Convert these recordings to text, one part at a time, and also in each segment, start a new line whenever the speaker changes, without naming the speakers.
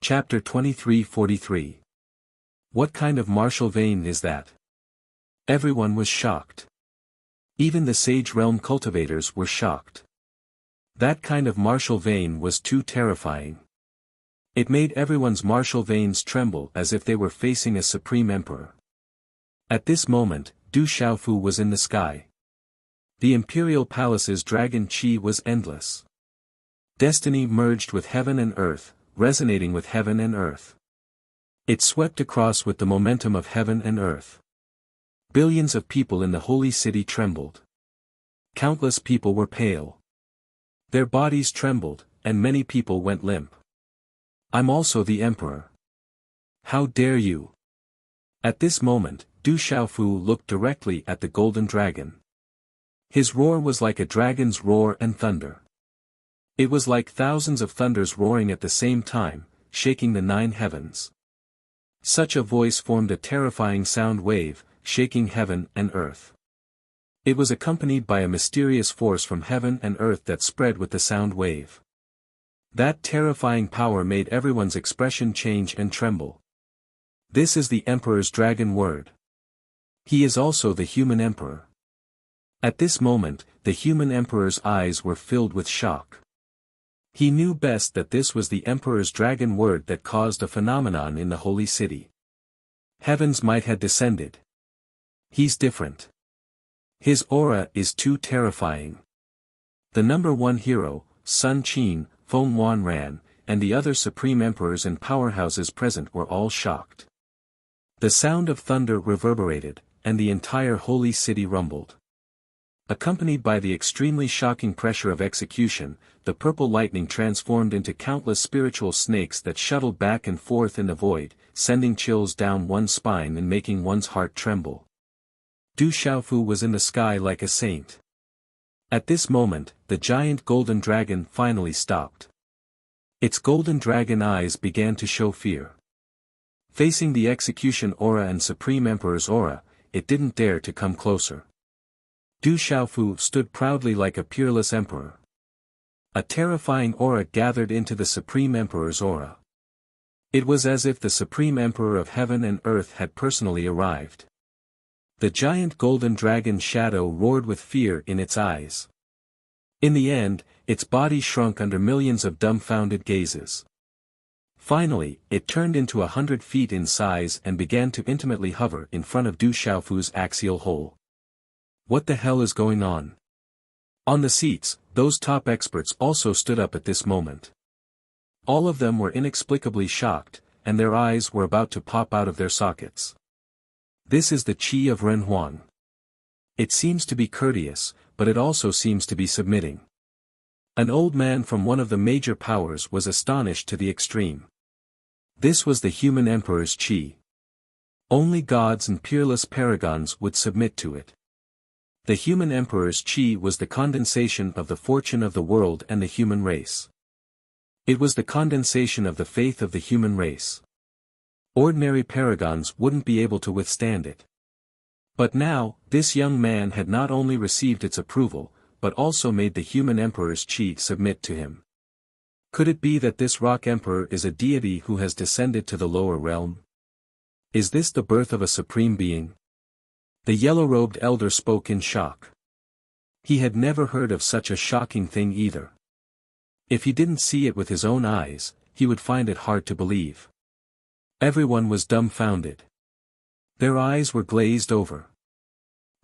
Chapter 23:43. What kind of martial vein is that? Everyone was shocked. Even the Sage Realm cultivators were shocked. That kind of martial vein was too terrifying. It made everyone's martial veins tremble as if they were facing a supreme emperor. At this moment, Du Xiaofu was in the sky. The imperial palace's dragon chi was endless. Destiny merged with heaven and earth, resonating with heaven and earth. It swept across with the momentum of heaven and earth. Billions of people in the holy city trembled. Countless people were pale. Their bodies trembled, and many people went limp. I'm also the emperor. How dare you? At this moment, Du Xiaofu looked directly at the golden dragon. His roar was like a dragon's roar and thunder. It was like thousands of thunders roaring at the same time, shaking the 9 heavens. Such a voice formed a terrifying sound wave, shaking heaven and earth. It was accompanied by a mysterious force from heaven and earth that spread with the sound wave. That terrifying power made everyone's expression change and tremble. This is the Emperor's dragon word. He is also the human emperor. At this moment, the human emperor's eyes were filled with shock. He knew best that this was the Emperor's dragon word that caused a phenomenon in the holy city. Heaven's might had descended. He's different. His aura is too terrifying. The number 1 hero, Sun Qin, Feng Wanran, and the other supreme emperors and powerhouses present were all shocked. The sound of thunder reverberated, and the entire holy city rumbled. Accompanied by the extremely shocking pressure of execution, the purple lightning transformed into countless spiritual snakes that shuttled back and forth in the void, sending chills down one's spine and making one's heart tremble. Du Xiaofu was in the sky like a saint. At this moment, the giant golden dragon finally stopped. Its golden dragon eyes began to show fear. Facing the execution aura and Supreme Emperor's aura, it didn't dare to come closer. Du Xiaofu stood proudly like a peerless emperor. A terrifying aura gathered into the Supreme Emperor's aura. It was as if the Supreme Emperor of heaven and earth had personally arrived. The giant golden dragon's shadow roared with fear in its eyes. In the end, its body shrunk under millions of dumbfounded gazes. Finally, it turned into 100 feet in size and began to intimately hover in front of Du Xiaofu's axial hole. What the hell is going on? On the seats, those top experts also stood up at this moment. All of them were inexplicably shocked, and their eyes were about to pop out of their sockets. This is the Qi of Renhuang. It seems to be courteous, but it also seems to be submitting. An old man from one of the major powers was astonished to the extreme. This was the human emperor's Qi. Only gods and peerless paragons would submit to it. The human emperor's Qi was the condensation of the fortune of the world and the human race. It was the condensation of the faith of the human race. Ordinary paragons wouldn't be able to withstand it. But now, this young man had not only received its approval, but also made the human emperor's Qi submit to him. Could it be that this rock emperor is a deity who has descended to the lower realm? Is this the birth of a supreme being? The yellow-robed elder spoke in shock. He had never heard of such a shocking thing either. If he didn't see it with his own eyes, he would find it hard to believe. Everyone was dumbfounded. Their eyes were glazed over.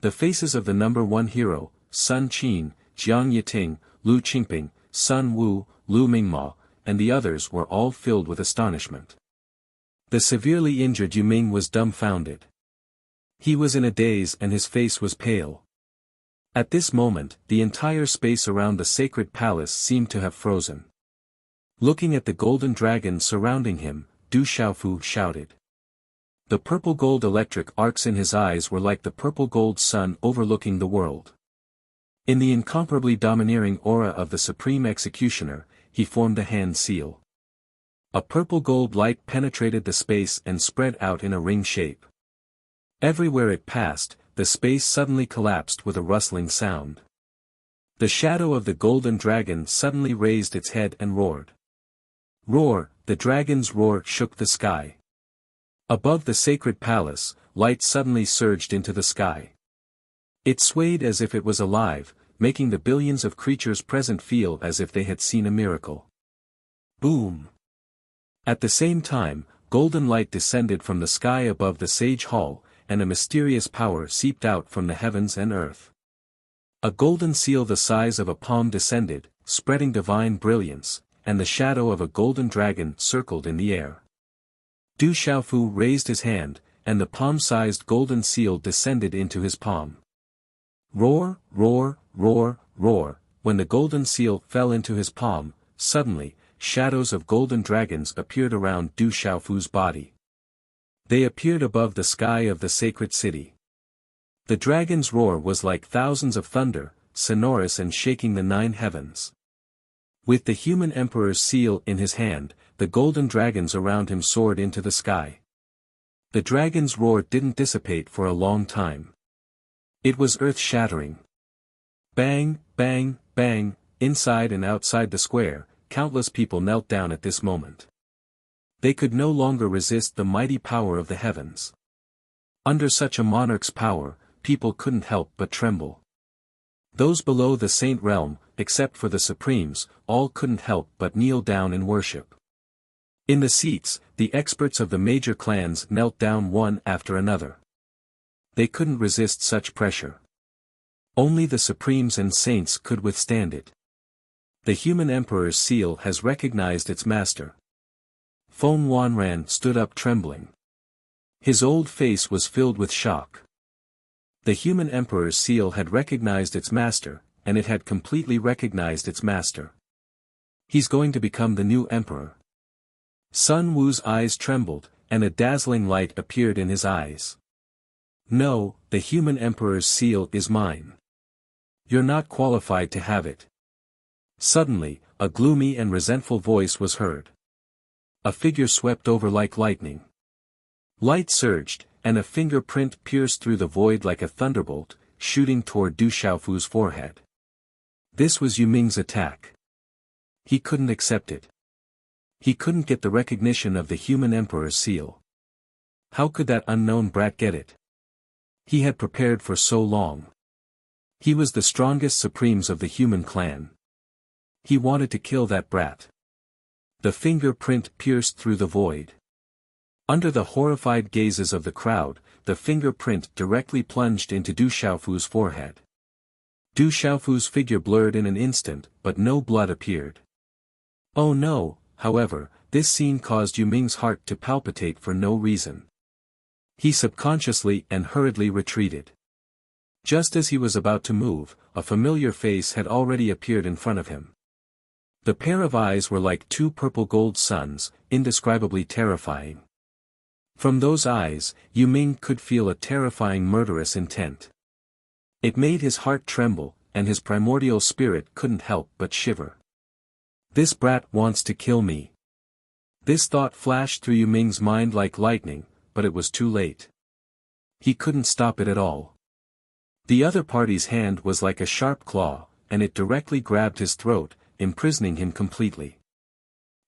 The faces of the number 1 hero, Sun Qin, Jiang Yiting, Lu Qingping, Sun Wu, Lu Mingma, and the others were all filled with astonishment. The severely injured Yuming was dumbfounded. He was in a daze and his face was pale. At this moment, the entire space around the sacred palace seemed to have frozen. Looking at the golden dragon surrounding him, Du Xiaofu shouted. The purple-gold electric arcs in his eyes were like the purple-gold sun overlooking the world. In the incomparably domineering aura of the supreme executioner, he formed a hand seal. A purple-gold light penetrated the space and spread out in a ring shape. Everywhere it passed, the space suddenly collapsed with a rustling sound. The shadow of the golden dragon suddenly raised its head and roared. Roar, the dragon's roar shook the sky. Above the sacred palace, light suddenly surged into the sky. It swayed as if it was alive, making the billions of creatures present feel as if they had seen a miracle. Boom! At the same time, golden light descended from the sky above the sage hall, and a mysterious power seeped out from the heavens and earth. A golden seal the size of a palm descended, spreading divine brilliance, and the shadow of a golden dragon circled in the air. Du Xiaofu raised his hand, and the palm-sized golden seal descended into his palm. Roar, roar, roar, roar, when the golden seal fell into his palm, suddenly, shadows of golden dragons appeared around Du Xiaofu's body. They appeared above the sky of the sacred city. The dragon's roar was like thousands of thunder, sonorous and shaking the 9 heavens. With the human emperor's seal in his hand, the golden dragons around him soared into the sky. The dragon's roar didn't dissipate for a long time. It was earth-shattering. Bang, bang, bang, inside and outside the square, countless people knelt down at this moment. They could no longer resist the mighty power of the heavens. Under such a monarch's power, people couldn't help but tremble. Those below the saint realm, except for the supremes, all couldn't help but kneel down and worship. In the seats, the experts of the major clans knelt down one after another. They couldn't resist such pressure. Only the supremes and saints could withstand it. The human emperor's seal has recognized its master. Feng Wanran stood up trembling. His old face was filled with shock. The human emperor's seal had recognized its master, and it had completely recognized its master. He's going to become the new emperor. Sun Wu's eyes trembled, and a dazzling light appeared in his eyes. No, the human emperor's seal is mine. You're not qualified to have it. Suddenly, a gloomy and resentful voice was heard. A figure swept over like lightning. Light surged, and a fingerprint pierced through the void like a thunderbolt, shooting toward Du Xiaofu's forehead. This was Yu Ming's attack. He couldn't accept it. He couldn't get the recognition of the human emperor's seal. How could that unknown brat get it? He had prepared for so long. He was the strongest supremes of the human clan. He wanted to kill that brat. The fingerprint pierced through the void. Under the horrified gazes of the crowd, the fingerprint directly plunged into Du Xiaofu's forehead. Du Xiaofu's figure blurred in an instant, but no blood appeared. Oh no, however, this scene caused Yu Ming's heart to palpitate for no reason. He subconsciously and hurriedly retreated. Just as he was about to move, a familiar face had already appeared in front of him. The pair of eyes were like 2 purple gold suns, indescribably terrifying. From those eyes, Yu Ming could feel a terrifying murderous intent. It made his heart tremble, and his primordial spirit couldn't help but shiver. This brat wants to kill me. This thought flashed through Yu Ming's mind like lightning, but it was too late. He couldn't stop it at all. The other party's hand was like a sharp claw, and it directly grabbed his throat, imprisoning him completely.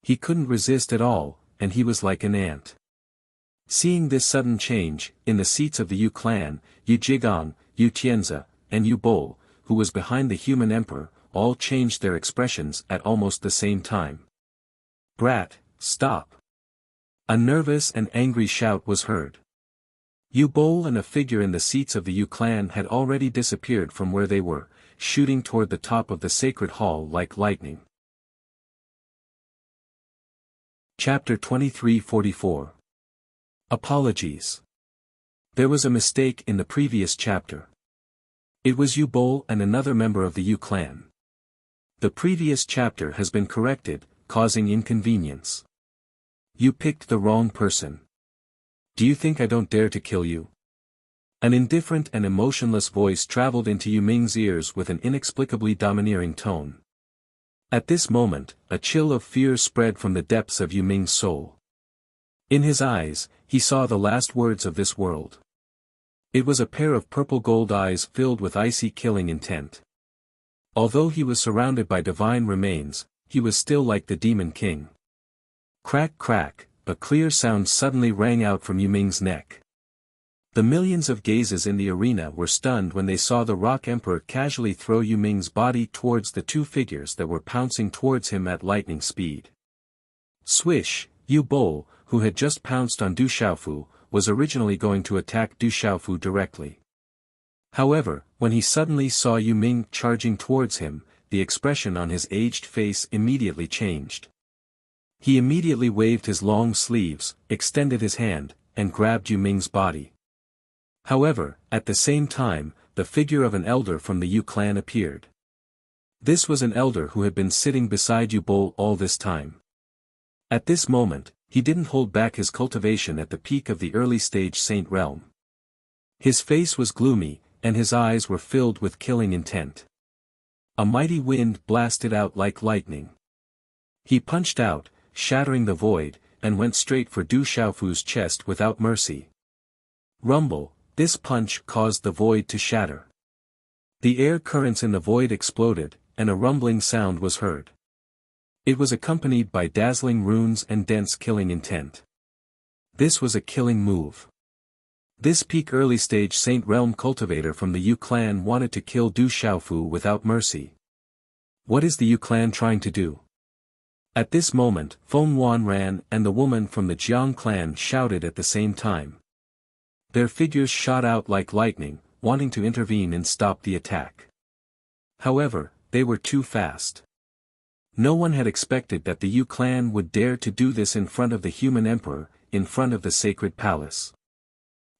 He couldn't resist at all, and he was like an ant. Seeing this sudden change, in the seats of the Yu clan, Yu Jigong, Yu Tianzi, and Yu Bol, who was behind the human emperor, all changed their expressions at almost the same time. Brat, stop! A nervous and angry shout was heard. Yu Bol and a figure in the seats of the Yu clan had already disappeared from where they were, shooting toward the top of the sacred hall like lightning. Chapter 2344. Apologies. There was a mistake in the previous chapter. It was Yu Bol and another member of the Yu clan. The previous chapter has been corrected, causing inconvenience. You picked the wrong person. Do you think I don't dare to kill you? An indifferent and emotionless voice traveled into Yu Ming's ears with an inexplicably domineering tone. At this moment, a chill of fear spread from the depths of Yu Ming's soul. In his eyes, he saw the last words of this world. It was a pair of purple gold eyes filled with icy killing intent. Although he was surrounded by divine remains, he was still like the Demon King. Crack crack, a clear sound suddenly rang out from Yuming's neck. The millions of gazes in the arena were stunned when they saw the Rock Emperor casually throw Yuming's body towards the two figures that were pouncing towards him at lightning speed. Swish, Yu Bo, who had just pounced on Du Xiaofu, was originally going to attack Du Xiaofu directly. However, when he suddenly saw Yuming charging towards him, the expression on his aged face immediately changed. He immediately waved his long sleeves, extended his hand, and grabbed Yuming's body. However, at the same time, the figure of an elder from the Yu clan appeared. This was an elder who had been sitting beside Yu Bo all this time. At this moment, he didn't hold back his cultivation at the peak of the early stage Saint realm. His face was gloomy, and his eyes were filled with killing intent. A mighty wind blasted out like lightning. He punched out, shattering the void, and went straight for Du Xiaofu's chest without mercy. Rumble, this punch caused the void to shatter. The air currents in the void exploded, and a rumbling sound was heard. It was accompanied by dazzling runes and dense killing intent. This was a killing move. This peak early stage Saint Realm cultivator from the Yu clan wanted to kill Du Xiaofu without mercy. What is the Yu clan trying to do? At this moment, Feng Wan ran and the woman from the Jiang clan shouted at the same time. Their figures shot out like lightning, wanting to intervene and stop the attack. However, they were too fast. No one had expected that the Yu clan would dare to do this in front of the human emperor, in front of the sacred palace.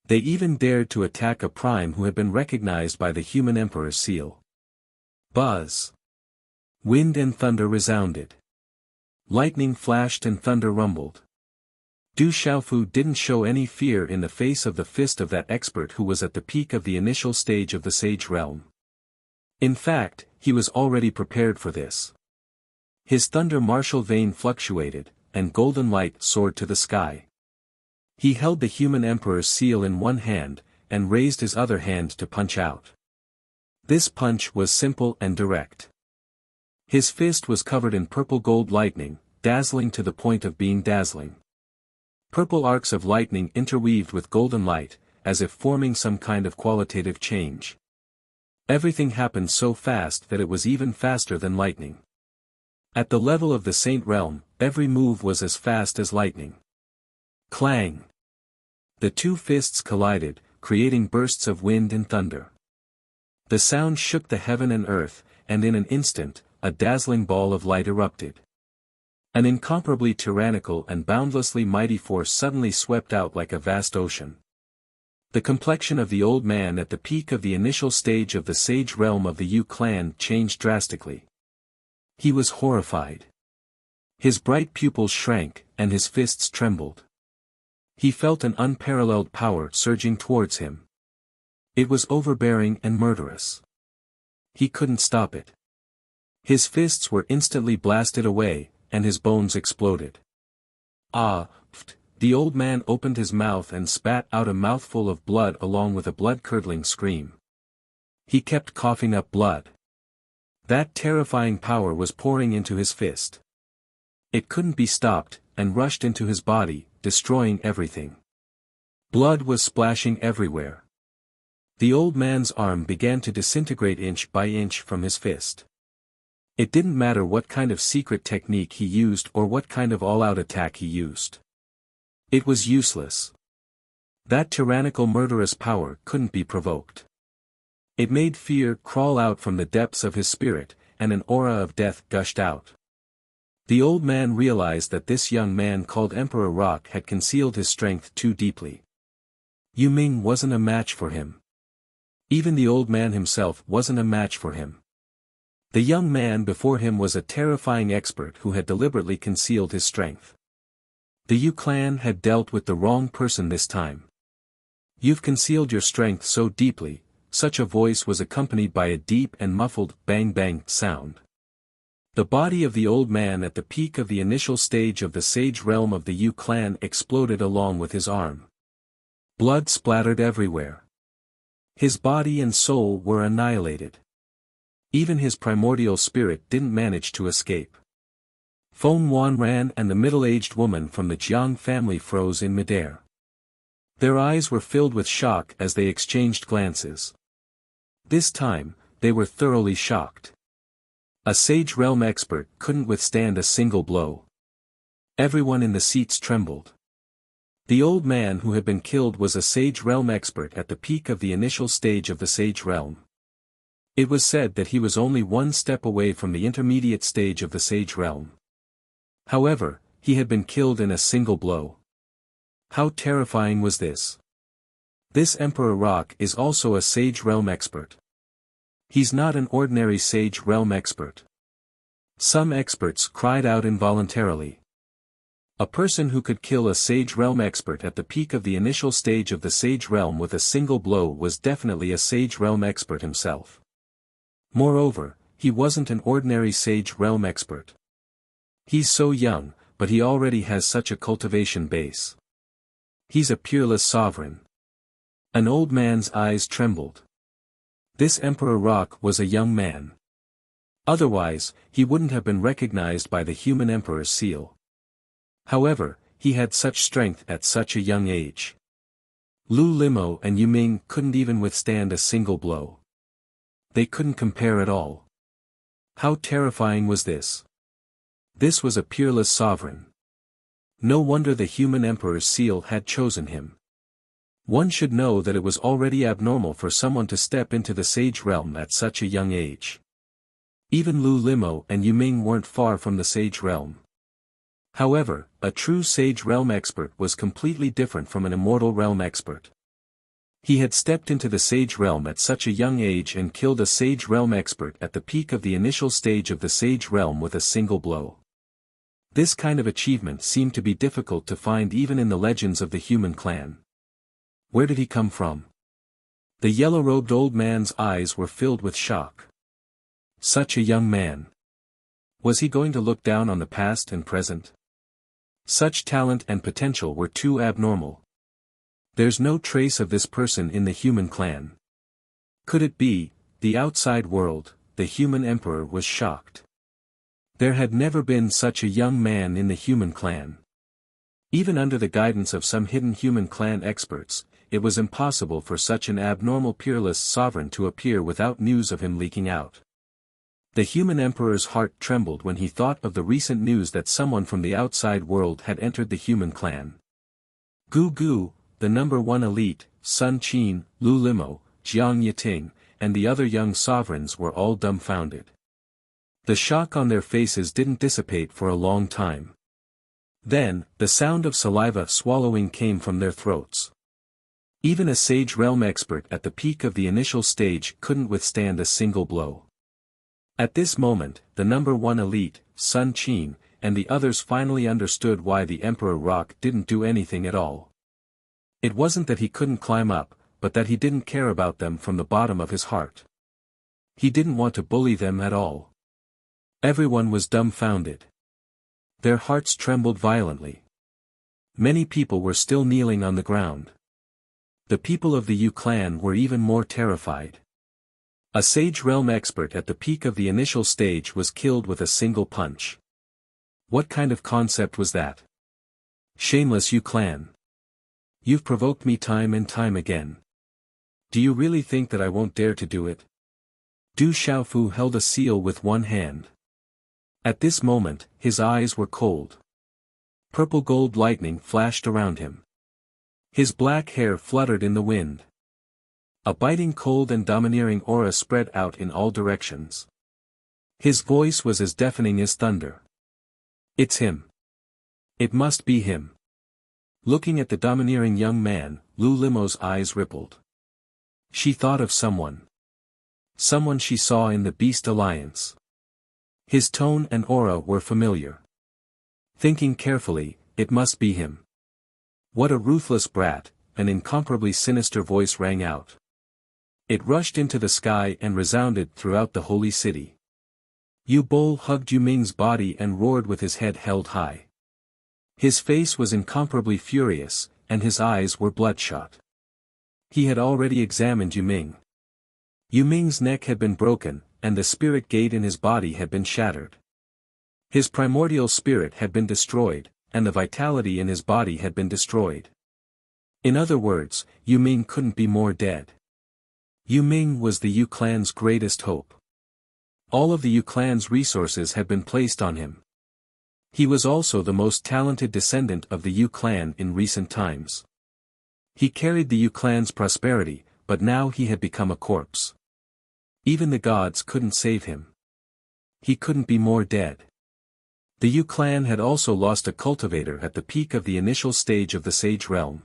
They even dared to attack a prime who had been recognized by the human emperor's seal. Buzz! Wind and thunder resounded. Lightning flashed and thunder rumbled. Du Xiaofu didn't show any fear in the face of the fist of that expert who was at the peak of the initial stage of the Sage realm. In fact, he was already prepared for this. His thunder martial vein fluctuated, and golden light soared to the sky. He held the human emperor's seal in one hand, and raised his other hand to punch out. This punch was simple and direct. His fist was covered in purple gold lightning, dazzling to the point of being dazzling. Purple arcs of lightning interweaved with golden light, as if forming some kind of qualitative change. Everything happened so fast that it was even faster than lightning. At the level of the Saint realm, every move was as fast as lightning. Clang! The two fists collided, creating bursts of wind and thunder. The sound shook the heaven and earth, and in an instant, a dazzling ball of light erupted. An incomparably tyrannical and boundlessly mighty force suddenly swept out like a vast ocean. The complexion of the old man at the peak of the initial stage of the Sage realm of the Yu clan changed drastically. He was horrified. His bright pupils shrank, and his fists trembled. He felt an unparalleled power surging towards him. It was overbearing and murderous. He couldn't stop it. His fists were instantly blasted away, and his bones exploded. Ah, pft! The old man opened his mouth and spat out a mouthful of blood along with a blood-curdling scream. He kept coughing up blood. That terrifying power was pouring into his fist. It couldn't be stopped, and rushed into his body, destroying everything. Blood was splashing everywhere. The old man's arm began to disintegrate inch by inch from his fist. It didn't matter what kind of secret technique he used or what kind of all-out attack he used. It was useless. That tyrannical murderous power couldn't be provoked. It made fear crawl out from the depths of his spirit, and an aura of death gushed out. The old man realized that this young man called Emperor Rock had concealed his strength too deeply. Yu Ming wasn't a match for him. Even the old man himself wasn't a match for him. The young man before him was a terrifying expert who had deliberately concealed his strength. The Yu clan had dealt with the wrong person this time. You've concealed your strength so deeply. Such a voice was accompanied by a deep and muffled bang-bang sound. The body of the old man at the peak of the initial stage of the Sage realm of the Yu clan exploded along with his arm. Blood splattered everywhere. His body and soul were annihilated. Even his primordial spirit didn't manage to escape. Feng Wan ran and the middle-aged woman from the Jiang family froze in midair. Their eyes were filled with shock as they exchanged glances. This time, they were thoroughly shocked. A Sage Realm expert couldn't withstand a single blow. Everyone in the seats trembled. The old man who had been killed was a Sage Realm expert at the peak of the initial stage of the Sage Realm. It was said that he was only one step away from the intermediate stage of the Sage Realm. However, he had been killed in a single blow. How terrifying was this? This Emperor Rock is also a Sage Realm expert. He's not an ordinary Sage Realm expert. Some experts cried out involuntarily. A person who could kill a Sage Realm expert at the peak of the initial stage of the Sage Realm with a single blow was definitely a Sage Realm expert himself. Moreover, he wasn't an ordinary Sage Realm expert. He's so young, but he already has such a cultivation base. He's a peerless sovereign. An old man's eyes trembled. This Emperor Rock was a young man. Otherwise, he wouldn't have been recognized by the human Emperor's seal. However, he had such strength at such a young age. Lu Limo and Yu Ming couldn't even withstand a single blow. They couldn't compare at all. How terrifying was this? This was a peerless sovereign. No wonder the human Emperor's seal had chosen him. One should know that it was already abnormal for someone to step into the Sage Realm at such a young age. Even Lu Limo and Yu Ming weren't far from the Sage Realm. However, a true Sage Realm expert was completely different from an Immortal Realm expert. He had stepped into the Sage Realm at such a young age and killed a Sage Realm expert at the peak of the initial stage of the Sage Realm with a single blow. This kind of achievement seemed to be difficult to find even in the legends of the human clan. Where did he come from? The yellow-robed old man's eyes were filled with shock. Such a young man. Was he going to look down on the past and present? Such talent and potential were too abnormal. There's no trace of this person in the human clan. Could it be, the outside world? The human emperor was shocked. There had never been such a young man in the human clan. Even under the guidance of some hidden human clan experts, it was impossible for such an abnormal peerless sovereign to appear without news of him leaking out. The human emperor's heart trembled when he thought of the recent news that someone from the outside world had entered the human clan. Gu Gu, the number 1 elite, Sun Qin, Lu Limo, Jiang Yiting, and the other young sovereigns were all dumbfounded. The shock on their faces didn't dissipate for a long time. Then, the sound of saliva swallowing came from their throats. Even a Sage Realm expert at the peak of the initial stage couldn't withstand a single blow. At this moment, the number 1 elite, Sun Qin, and the others finally understood why the Emperor Rock didn't do anything at all. It wasn't that he couldn't climb up, but that he didn't care about them from the bottom of his heart. He didn't want to bully them at all. Everyone was dumbfounded. Their hearts trembled violently. Many people were still kneeling on the ground. The people of the Yu clan were even more terrified. A Sage Realm expert at the peak of the initial stage was killed with a single punch. What kind of concept was that? Shameless Yu clan. You've provoked me time and time again. Do you really think that I won't dare to do it? Du Xiaofu held a seal with one hand. At this moment, his eyes were cold. Purple gold lightning flashed around him. His black hair fluttered in the wind. A biting cold and domineering aura spread out in all directions. His voice was as deafening as thunder. It's him. It must be him. Looking at the domineering young man, Lu Limo's eyes rippled. She thought of someone. Someone she saw in the Beast Alliance. His tone and aura were familiar. Thinking carefully, it must be him. What a ruthless brat, an incomparably sinister voice rang out. It rushed into the sky and resounded throughout the holy city. Yu Bol hugged Yu Ming's body and roared with his head held high. His face was incomparably furious, and his eyes were bloodshot. He had already examined Yu Ming. Yu Ming's neck had been broken, and the spirit gate in his body had been shattered. His primordial spirit had been destroyed, and the vitality in his body had been destroyed. In other words, Yu Ming couldn't be more dead. Yu Ming was the Yu clan's greatest hope. All of the Yu clan's resources had been placed on him. He was also the most talented descendant of the Yu clan in recent times. He carried the Yu clan's prosperity, but now he had become a corpse. Even the gods couldn't save him. He couldn't be more dead. The Yu clan had also lost a cultivator at the peak of the initial stage of the Sage Realm.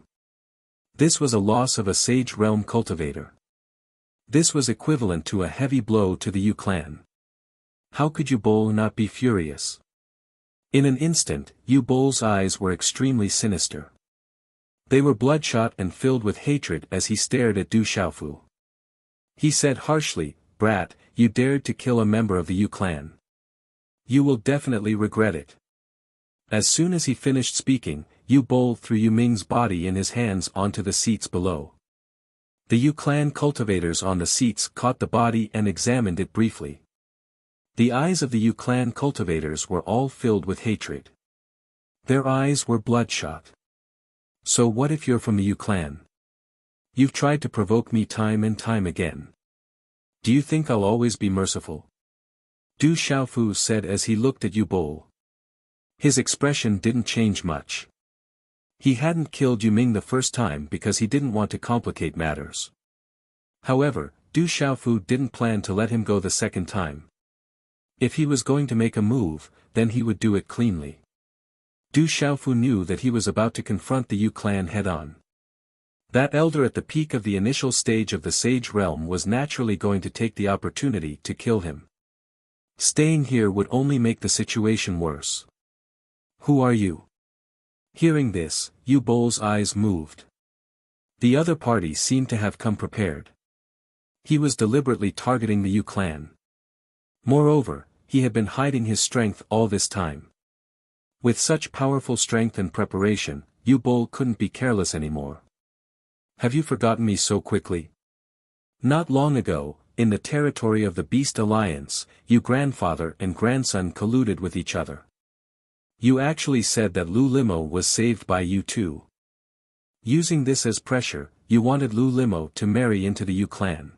This was a loss of a Sage Realm cultivator. This was equivalent to a heavy blow to the Yu clan. How could Yu Bol not be furious? In an instant, Yu Bol's eyes were extremely sinister. They were bloodshot and filled with hatred as he stared at Du Xiaofu. He said harshly, "Brat, you dared to kill a member of the Yu clan. You will definitely regret it." As soon as he finished speaking, Yu Bol threw Yu Ming's body in his hands onto the seats below. The Yu clan cultivators on the seats caught the body and examined it briefly. The eyes of the Yu clan cultivators were all filled with hatred. Their eyes were bloodshot. "So what if you're from the Yu clan? You've tried to provoke me time and time again. Do you think I'll always be merciful?" Du Xiaofu said as he looked at Yu Bol. His expression didn't change much. He hadn't killed Yu Ming the first time because he didn't want to complicate matters. However, Du Xiaofu didn't plan to let him go the second time. If he was going to make a move, then he would do it cleanly. Du Xiaofu knew that he was about to confront the Yu clan head-on. That elder at the peak of the initial stage of the Sage Realm was naturally going to take the opportunity to kill him. Staying here would only make the situation worse. "Who are you?" Hearing this, Yu Bol's eyes moved. The other party seemed to have come prepared. He was deliberately targeting the Yu clan. Moreover, he had been hiding his strength all this time. With such powerful strength and preparation, Yu Bol couldn't be careless anymore. "Have you forgotten me so quickly? Not long ago, in the territory of the Beast Alliance, your grandfather and grandson colluded with each other. You actually said that Lu Limo was saved by you too. Using this as pressure, you wanted Lu Limo to marry into the Yu clan.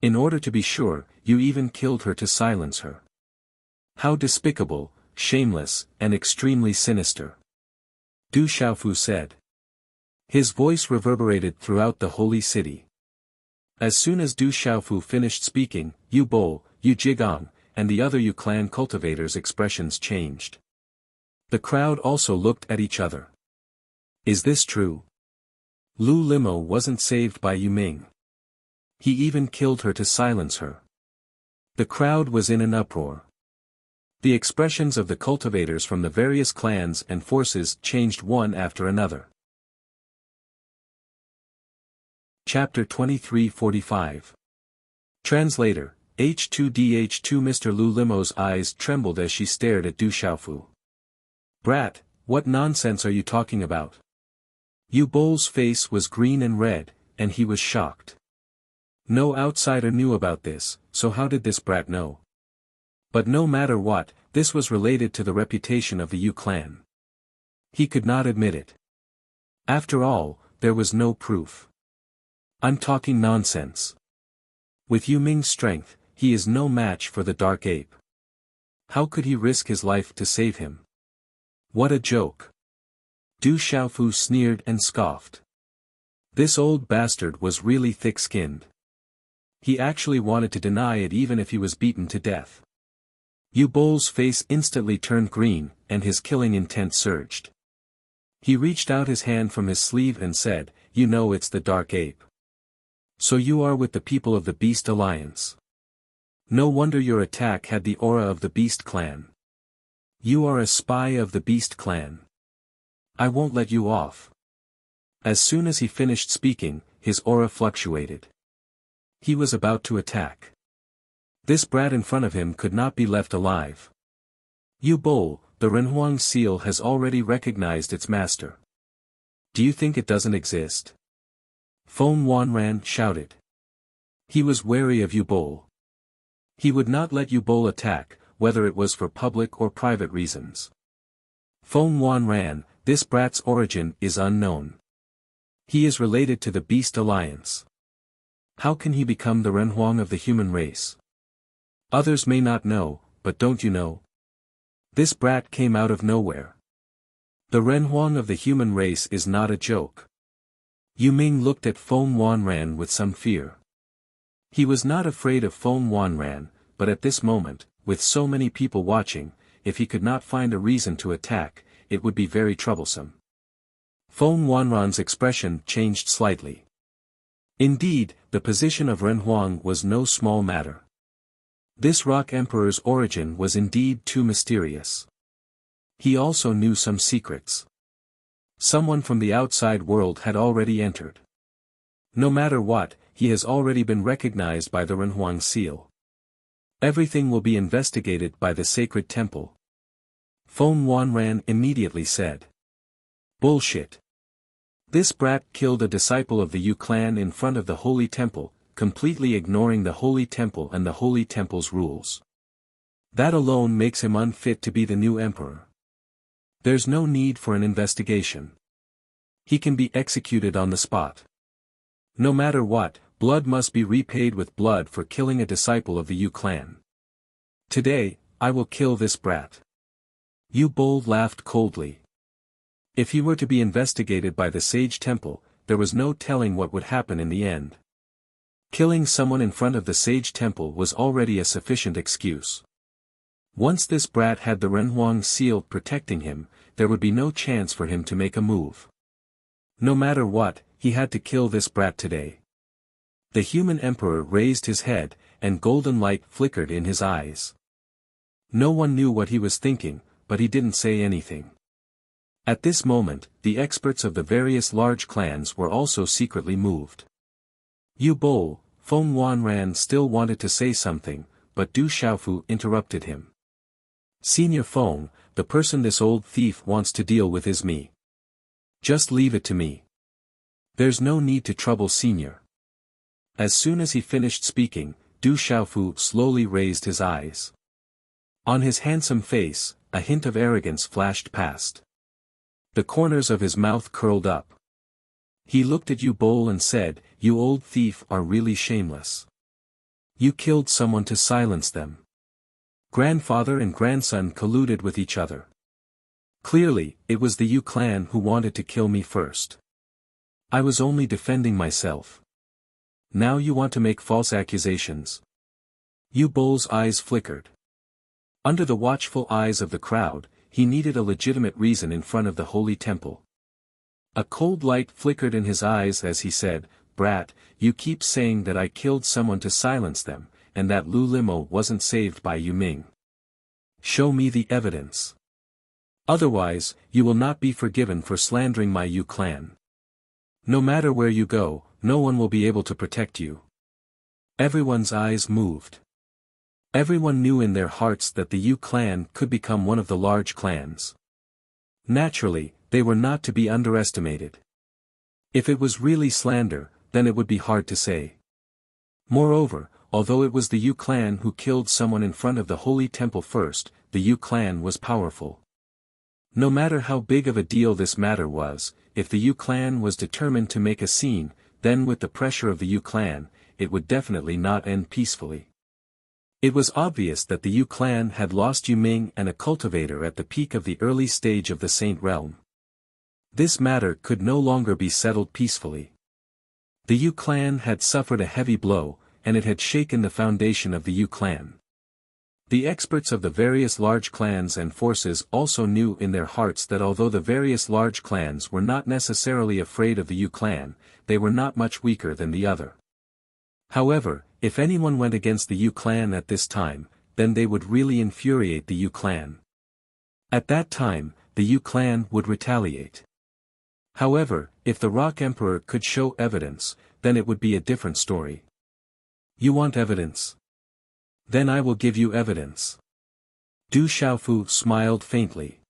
In order to be sure, you even killed her to silence her. How despicable, shameless, and extremely sinister," Du Xiaofu said. His voice reverberated throughout the holy city. As soon as Du Xiaofu finished speaking, Yu Bol, Yu Jigong, and the other Yu clan cultivators' expressions changed. The crowd also looked at each other. Is this true? Lu Limo wasn't saved by Yu Ming. He even killed her to silence her. The crowd was in an uproar. The expressions of the cultivators from the various clans and forces changed one after another. Chapter 2345. Translator, H2DH2. Mr. Lu Limo's eyes trembled as she stared at Du Xiaofu. "Brat, what nonsense are you talking about?" Yu Bol's face was green and red, and he was shocked. No outsider knew about this, so how did this brat know? But no matter what, this was related to the reputation of the Yu clan. He could not admit it. After all, there was no proof. "I'm talking nonsense. With Yu Ming's strength, he is no match for the Dark Ape. How could he risk his life to save him? What a joke." Du Xiaofu sneered and scoffed. This old bastard was really thick-skinned. He actually wanted to deny it even if he was beaten to death. Yu Bol's face instantly turned green, and his killing intent surged. He reached out his hand from his sleeve and said, "You know it's the Dark Ape. So you are with the people of the Beast Alliance. No wonder your attack had the aura of the Beast clan. You are a spy of the Beast clan. I won't let you off." As soon as he finished speaking, his aura fluctuated. He was about to attack. This brat in front of him could not be left alive. "Yu Bol, the Renhuang seal has already recognized its master. Do you think it doesn't exist?" Feng Wanran shouted. He was wary of Yu Bol. He would not let Yu Bol attack, whether it was for public or private reasons. Feng Wanran, this brat's origin is unknown. He is related to the Beast Alliance. How can he become the Renhuang of the human race? Others may not know, but don't you know? This brat came out of nowhere. The Renhuang of the human race is not a joke. Yu Ming looked at Feng Wanran with some fear. He was not afraid of Feng Wanran, but at this moment, with so many people watching, if he could not find a reason to attack, it would be very troublesome. Feng Wanran's expression changed slightly. Indeed, the position of Renhuang was no small matter. This Rock Emperor's origin was indeed too mysterious. He also knew some secrets. Someone from the outside world had already entered. No matter what, he has already been recognized by the Renhuang seal. Everything will be investigated by the sacred temple. Feng Wanran immediately said. Bullshit. This brat killed a disciple of the Yu clan in front of the Holy Temple, completely ignoring the Holy Temple and the Holy Temple's rules. That alone makes him unfit to be the new emperor. There's no need for an investigation. He can be executed on the spot. No matter what, blood must be repaid with blood for killing a disciple of the Yu clan. Today, I will kill this brat. Yu Bol laughed coldly. If he were to be investigated by the Sage Temple, there was no telling what would happen in the end. Killing someone in front of the Sage Temple was already a sufficient excuse. Once this brat had the Renhuang seal protecting him, there would be no chance for him to make a move. No matter what, he had to kill this brat today. The human emperor raised his head, and golden light flickered in his eyes. No one knew what he was thinking, but he didn't say anything. At this moment, the experts of the various large clans were also secretly moved. Yu Bol, Feng Wanran still wanted to say something, but Du Xiaofu interrupted him. Senior Feng, the person this old thief wants to deal with is me. Just leave it to me. There's no need to trouble Senior. As soon as he finished speaking, Du Xiaofu slowly raised his eyes. On his handsome face, a hint of arrogance flashed past. The corners of his mouth curled up. He looked at Yu Bol and said, "You old thief are really shameless. You killed someone to silence them. Grandfather and grandson colluded with each other. Clearly, it was the Yu clan who wanted to kill me first. I was only defending myself. Now you want to make false accusations." Yu Bol's eyes flickered. Under the watchful eyes of the crowd, he needed a legitimate reason in front of the Holy Temple. A cold light flickered in his eyes as he said, "Brat, you keep saying that I killed someone to silence them, and that Lu Limo wasn't saved by Yu Ming. Show me the evidence. Otherwise, you will not be forgiven for slandering my Yu clan. No matter where you go, no one will be able to protect you." Everyone's eyes moved. Everyone knew in their hearts that the Yu clan could become one of the large clans. Naturally, they were not to be underestimated. If it was really slander, then it would be hard to say. Moreover, although it was the Yu clan who killed someone in front of the Holy Temple first, the Yu clan was powerful. No matter how big of a deal this matter was, if the Yu clan was determined to make a scene, then with the pressure of the Yu clan, it would definitely not end peacefully. It was obvious that the Yu clan had lost Yu Ming and a cultivator at the peak of the early stage of the Saint Realm. This matter could no longer be settled peacefully. The Yu clan had suffered a heavy blow, and it had shaken the foundation of the Yu clan. The experts of the various large clans and forces also knew in their hearts that although the various large clans were not necessarily afraid of the Yu clan, they were not much weaker than the other. However, if anyone went against the Yu clan at this time, then they would really infuriate the Yu clan. At that time, the Yu clan would retaliate. However, if the Rock Emperor could show evidence, then it would be a different story. You want evidence? Then I will give you evidence. Du Xiaofu smiled faintly.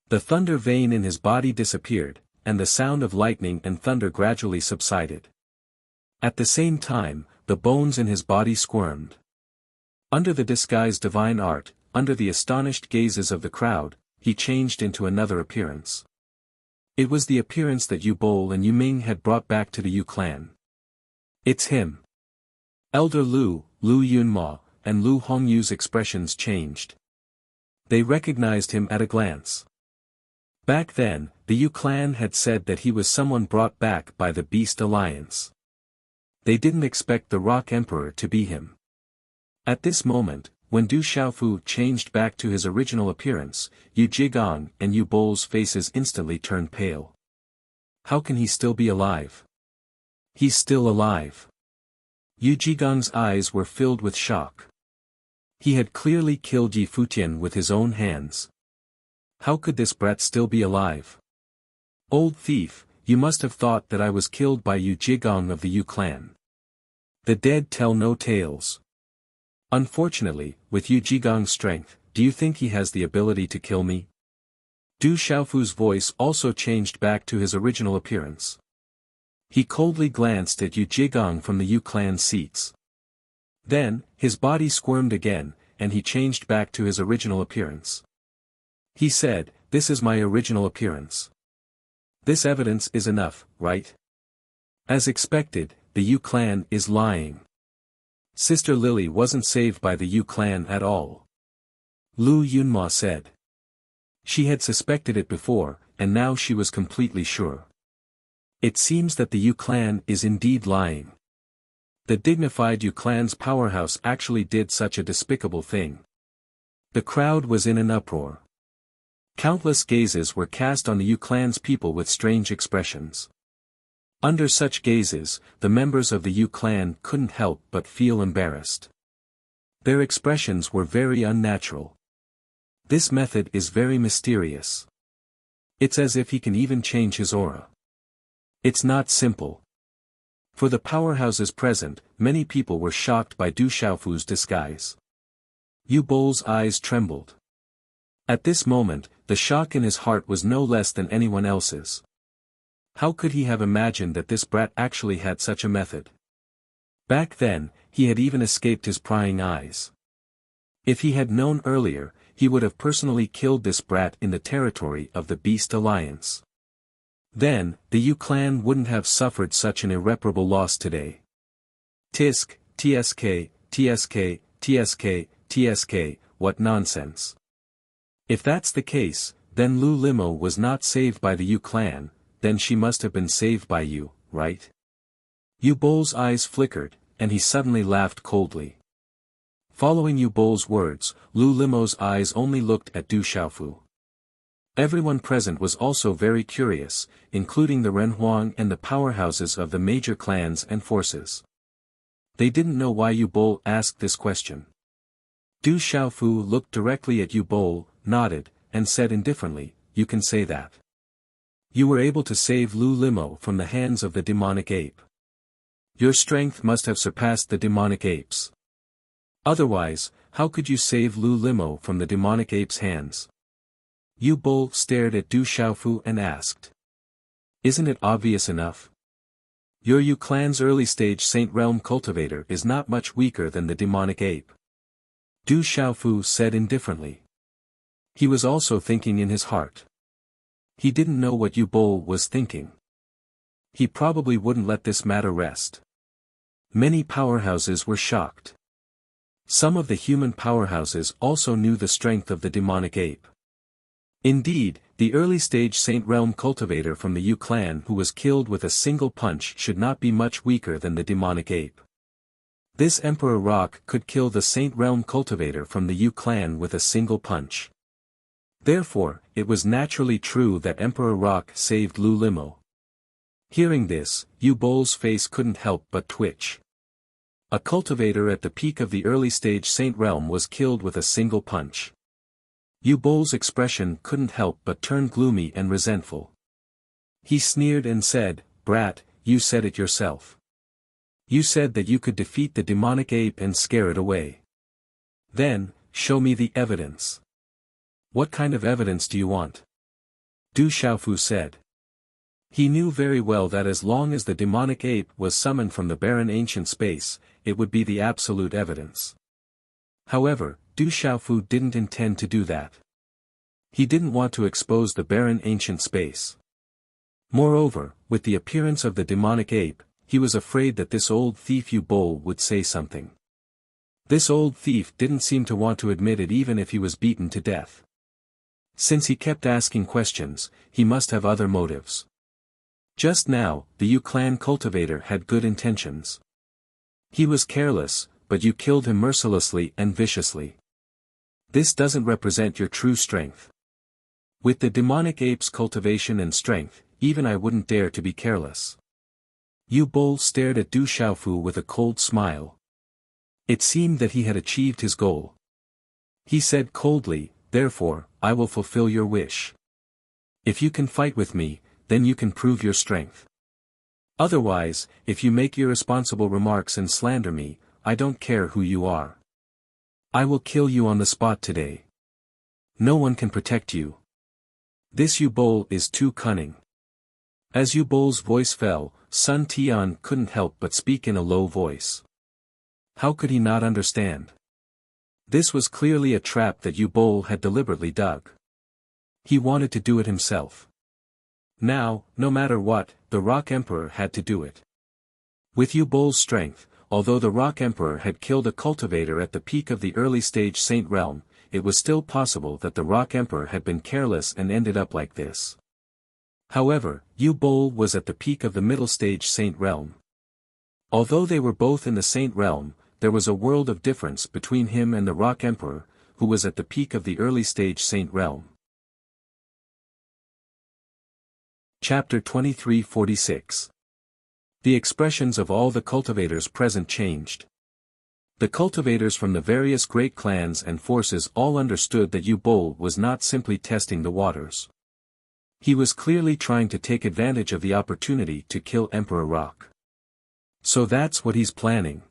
The thunder vein in his body disappeared, and the sound of lightning and thunder gradually subsided. At the same time, the bones in his body squirmed. Under the disguised divine art, under the astonished gazes of the crowd, he changed into another appearance. It was the appearance that Yu Bol and Yu Ming had brought back to the Yu clan. It's him. Elder Lu, Lu Yunma, and Lu Hongyu's expressions changed. They recognized him at a glance. Back then, the Yu clan had said that he was someone brought back by the Beast Alliance. They didn't expect the Rock Emperor to be him. At this moment, when Du Xiaofu changed back to his original appearance, Yu Jigong and Yu Bol's faces instantly turned pale. How can he still be alive? He's still alive. Yu Jigong's eyes were filled with shock. He had clearly killed Yi Futian with his own hands. How could this brat still be alive? Old thief, you must have thought that I was killed by Yu Jigong of the Yu clan. The dead tell no tales. Unfortunately, with Yu Jigong's strength, do you think he has the ability to kill me? Du Xiaofu's voice also changed back to his original appearance. He coldly glanced at Yu Jigong from the Yu clan seats. Then, his body squirmed again, and he changed back to his original appearance. He said, "This is my original appearance. This evidence is enough, right?" As expected, the Yu clan is lying. Sister Lily wasn't saved by the Yu clan at all. Lu Yunma said. She had suspected it before, and now she was completely sure. It seems that the Yu clan is indeed lying. The dignified Yu clan's powerhouse actually did such a despicable thing. The crowd was in an uproar. Countless gazes were cast on the Yu clan's people with strange expressions. Under such gazes, the members of the Yu clan couldn't help but feel embarrassed. Their expressions were very unnatural. This method is very mysterious. It's as if he can even change his aura. It's not simple. For the powerhouses present, many people were shocked by Du Xiaofu's disguise. Yu Bol's eyes trembled. At this moment, the shock in his heart was no less than anyone else's. How could he have imagined that this brat actually had such a method? Back then, he had even escaped his prying eyes. If he had known earlier, he would have personally killed this brat in the territory of the Beast Alliance. Then, the Yu clan wouldn't have suffered such an irreparable loss today. Tisk, tsk, tsk, tsk, tsk, what nonsense. If that's the case, then Lu Limo was not saved by the Yu clan, then she must have been saved by you, right? Yu Bol's eyes flickered, and he suddenly laughed coldly. Following Yu Bol's words, Lu Limo's eyes only looked at Du Xiaofu. Everyone present was also very curious, including the Renhuang and the powerhouses of the major clans and forces. They didn't know why Yu Bol asked this question. Du Xiaofu looked directly at Yu Bol, nodded, and said indifferently, "You can say that. You were able to save Lu Limo from the hands of the demonic ape. Your strength must have surpassed the demonic apes. Otherwise, how could you save Lu Limo from the demonic ape's hands?" Yu Bol stared at Du Xiaofu and asked. "Isn't it obvious enough? Your Yu clan's early-stage Saint Realm cultivator is not much weaker than the demonic ape." Du Xiaofu said indifferently. He was also thinking in his heart. He didn't know what Yu Bol was thinking. He probably wouldn't let this matter rest. Many powerhouses were shocked. Some of the human powerhouses also knew the strength of the demonic ape. Indeed, the early-stage Saint Realm cultivator from the Yu clan who was killed with a single punch should not be much weaker than the demonic ape. This Emperor Rock could kill the Saint Realm cultivator from the Yu clan with a single punch. Therefore, it was naturally true that Emperor Rock saved Lu Limo. Hearing this, Yu Bol's face couldn't help but twitch. A cultivator at the peak of the early-stage Saint Realm was killed with a single punch. Yu Bol's expression couldn't help but turn gloomy and resentful. He sneered and said, "Brat, you said it yourself. You said that you could defeat the demonic ape and scare it away. Then, show me the evidence." "What kind of evidence do you want?" Du Xiaofu said. He knew very well that as long as the demonic ape was summoned from the barren ancient space, it would be the absolute evidence. However, Du Xiaofu didn't intend to do that. He didn't want to expose the barren ancient space. Moreover, with the appearance of the demonic ape, he was afraid that this old thief Yu Bol would say something. This old thief didn't seem to want to admit it even if he was beaten to death. Since he kept asking questions, he must have other motives. Just now, the Yu clan cultivator had good intentions. He was careless, but you killed him mercilessly and viciously. This doesn't represent your true strength. With the demonic ape's cultivation and strength, even I wouldn't dare to be careless. Yu Bol stared at Du Xiaofu with a cold smile. It seemed that he had achieved his goal. He said coldly, "Therefore, I will fulfill your wish. If you can fight with me, then you can prove your strength. Otherwise, if you make irresponsible remarks and slander me, I don't care who you are. I will kill you on the spot today. No one can protect you. This Yu Bol is too cunning." As Yu Bol's voice fell, Sun Tian couldn't help but speak in a low voice. How could he not understand? This was clearly a trap that Yu Bol had deliberately dug. He wanted to do it himself. Now, no matter what, the Rock Emperor had to do it. With Yu Bol's strength, although the Rock Emperor had killed a cultivator at the peak of the early stage Saint Realm, it was still possible that the Rock Emperor had been careless and ended up like this. However, Yu Bol was at the peak of the middle stage Saint Realm. Although they were both in the Saint Realm, there was a world of difference between him and the Rock Emperor, who was at the peak of the early stage Saint Realm. Chapter 2346. The expressions of all the cultivators present changed. The cultivators from the various great clans and forces all understood that Yu Bol was not simply testing the waters. He was clearly trying to take advantage of the opportunity to kill Emperor Rock. So that's what he's planning.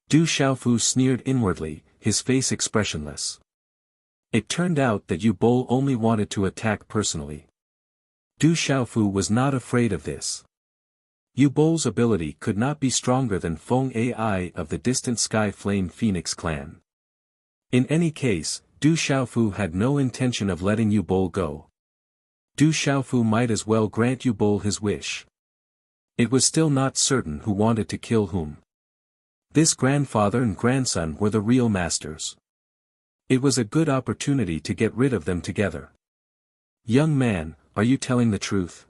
Du Xiaofu sneered inwardly, his face expressionless. It turned out that Yu Bol only wanted to attack personally. Du Xiaofu was not afraid of this. Yu Bol's ability could not be stronger than Feng Ai of the distant Sky Flame Phoenix clan. In any case, Du Xiaofu had no intention of letting Yu Bol go. Du Xiaofu might as well grant Yu Bol his wish. It was still not certain who wanted to kill whom. This grandfather and grandson were the real masters. It was a good opportunity to get rid of them together. "Young man, are you telling the truth?"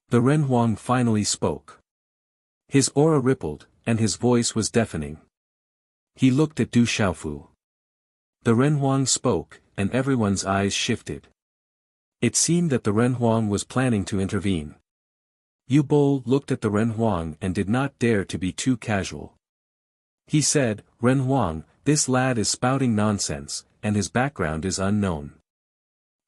The Renhuang finally spoke. His aura rippled, and his voice was deafening. He looked at Du Xiaofu. The Renhuang spoke, and everyone's eyes shifted. It seemed that the Renhuang was planning to intervene. Yu Bol looked at the Renhuang and did not dare to be too casual. He said, "Renhuang, this lad is spouting nonsense, and his background is unknown.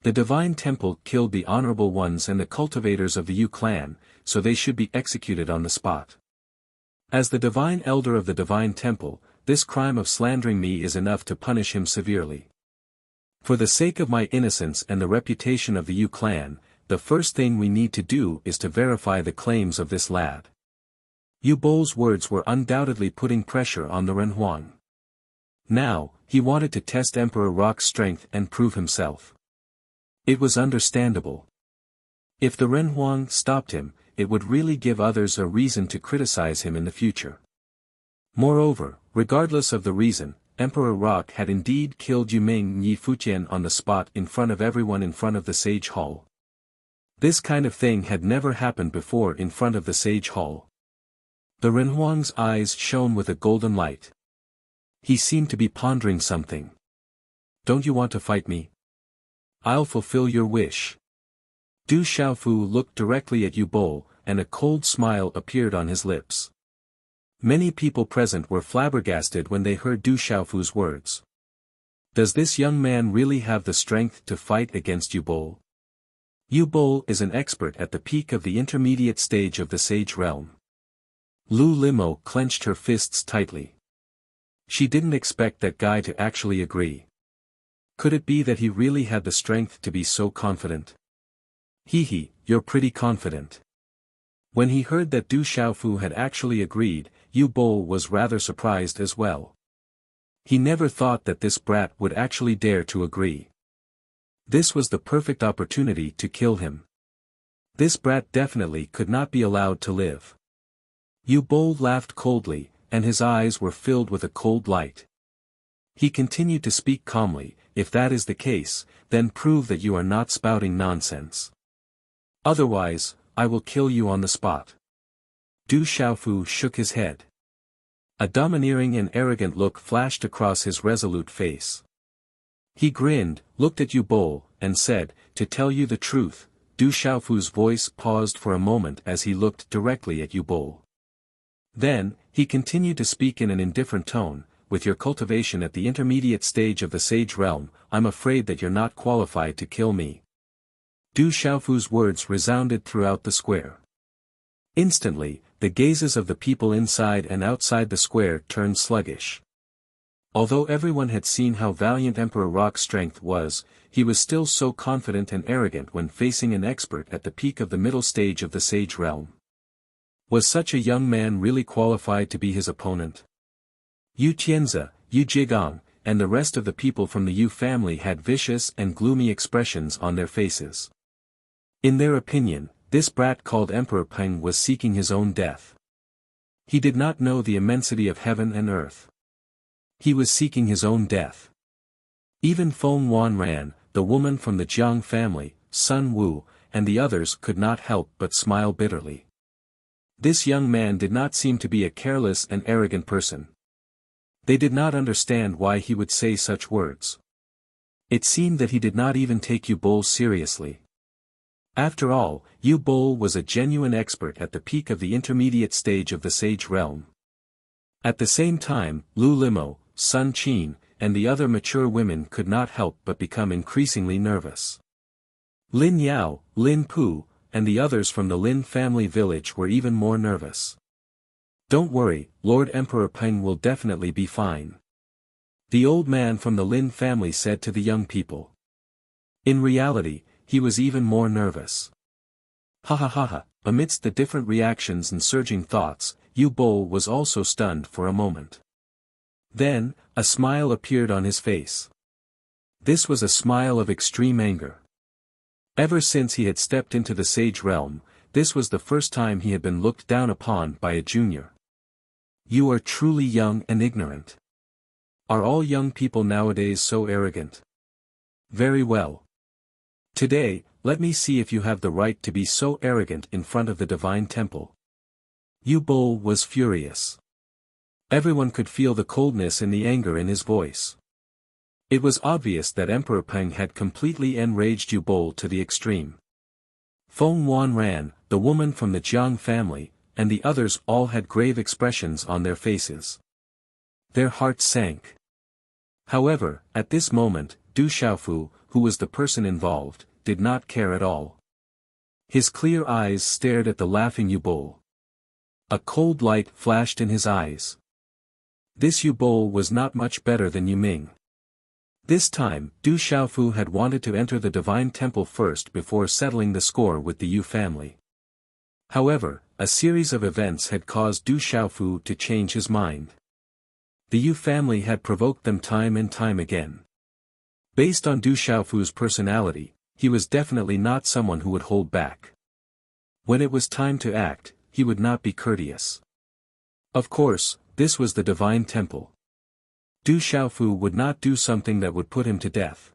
The Divine Temple killed the honorable ones and the cultivators of the Yu clan, so they should be executed on the spot. As the Divine Elder of the Divine Temple, this crime of slandering me is enough to punish him severely. For the sake of my innocence and the reputation of the Yu clan, the first thing we need to do is to verify the claims of this lad." Yu Bol's words were undoubtedly putting pressure on the Renhuang. Now, he wanted to test Emperor Rock's strength and prove himself. It was understandable. If the Renhuang stopped him, it would really give others a reason to criticize him in the future. Moreover, regardless of the reason, Emperor Rock had indeed killed Yumeng Yi Fujian on the spot in front of everyone in front of the Sage Hall. This kind of thing had never happened before in front of the Sage Hall. The Renhuang's eyes shone with a golden light. He seemed to be pondering something. "Don't you want to fight me? I'll fulfill your wish." Du Xiaofu looked directly at Yu Bol, and a cold smile appeared on his lips. Many people present were flabbergasted when they heard Du Xiaofu's words. Does this young man really have the strength to fight against Yu Bol? Yu Bol is an expert at the peak of the intermediate stage of the Sage Realm. Lu Limo clenched her fists tightly. She didn't expect that guy to actually agree. Could it be that he really had the strength to be so confident? Hee, you're pretty confident. When he heard that Du Xiaofu had actually agreed, Yu Bol was rather surprised as well. He never thought that this brat would actually dare to agree. This was the perfect opportunity to kill him. This brat definitely could not be allowed to live. Yu Bo laughed coldly, and his eyes were filled with a cold light. He continued to speak calmly, if that is the case, then prove that you are not spouting nonsense. Otherwise, I will kill you on the spot. Du Xiaofu shook his head. A domineering and arrogant look flashed across his resolute face. He grinned, looked at Yu Bo, and said, "To tell you the truth." Du Xiaofu's voice paused for a moment as he looked directly at Yu Bo. Then, he continued to speak in an indifferent tone, "With your cultivation at the intermediate stage of the Sage Realm, I'm afraid that you're not qualified to kill me." Du Xiaofu's words resounded throughout the square. Instantly, the gazes of the people inside and outside the square turned sluggish. Although everyone had seen how valiant Emperor Rock's strength was, he was still so confident and arrogant when facing an expert at the peak of the middle stage of the Sage Realm. Was such a young man really qualified to be his opponent? Yu Tianzi, Yu Jigang, and the rest of the people from the Yu family had vicious and gloomy expressions on their faces. In their opinion, this brat called Emperor Peng was seeking his own death. He did not know the immensity of heaven and earth. He was seeking his own death. Even Feng Wanran, the woman from the Jiang family, Sun Wu, and the others could not help but smile bitterly. This young man did not seem to be a careless and arrogant person. They did not understand why he would say such words. It seemed that he did not even take Yu Bo seriously. After all, Yu Bo was a genuine expert at the peak of the intermediate stage of the Sage Realm. At the same time, Lu Limo, Sun Qin, and the other mature women could not help but become increasingly nervous. Lin Yao, Lin Pu, and the others from the Lin family village were even more nervous. "Don't worry, Lord Emperor Peng will definitely be fine," the old man from the Lin family said to the young people. In reality, he was even more nervous. Ha ha ha ha, amidst the different reactions and surging thoughts, Yu Bo was also stunned for a moment. Then, a smile appeared on his face. This was a smile of extreme anger. Ever since he had stepped into the Sage Realm, this was the first time he had been looked down upon by a junior. "You are truly young and ignorant. Are all young people nowadays so arrogant? Very well. Today, let me see if you have the right to be so arrogant in front of the Divine Temple." Yu Bo was furious. Everyone could feel the coldness and the anger in his voice. It was obvious that Emperor Peng had completely enraged Yu Bo to the extreme. Feng Wanran, the woman from the Jiang family, and the others all had grave expressions on their faces. Their hearts sank. However, at this moment, Du Xiaofu, who was the person involved, did not care at all. His clear eyes stared at the laughing Yu Bo. A cold light flashed in his eyes. This Yu Bo was not much better than Yu Ming. This time, Du Xiaofu had wanted to enter the Divine Temple first before settling the score with the Yu family. However, a series of events had caused Du Xiaofu to change his mind. The Yu family had provoked them time and time again. Based on Du Xiaofu's personality, he was definitely not someone who would hold back. When it was time to act, he would not be courteous. Of course, this was the Divine Temple. Du Xiaofu would not do something that would put him to death.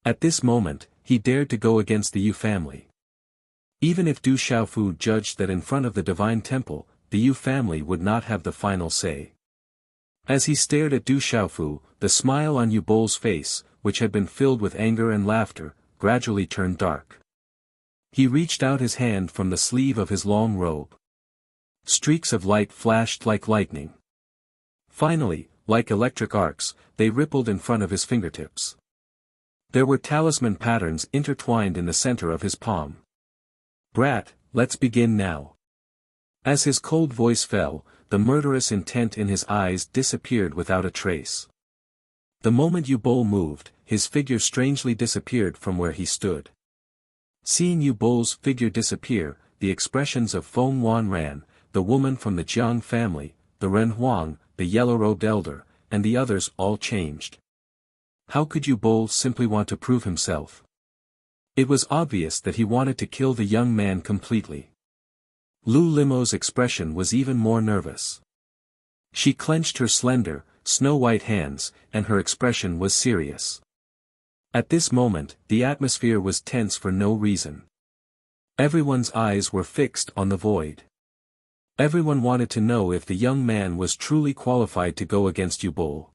At this moment, he dared to go against the Yu family. Even if Du Xiaofu judged that in front of the Divine Temple, the Yu family would not have the final say. As he stared at Du Xiaofu, the smile on Yu Bo's face, which had been filled with anger and laughter, gradually turned dark. He reached out his hand from the sleeve of his long robe. Streaks of light flashed like lightning. Finally, like electric arcs, they rippled in front of his fingertips. There were talisman patterns intertwined in the center of his palm. "Brat, let's begin now." As his cold voice fell, the murderous intent in his eyes disappeared without a trace. The moment Yu Bo moved, his figure strangely disappeared from where he stood. Seeing Yu Bo's figure disappear, the expressions of Feng Wanran, the woman from the Jiang family, the Ren Huang, the yellow-robed elder, and the others all changed. How could Yu Bol simply want to prove himself? It was obvious that he wanted to kill the young man completely. Lu Limo's expression was even more nervous. She clenched her slender, snow-white hands, and her expression was serious. At this moment, the atmosphere was tense for no reason. Everyone's eyes were fixed on the void. Everyone wanted to know if the young man was truly qualified to go against Yu Bol.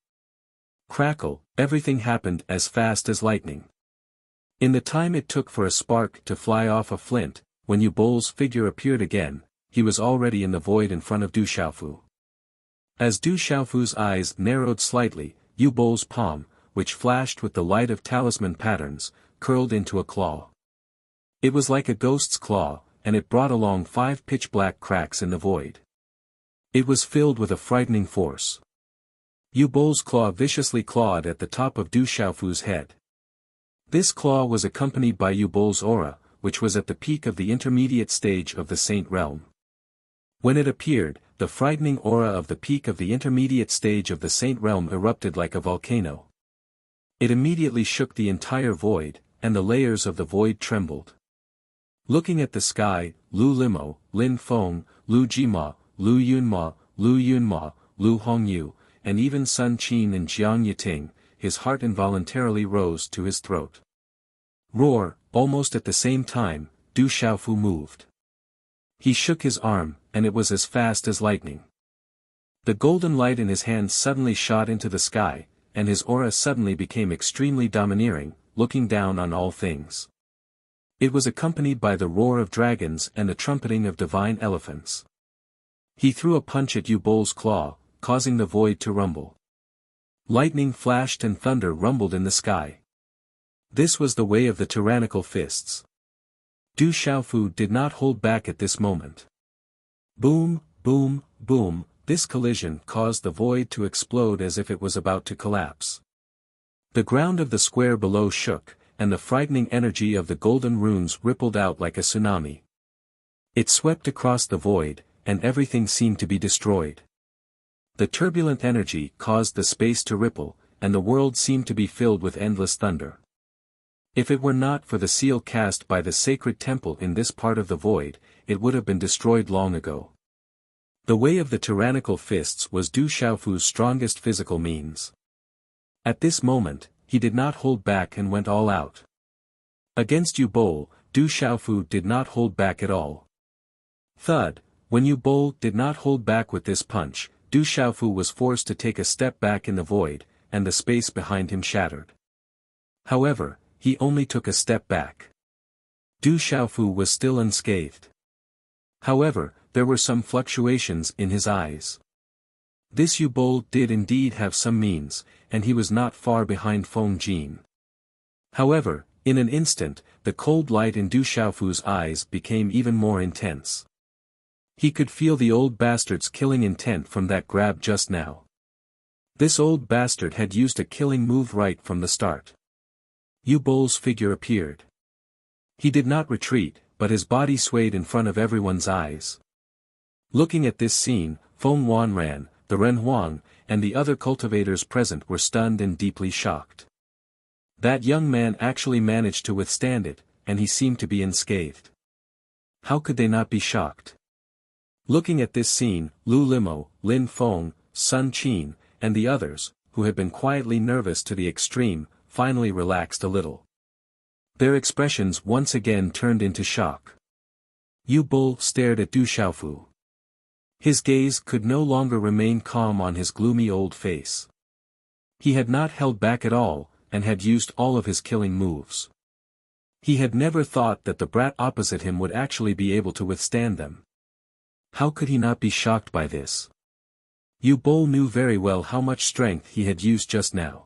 Crackle, everything happened as fast as lightning. In the time it took for a spark to fly off a flint, when Yu Bol's figure appeared again, he was already in the void in front of Du Xiaofu. As Du Xiaofu's eyes narrowed slightly, Yu Bol's palm, which flashed with the light of talisman patterns, curled into a claw. It was like a ghost's claw, and it brought along 5 pitch-black cracks in the void. It was filled with a frightening force. Yu Bol's claw viciously clawed at the top of Du Xiaofu's head. This claw was accompanied by Yu Bol's aura, which was at the peak of the intermediate stage of the Saint Realm. When it appeared, the frightening aura of the peak of the intermediate stage of the Saint Realm erupted like a volcano. It immediately shook the entire void, and the layers of the void trembled. Looking at the sky, Lu Limo, Lin Feng, Lu Jima, Lu Yunma, Lu Yunma, Lu Hongyu, and even Sun Qin and Jiang Yiting, his heart involuntarily rose to his throat. Roar, almost at the same time, Du Xiaofu moved. He shook his arm, and it was as fast as lightning. The golden light in his hand suddenly shot into the sky, and his aura suddenly became extremely domineering, looking down on all things. It was accompanied by the roar of dragons and the trumpeting of divine elephants. He threw a punch at Yu Bol's claw, causing the void to rumble. Lightning flashed and thunder rumbled in the sky. This was the way of the tyrannical fists. Du Xiaofu did not hold back at this moment. Boom, boom, boom, this collision caused the void to explode as if it was about to collapse. The ground of the square below shook, and the frightening energy of the golden runes rippled out like a tsunami. It swept across the void, and everything seemed to be destroyed. The turbulent energy caused the space to ripple, and the world seemed to be filled with endless thunder. If it were not for the seal cast by the sacred temple in this part of the void, it would have been destroyed long ago. The way of the tyrannical fists was Du Xiaofu's strongest physical means. At this moment, he did not hold back and went all out. Against Yu Bol, Du Xiaofu did not hold back at all. Thud, when Yu Bol did not hold back with this punch, Du Xiaofu was forced to take a step back in the void, and the space behind him shattered. However, he only took a step back. Du Xiaofu was still unscathed. However, there were some fluctuations in his eyes. This Yu Bol did indeed have some means, and he was not far behind Feng Jin. However, in an instant, the cold light in Du Xiaofu's eyes became even more intense. He could feel the old bastard's killing intent from that grab just now. This old bastard had used a killing move right from the start. Yu Bol's figure appeared. He did not retreat, but his body swayed in front of everyone's eyes. Looking at this scene, Feng Wanran, the Ren Huang, and the other cultivators present were stunned and deeply shocked. That young man actually managed to withstand it, and he seemed to be unscathed. How could they not be shocked? Looking at this scene, Lu Limo, Lin Feng, Sun Qin, and the others, who had been quietly nervous to the extreme, finally relaxed a little. Their expressions once again turned into shock. Yu Bol stared at Du Xiaofu. His gaze could no longer remain calm on his gloomy old face. He had not held back at all, and had used all of his killing moves. He had never thought that the brat opposite him would actually be able to withstand them. How could he not be shocked by this? Yu Bol knew very well how much strength he had used just now.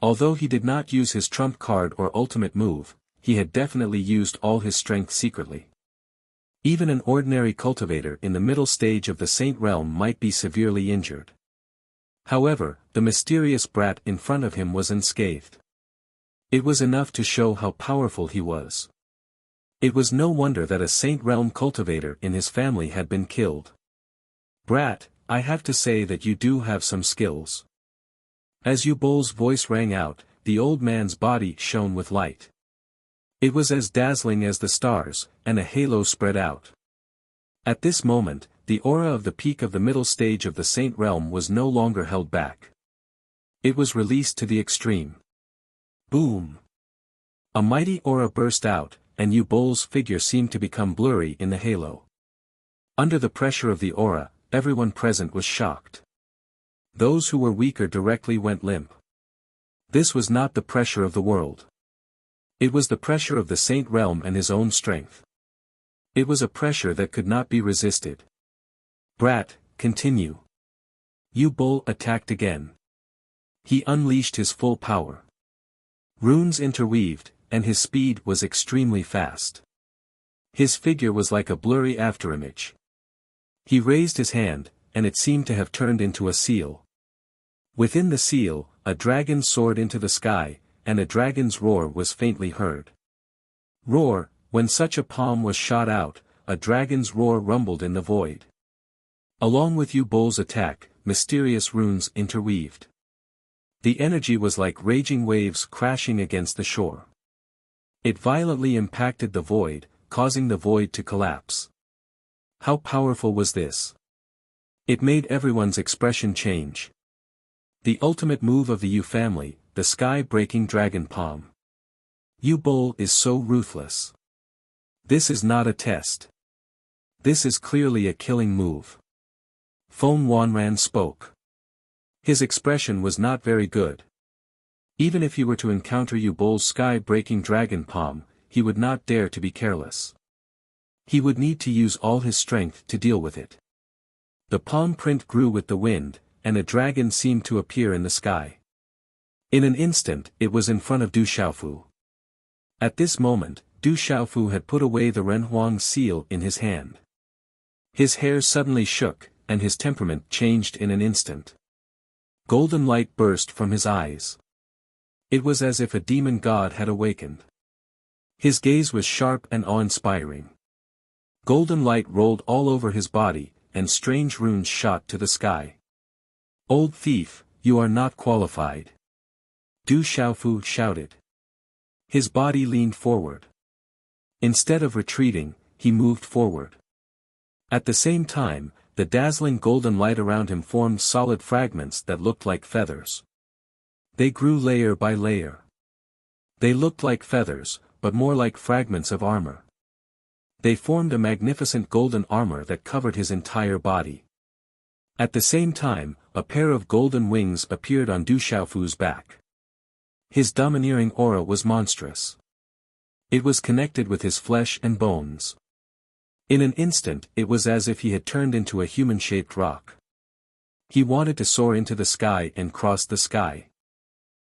Although he did not use his trump card or ultimate move, he had definitely used all his strength secretly. Even an ordinary cultivator in the middle stage of the Saint Realm might be severely injured. However, the mysterious brat in front of him was unscathed. It was enough to show how powerful he was. It was no wonder that a Saint Realm cultivator in his family had been killed. Brat, I have to say that you do have some skills. As Yu Bol's voice rang out, the old man's body shone with light. It was as dazzling as the stars, and a halo spread out. At this moment, the aura of the peak of the middle stage of the Saint Realm was no longer held back. It was released to the extreme. Boom! A mighty aura burst out, and Yu Bol's figure seemed to become blurry in the halo. Under the pressure of the aura, everyone present was shocked. Those who were weaker directly went limp. This was not the pressure of the world. It was the pressure of the Saint Realm and his own strength. It was a pressure that could not be resisted. Brat, continue. Yu Bol attacked again. He unleashed his full power. Runes interweaved, and his speed was extremely fast. His figure was like a blurry afterimage. He raised his hand, and it seemed to have turned into a seal. Within the seal, a dragon soared into the sky, and a dragon's roar was faintly heard. Roar, when such a palm was shot out, a dragon's roar rumbled in the void. Along with Yu Bol's attack, mysterious runes interweaved. The energy was like raging waves crashing against the shore. It violently impacted the void, causing the void to collapse. How powerful was this? It made everyone's expression change. The ultimate move of the Yu family, the sky-breaking dragon palm. Yu Bol is so ruthless. This is not a test. This is clearly a killing move. Feng Wanran spoke. His expression was not very good. Even if he were to encounter Yu Bol's sky-breaking dragon palm, he would not dare to be careless. He would need to use all his strength to deal with it. The palm print grew with the wind, and a dragon seemed to appear in the sky. In an instant, it was in front of Du Xiaofu. At this moment, Du Xiaofu had put away the Renhuang seal in his hand. His hair suddenly shook, and his temperament changed in an instant. Golden light burst from his eyes. It was as if a demon god had awakened. His gaze was sharp and awe-inspiring. Golden light rolled all over his body, and strange runes shot to the sky. Old thief, you are not qualified. Du Xiaofu shouted. His body leaned forward. Instead of retreating, he moved forward. At the same time, the dazzling golden light around him formed solid fragments that looked like feathers. They grew layer by layer. They looked like feathers, but more like fragments of armor. They formed a magnificent golden armor that covered his entire body. At the same time, a pair of golden wings appeared on Du Xiaofu's back. His domineering aura was monstrous. It was connected with his flesh and bones. In an instant, it was as if he had turned into a human-shaped rock. He wanted to soar into the sky and cross the sky.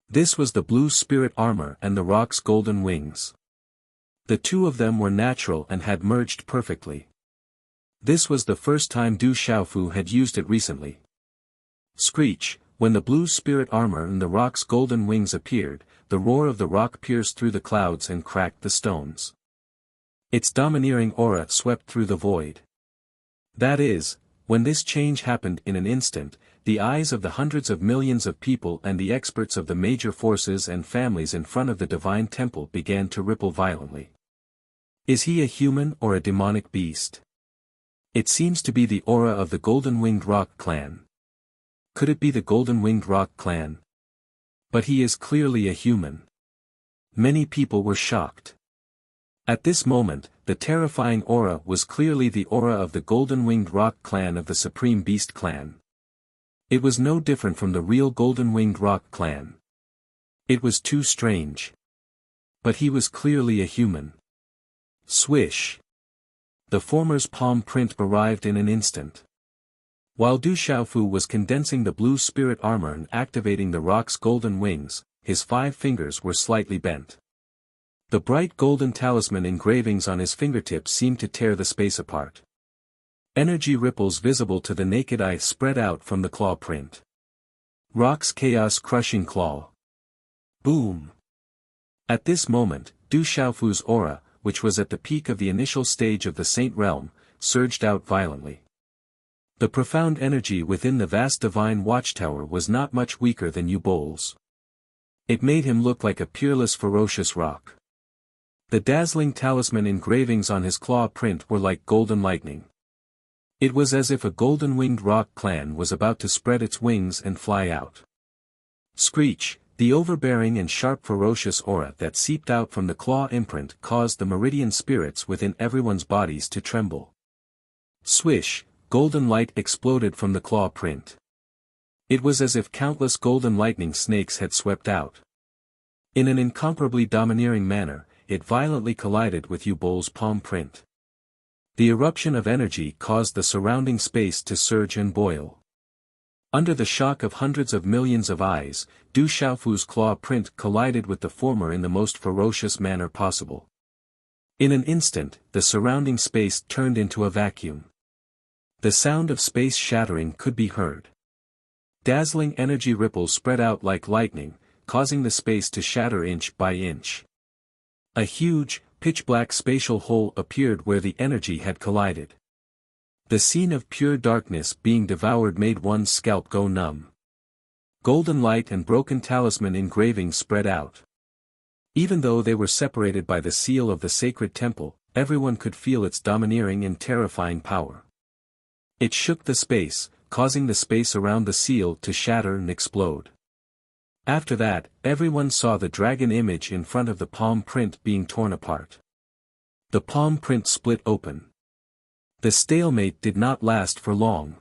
This was the blue spirit armor and the rock's golden wings. The two of them were natural and had merged perfectly. This was the first time Du Xiaofu had used it recently. Screech, when the blue spirit armor and the rock's golden wings appeared, the roar of the rock pierced through the clouds and cracked the stones. Its domineering aura swept through the void. That is, when this change happened in an instant, the eyes of the hundreds of millions of people and the experts of the major forces and families in front of the divine temple began to ripple violently. Is he a human or a demonic beast? It seems to be the aura of the Golden-Winged Rock clan. Could it be the Golden-Winged Rock clan? But he is clearly a human. Many people were shocked. At this moment, the terrifying aura was clearly the aura of the Golden-Winged Rock clan of the Supreme Beast clan. It was no different from the real Golden-Winged Rock clan. It was too strange. But he was clearly a human. Swish! The former's palm print arrived in an instant. While Du Xiaofu was condensing the blue spirit armor and activating the rock's golden wings, his 5 fingers were slightly bent. The bright golden talisman engravings on his fingertips seemed to tear the space apart. Energy ripples visible to the naked eye spread out from the claw print. Rock's chaos-crushing claw. Boom! At this moment, Du Xiaofu's aura, which was at the peak of the initial stage of the Saint Realm, surged out violently. The profound energy within the vast divine watchtower was not much weaker than Yubol's. It made him look like a peerless ferocious rock. The dazzling talisman engravings on his claw print were like golden lightning. It was as if a golden-winged rock clan was about to spread its wings and fly out. Screech, the overbearing and sharp ferocious aura that seeped out from the claw imprint caused the meridian spirits within everyone's bodies to tremble. Swish, golden light exploded from the claw print. It was as if countless golden lightning snakes had swept out. In an incomparably domineering manner, it violently collided with Yubol's palm print. The eruption of energy caused the surrounding space to surge and boil. Under the shock of hundreds of millions of eyes, Du Xiaofu's claw print collided with the former in the most ferocious manner possible. In an instant, the surrounding space turned into a vacuum. The sound of space shattering could be heard. Dazzling energy ripples spread out like lightning, causing the space to shatter inch by inch. A huge, pitch-black spatial hole appeared where the energy had collided. The scene of pure darkness being devoured made one's scalp go numb. Golden light and broken talisman engravings spread out. Even though they were separated by the seal of the sacred temple, everyone could feel its domineering and terrifying power. It shook the space, causing the space around the seal to shatter and explode. After that, everyone saw the dragon image in front of the palm print being torn apart. The palm print split open. The stalemate did not last for long.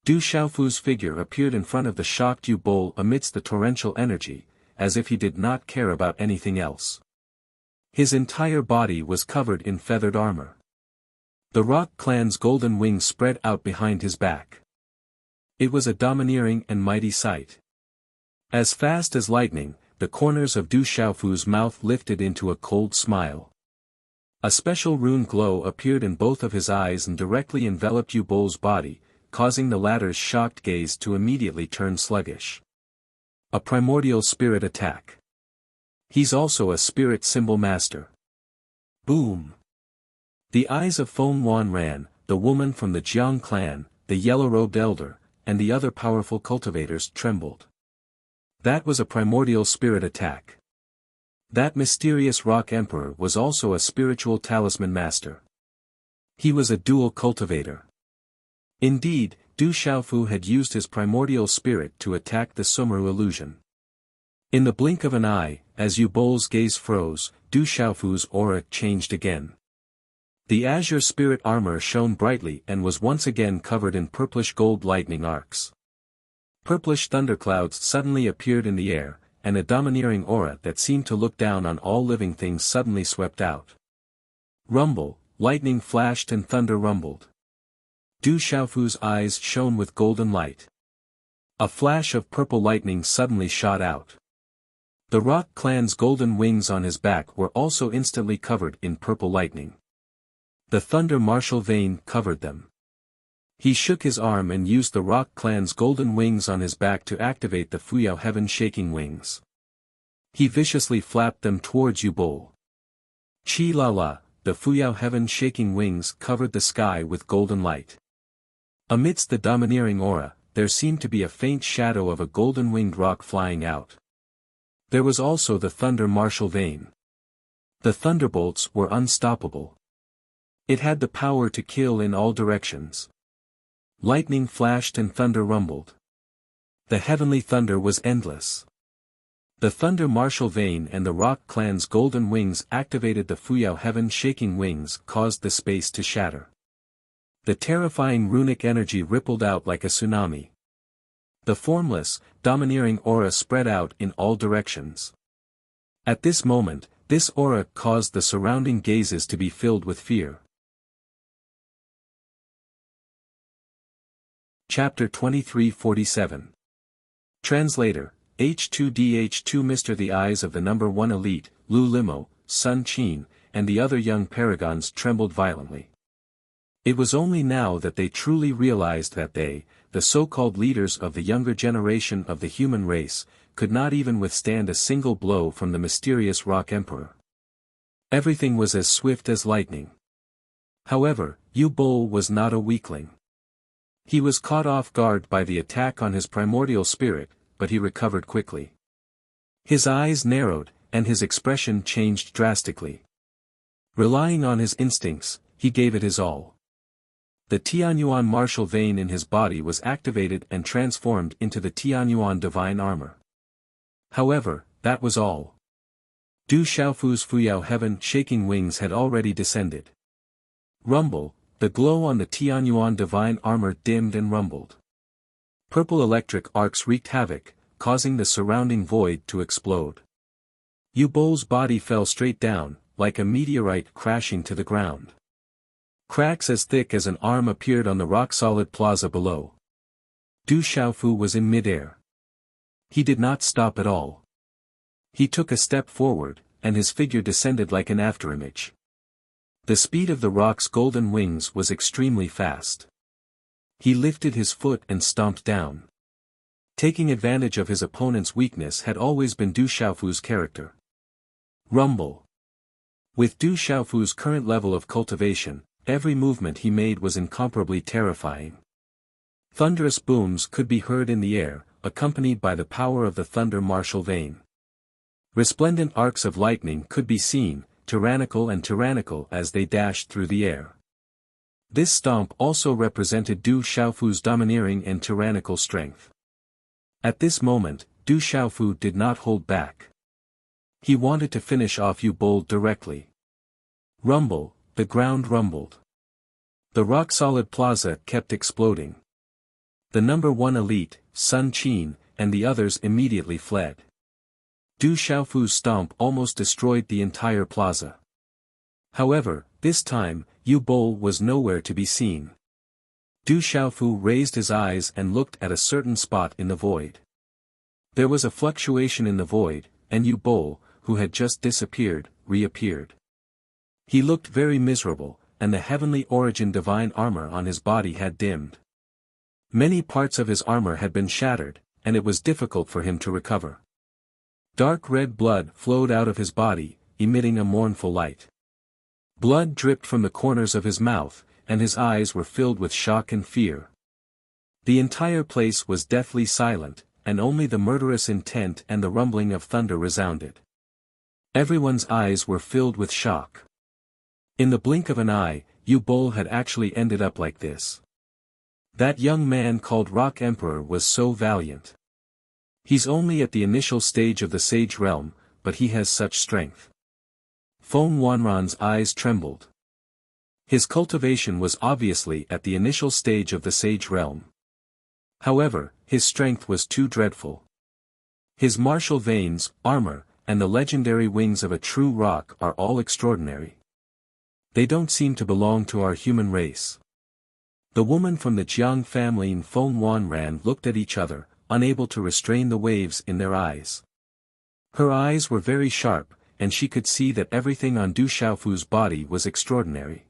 Du Xiaofu's figure appeared in front of the shocked Yubol amidst the torrential energy, as if he did not care about anything else. His entire body was covered in feathered armor. The rock clan's golden wings spread out behind his back. It was a domineering and mighty sight. As fast as lightning, the corners of Du Xiaofu's mouth lifted into a cold smile. A special rune glow appeared in both of his eyes and directly enveloped Yubol's body, causing the latter's shocked gaze to immediately turn sluggish. A primordial spirit attack. He's also a spirit symbol master. Boom! The eyes of Feng Wanran, the woman from the Jiang clan, the yellow-robed elder, and the other powerful cultivators trembled. That was a primordial spirit attack. That mysterious rock emperor was also a spiritual talisman master. He was a dual cultivator. Indeed, Du Xiaofu had used his primordial spirit to attack the Sumeru illusion. In the blink of an eye, as Yubol's gaze froze, Du Xiaofu's aura changed again. The azure spirit armor shone brightly and was once again covered in purplish gold lightning arcs. Purplish thunderclouds suddenly appeared in the air, and a domineering aura that seemed to look down on all living things suddenly swept out. Rumble, lightning flashed and thunder rumbled. Du Xiaofu's eyes shone with golden light. A flash of purple lightning suddenly shot out. The rock clan's golden wings on his back were also instantly covered in purple lightning. The thunder martial vein covered them. He shook his arm and used the rock clan's golden wings on his back to activate the Fuyao heaven shaking wings. He viciously flapped them towards Yubol. Chi la la, the Fuyao heaven shaking wings covered the sky with golden light. Amidst the domineering aura, there seemed to be a faint shadow of a golden-winged rock flying out. There was also the thunder martial vein. The thunderbolts were unstoppable. It had the power to kill in all directions. Lightning flashed and thunder rumbled. The heavenly thunder was endless. The thunder martial vein and the rock clan's golden wings activated the Fuyao heaven shaking wings caused the space to shatter. The terrifying runic energy rippled out like a tsunami. The formless, domineering aura spread out in all directions. At this moment, this aura caused the surrounding gazes to be filled with fear. Chapter 2347. Translator, H2DH2 Mr. The eyes of the number 1 elite, Lu Limo, Sun Qin, and the other young paragons trembled violently. It was only now that they truly realized that they, the so-called leaders of the younger generation of the human race, could not even withstand a single blow from the mysterious Rock Emperor. Everything was as swift as lightning. However, Yu Bol was not a weakling. He was caught off guard by the attack on his primordial spirit, but he recovered quickly. His eyes narrowed, and his expression changed drastically. Relying on his instincts, he gave it his all. The Tianyuan martial vein in his body was activated and transformed into the Tianyuan divine armor. However, that was all. Du Xiaofu's Fuyao heaven-shaking wings had already descended. Rumble, the glow on the Tianyuan divine armor dimmed and rumbled. Purple electric arcs wreaked havoc, causing the surrounding void to explode. Yu Bol's body fell straight down, like a meteorite crashing to the ground. Cracks as thick as an arm appeared on the rock-solid plaza below. Du Xiaofu was in midair. He did not stop at all. He took a step forward, and his figure descended like an afterimage. The speed of the rock's golden wings was extremely fast. He lifted his foot and stomped down. Taking advantage of his opponent's weakness had always been Du Xiaofu's character. Rumble. With Du Xiaofu's current level of cultivation, every movement he made was incomparably terrifying. Thunderous booms could be heard in the air, accompanied by the power of the thunder martial vein. Resplendent arcs of lightning could be seen, tyrannical as they dashed through the air. This stomp also represented Du Xiaofu's domineering and tyrannical strength. At this moment, Du Xiaofu did not hold back. He wanted to finish off Yu Bol directly. Rumble, the ground rumbled. The rock-solid plaza kept exploding. The number 1 elite, Sun Qin, and the others immediately fled. Du Xiaofu's stomp almost destroyed the entire plaza. However, this time, Yu Bol was nowhere to be seen. Du Xiaofu raised his eyes and looked at a certain spot in the void. There was a fluctuation in the void, and Yu Bol, who had just disappeared, reappeared. He looked very miserable, and the heavenly origin divine armor on his body had dimmed. Many parts of his armor had been shattered, and it was difficult for him to recover. Dark red blood flowed out of his body, emitting a mournful light. Blood dripped from the corners of his mouth, and his eyes were filled with shock and fear. The entire place was deathly silent, and only the murderous intent and the rumbling of thunder resounded. Everyone's eyes were filled with shock. In the blink of an eye, Yu Bol had actually ended up like this. That young man called Rock Emperor was so valiant. He's only at the initial stage of the Sage Realm, but he has such strength. Feng Wanran's eyes trembled. His cultivation was obviously at the initial stage of the Sage Realm. However, his strength was too dreadful. His martial veins, armor, and the legendary wings of a true rock are all extraordinary. They don't seem to belong to our human race. The woman from the Jiang family and Feng Wanran looked at each other, unable to restrain the waves in their eyes. Her eyes were very sharp, and she could see that everything on Du Xiaofu's body was extraordinary.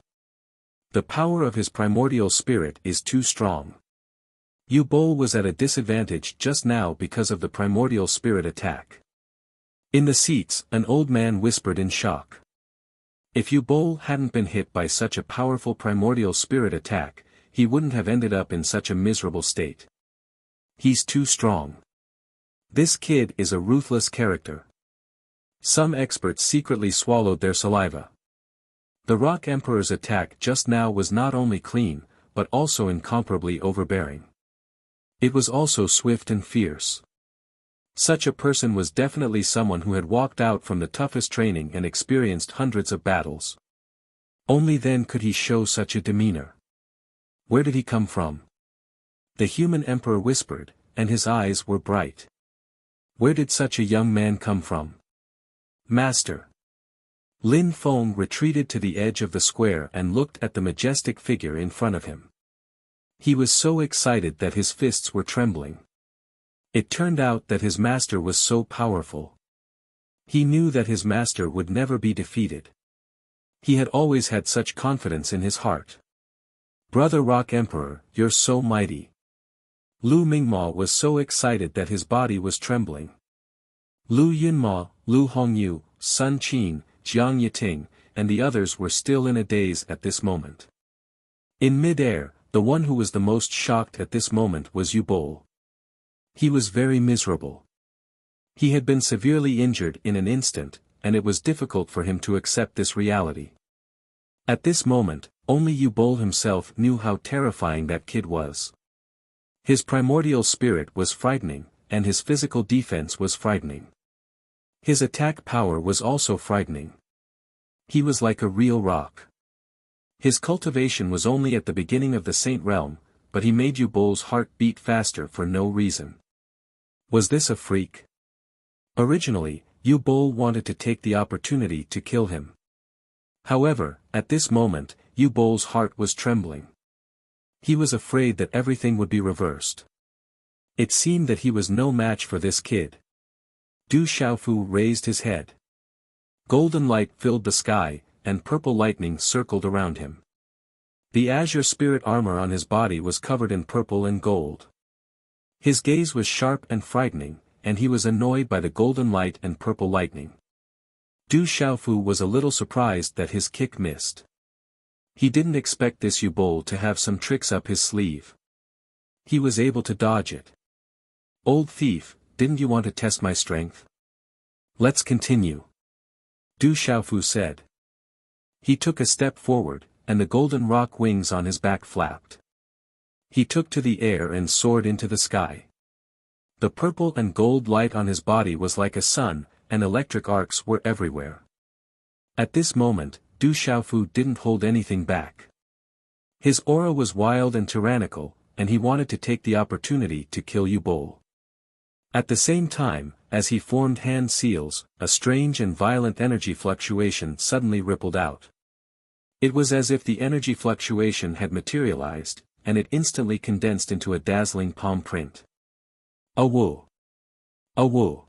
The power of his primordial spirit is too strong. Yu Bol was at a disadvantage just now because of the primordial spirit attack. In the seats, an old man whispered in shock. If Yu Bol hadn't been hit by such a powerful primordial spirit attack, he wouldn't have ended up in such a miserable state. He's too strong. This kid is a ruthless character. Some experts secretly swallowed their saliva. The Rock Emperor's attack just now was not only clean, but also incomparably overbearing. It was also swift and fierce. Such a person was definitely someone who had walked out from the toughest training and experienced hundreds of battles. Only then could he show such a demeanor. Where did he come from? The human emperor whispered, and his eyes were bright. Where did such a young man come from? Master. Lin Feng retreated to the edge of the square and looked at the majestic figure in front of him. He was so excited that his fists were trembling. It turned out that his master was so powerful. He knew that his master would never be defeated. He had always had such confidence in his heart. Brother Rock Emperor, you're so mighty. Lu Mingma was so excited that his body was trembling. Lu Yunma, Lu Hongyu, Sun Qin, Jiang Yiting, and the others were still in a daze at this moment. In mid-air, the one who was the most shocked at this moment was Yubol. He was very miserable. He had been severely injured in an instant, and it was difficult for him to accept this reality. At this moment, only Yubol himself knew how terrifying that kid was. His primordial spirit was frightening, and his physical defense was frightening. His attack power was also frightening. He was like a real rock. His cultivation was only at the beginning of the Saint Realm, but he made Yubol's heart beat faster for no reason. Was this a freak? Originally, Yubol wanted to take the opportunity to kill him. However, at this moment, Yubol's heart was trembling. He was afraid that everything would be reversed. It seemed that he was no match for this kid. Du Xiaofu raised his head. Golden light filled the sky, and purple lightning circled around him. The azure spirit armor on his body was covered in purple and gold. His gaze was sharp and frightening, and he was annoyed by the golden light and purple lightning. Du Xiaofu was a little surprised that his kick missed. He didn't expect this Yubol to have some tricks up his sleeve. He was able to dodge it. Old thief, didn't you want to test my strength? Let's continue. Du Xiaofu said. He took a step forward, and the golden rock wings on his back flapped. He took to the air and soared into the sky. The purple and gold light on his body was like a sun, and electric arcs were everywhere. At this moment, Du Xiaofu didn't hold anything back. His aura was wild and tyrannical, and he wanted to take the opportunity to kill Yubol. At the same time, as he formed hand seals, a strange and violent energy fluctuation suddenly rippled out. It was as if the energy fluctuation had materialized, and it instantly condensed into a dazzling palm print. Awu! Awu!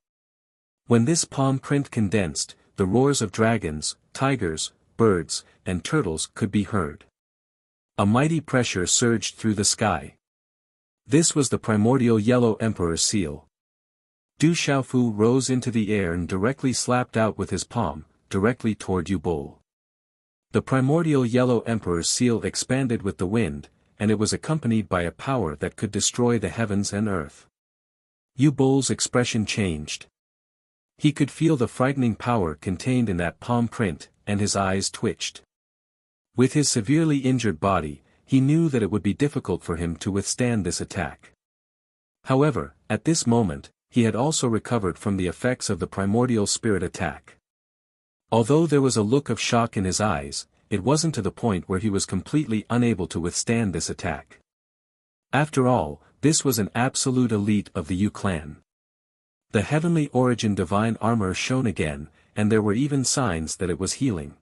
When this palm print condensed, the roars of dragons, tigers, birds, and turtles could be heard. A mighty pressure surged through the sky. This was the primordial yellow emperor's seal. Du Xiaofu rose into the air and directly slapped out with his palm, directly toward Yubol. The primordial yellow emperor's seal expanded with the wind, and it was accompanied by a power that could destroy the heavens and earth. Yubol's expression changed. He could feel the frightening power contained in that palm print, and his eyes twitched. With his severely injured body, he knew that it would be difficult for him to withstand this attack. However, at this moment, he had also recovered from the effects of the primordial spirit attack. Although there was a look of shock in his eyes, it wasn't to the point where he was completely unable to withstand this attack. After all, this was an absolute elite of the Yu clan. The heavenly origin divine armor shone again, and there were even signs that it was healing.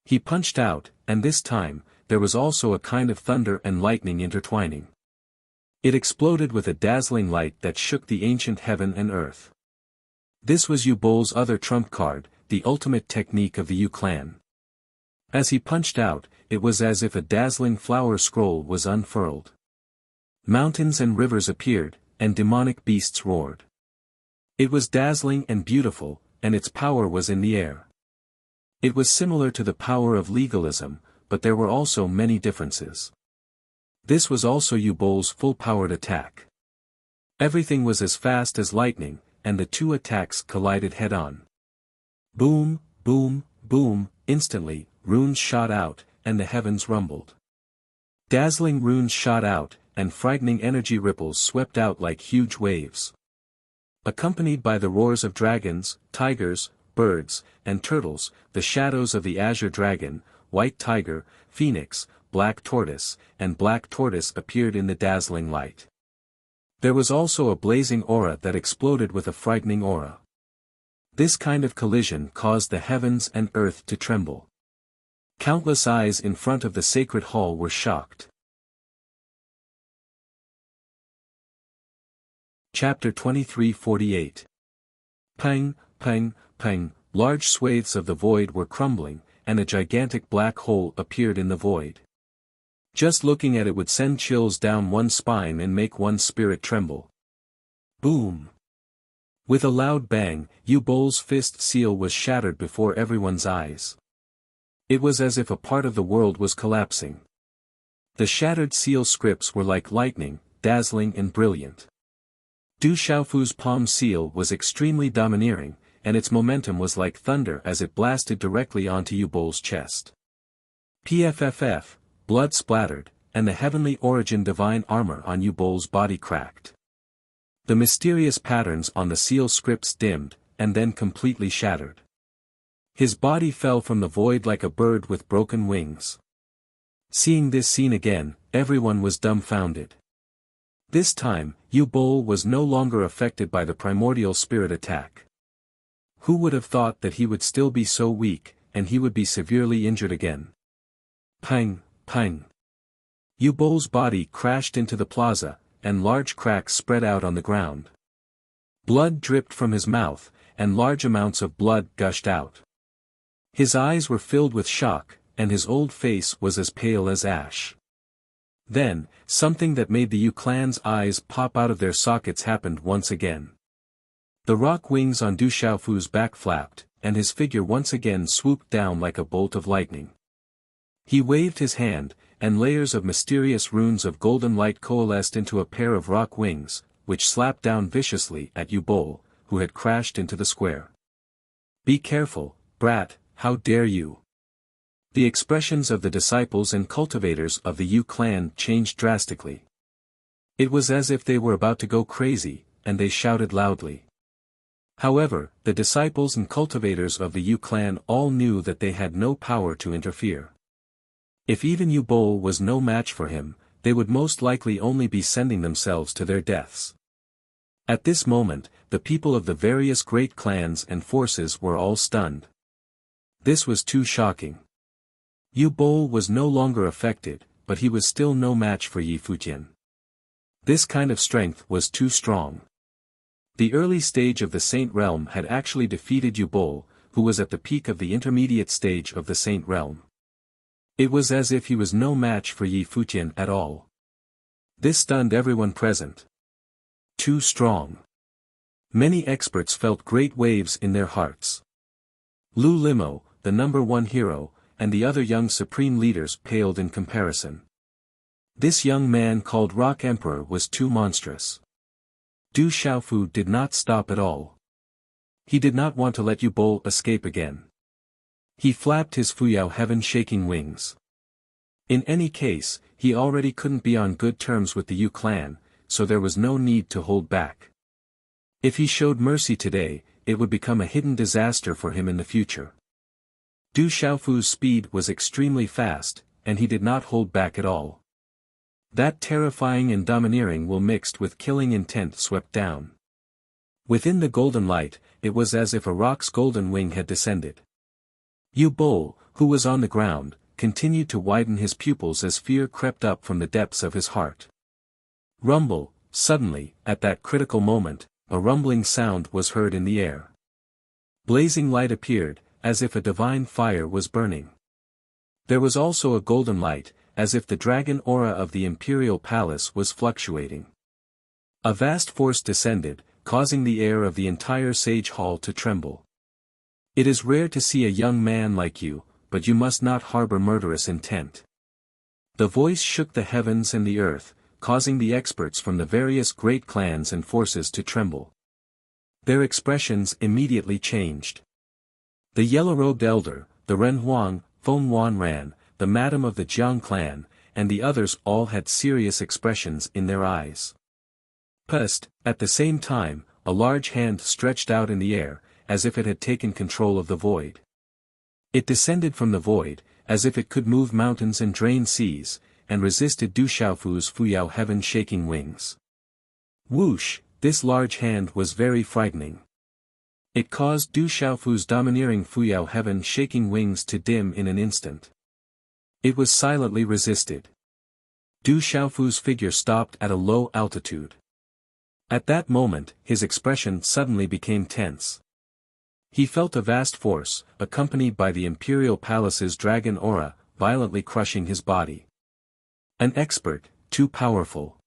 He punched out, and this time, there was also a kind of thunder and lightning intertwining. It exploded with a dazzling light that shook the ancient heaven and earth. This was Yubol's other trump card, the ultimate technique of the Yu clan. As he punched out, it was as if a dazzling flower scroll was unfurled. Mountains and rivers appeared, and demonic beasts roared. It was dazzling and beautiful, and its power was in the air. It was similar to the power of legalism, but there were also many differences. This was also Yubol's full-powered attack. Everything was as fast as lightning, and the two attacks collided head-on. Boom, boom, boom, instantly, runes shot out, and the heavens rumbled. Dazzling runes shot out, and frightening energy ripples swept out like huge waves. Accompanied by the roars of dragons, tigers, birds, and turtles, the shadows of the azure dragon, white tiger, phoenix, black tortoise, and black tortoise appeared in the dazzling light. There was also a blazing aura that exploded with a frightening aura. This kind of collision caused the heavens and earth to tremble. Countless eyes in front of the sacred hall were shocked. Chapter 23:48. Pang, pang, pang, large swathes of the void were crumbling, and a gigantic black hole appeared in the void. Just looking at it would send chills down one's spine and make one's spirit tremble. Boom! With a loud bang, Yubol's fist seal was shattered before everyone's eyes. It was as if a part of the world was collapsing. The shattered seal scripts were like lightning, dazzling and brilliant. Du Xiaofu's palm seal was extremely domineering, and its momentum was like thunder as it blasted directly onto Yu Bol's chest. Pfff, blood splattered, and the heavenly origin divine armor on Yu Bol's body cracked. The mysterious patterns on the seal scripts dimmed, and then completely shattered. His body fell from the void like a bird with broken wings. Seeing this scene again, everyone was dumbfounded. This time, Yu Bol was no longer affected by the primordial spirit attack. Who would have thought that he would still be so weak, and he would be severely injured again? Pang, pang. Yu Bol's body crashed into the plaza, and large cracks spread out on the ground. Blood dripped from his mouth, and large amounts of blood gushed out. His eyes were filled with shock, and his old face was as pale as ash. Then, something that made the Yu clan's eyes pop out of their sockets happened once again. The rock wings on Du Xiaofu's back flapped, and his figure once again swooped down like a bolt of lightning. He waved his hand, and layers of mysterious runes of golden light coalesced into a pair of rock wings, which slapped down viciously at Yu Bol, who had crashed into the square. "Be careful, brat, how dare you!" The expressions of the disciples and cultivators of the Yu clan changed drastically. It was as if they were about to go crazy, and they shouted loudly. However, the disciples and cultivators of the Yu clan all knew that they had no power to interfere. If even Yu Bol was no match for him, they would most likely only be sending themselves to their deaths. At this moment, the people of the various great clans and forces were all stunned. This was too shocking. Yu Bol was no longer affected, but he was still no match for Yi Futian. This kind of strength was too strong. The early stage of the Saint Realm had actually defeated Yu Bol, who was at the peak of the intermediate stage of the Saint Realm. It was as if he was no match for Yi Futian at all. This stunned everyone present. Too strong. Many experts felt great waves in their hearts. Lu Limo, the #1 hero, and the other young supreme leaders paled in comparison. This young man called Rock Emperor was too monstrous. Du Xiaofu did not stop at all. He did not want to let Yu Bol escape again. He flapped his Fuyao heaven-shaking wings. In any case, he already couldn't be on good terms with the Yu clan, so there was no need to hold back. If he showed mercy today, it would become a hidden disaster for him in the future. Du Xiaofu's speed was extremely fast, and he did not hold back at all. That terrifying and domineering will mixed with killing intent swept down. Within the golden light, it was as if a rock's golden wing had descended. Yu Bol, who was on the ground, continued to widen his pupils as fear crept up from the depths of his heart. Rumble, suddenly, at that critical moment, a rumbling sound was heard in the air. Blazing light appeared, as if a divine fire was burning. There was also a golden light, as if the dragon aura of the imperial palace was fluctuating. A vast force descended, causing the air of the entire sage hall to tremble. It is rare to see a young man like you, but you must not harbor murderous intent. The voice shook the heavens and the earth, causing the experts from the various great clans and forces to tremble. Their expressions immediately changed. The yellow-robed elder, the Ren Huang, Feng Wanran, the madam of the Jiang clan, and the others all had serious expressions in their eyes. Pust, at the same time, a large hand stretched out in the air, as if it had taken control of the void. It descended from the void, as if it could move mountains and drain seas, and resisted Du Xiaofu's Fuyao heaven-shaking wings. Whoosh, this large hand was very frightening. It caused Du Xiaofu's domineering Fuyao heaven-shaking wings to dim in an instant. It was silently resisted. Du Xiaofu's figure stopped at a low altitude. At that moment, his expression suddenly became tense. He felt a vast force, accompanied by the imperial palace's dragon aura, violently crushing his body. An expert, too powerful.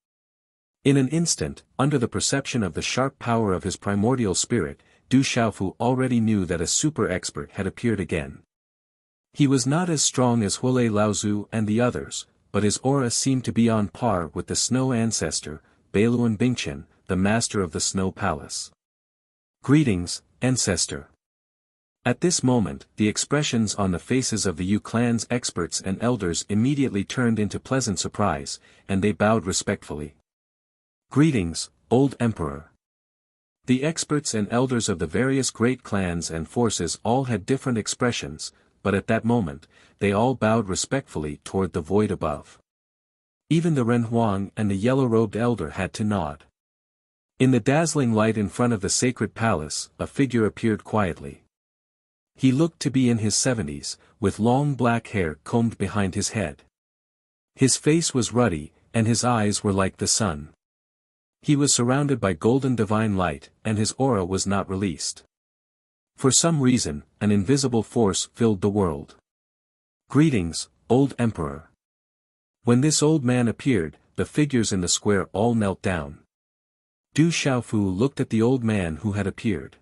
In an instant, under the perception of the sharp power of his primordial spirit, Du Xiaofu already knew that a super-expert had appeared again. He was not as strong as Huolei Laozu and the others, but his aura seemed to be on par with the snow ancestor, Bailuan Bingchen, the master of the snow palace. Greetings, ancestor. At this moment, the expressions on the faces of the Yu clan's experts and elders immediately turned into pleasant surprise, and they bowed respectfully. Greetings, old emperor. The experts and elders of the various great clans and forces all had different expressions, but at that moment, they all bowed respectfully toward the void above. Even the Renhuang and the yellow-robed elder had to nod. In the dazzling light in front of the sacred palace, a figure appeared quietly. He looked to be in his 70s, with long black hair combed behind his head. His face was ruddy, and his eyes were like the sun. He was surrounded by golden divine light, and his aura was not released. For some reason, an invisible force filled the world. Greetings, old emperor. When this old man appeared, the figures in the square all knelt down. Du Xiaofu looked at the old man who had appeared.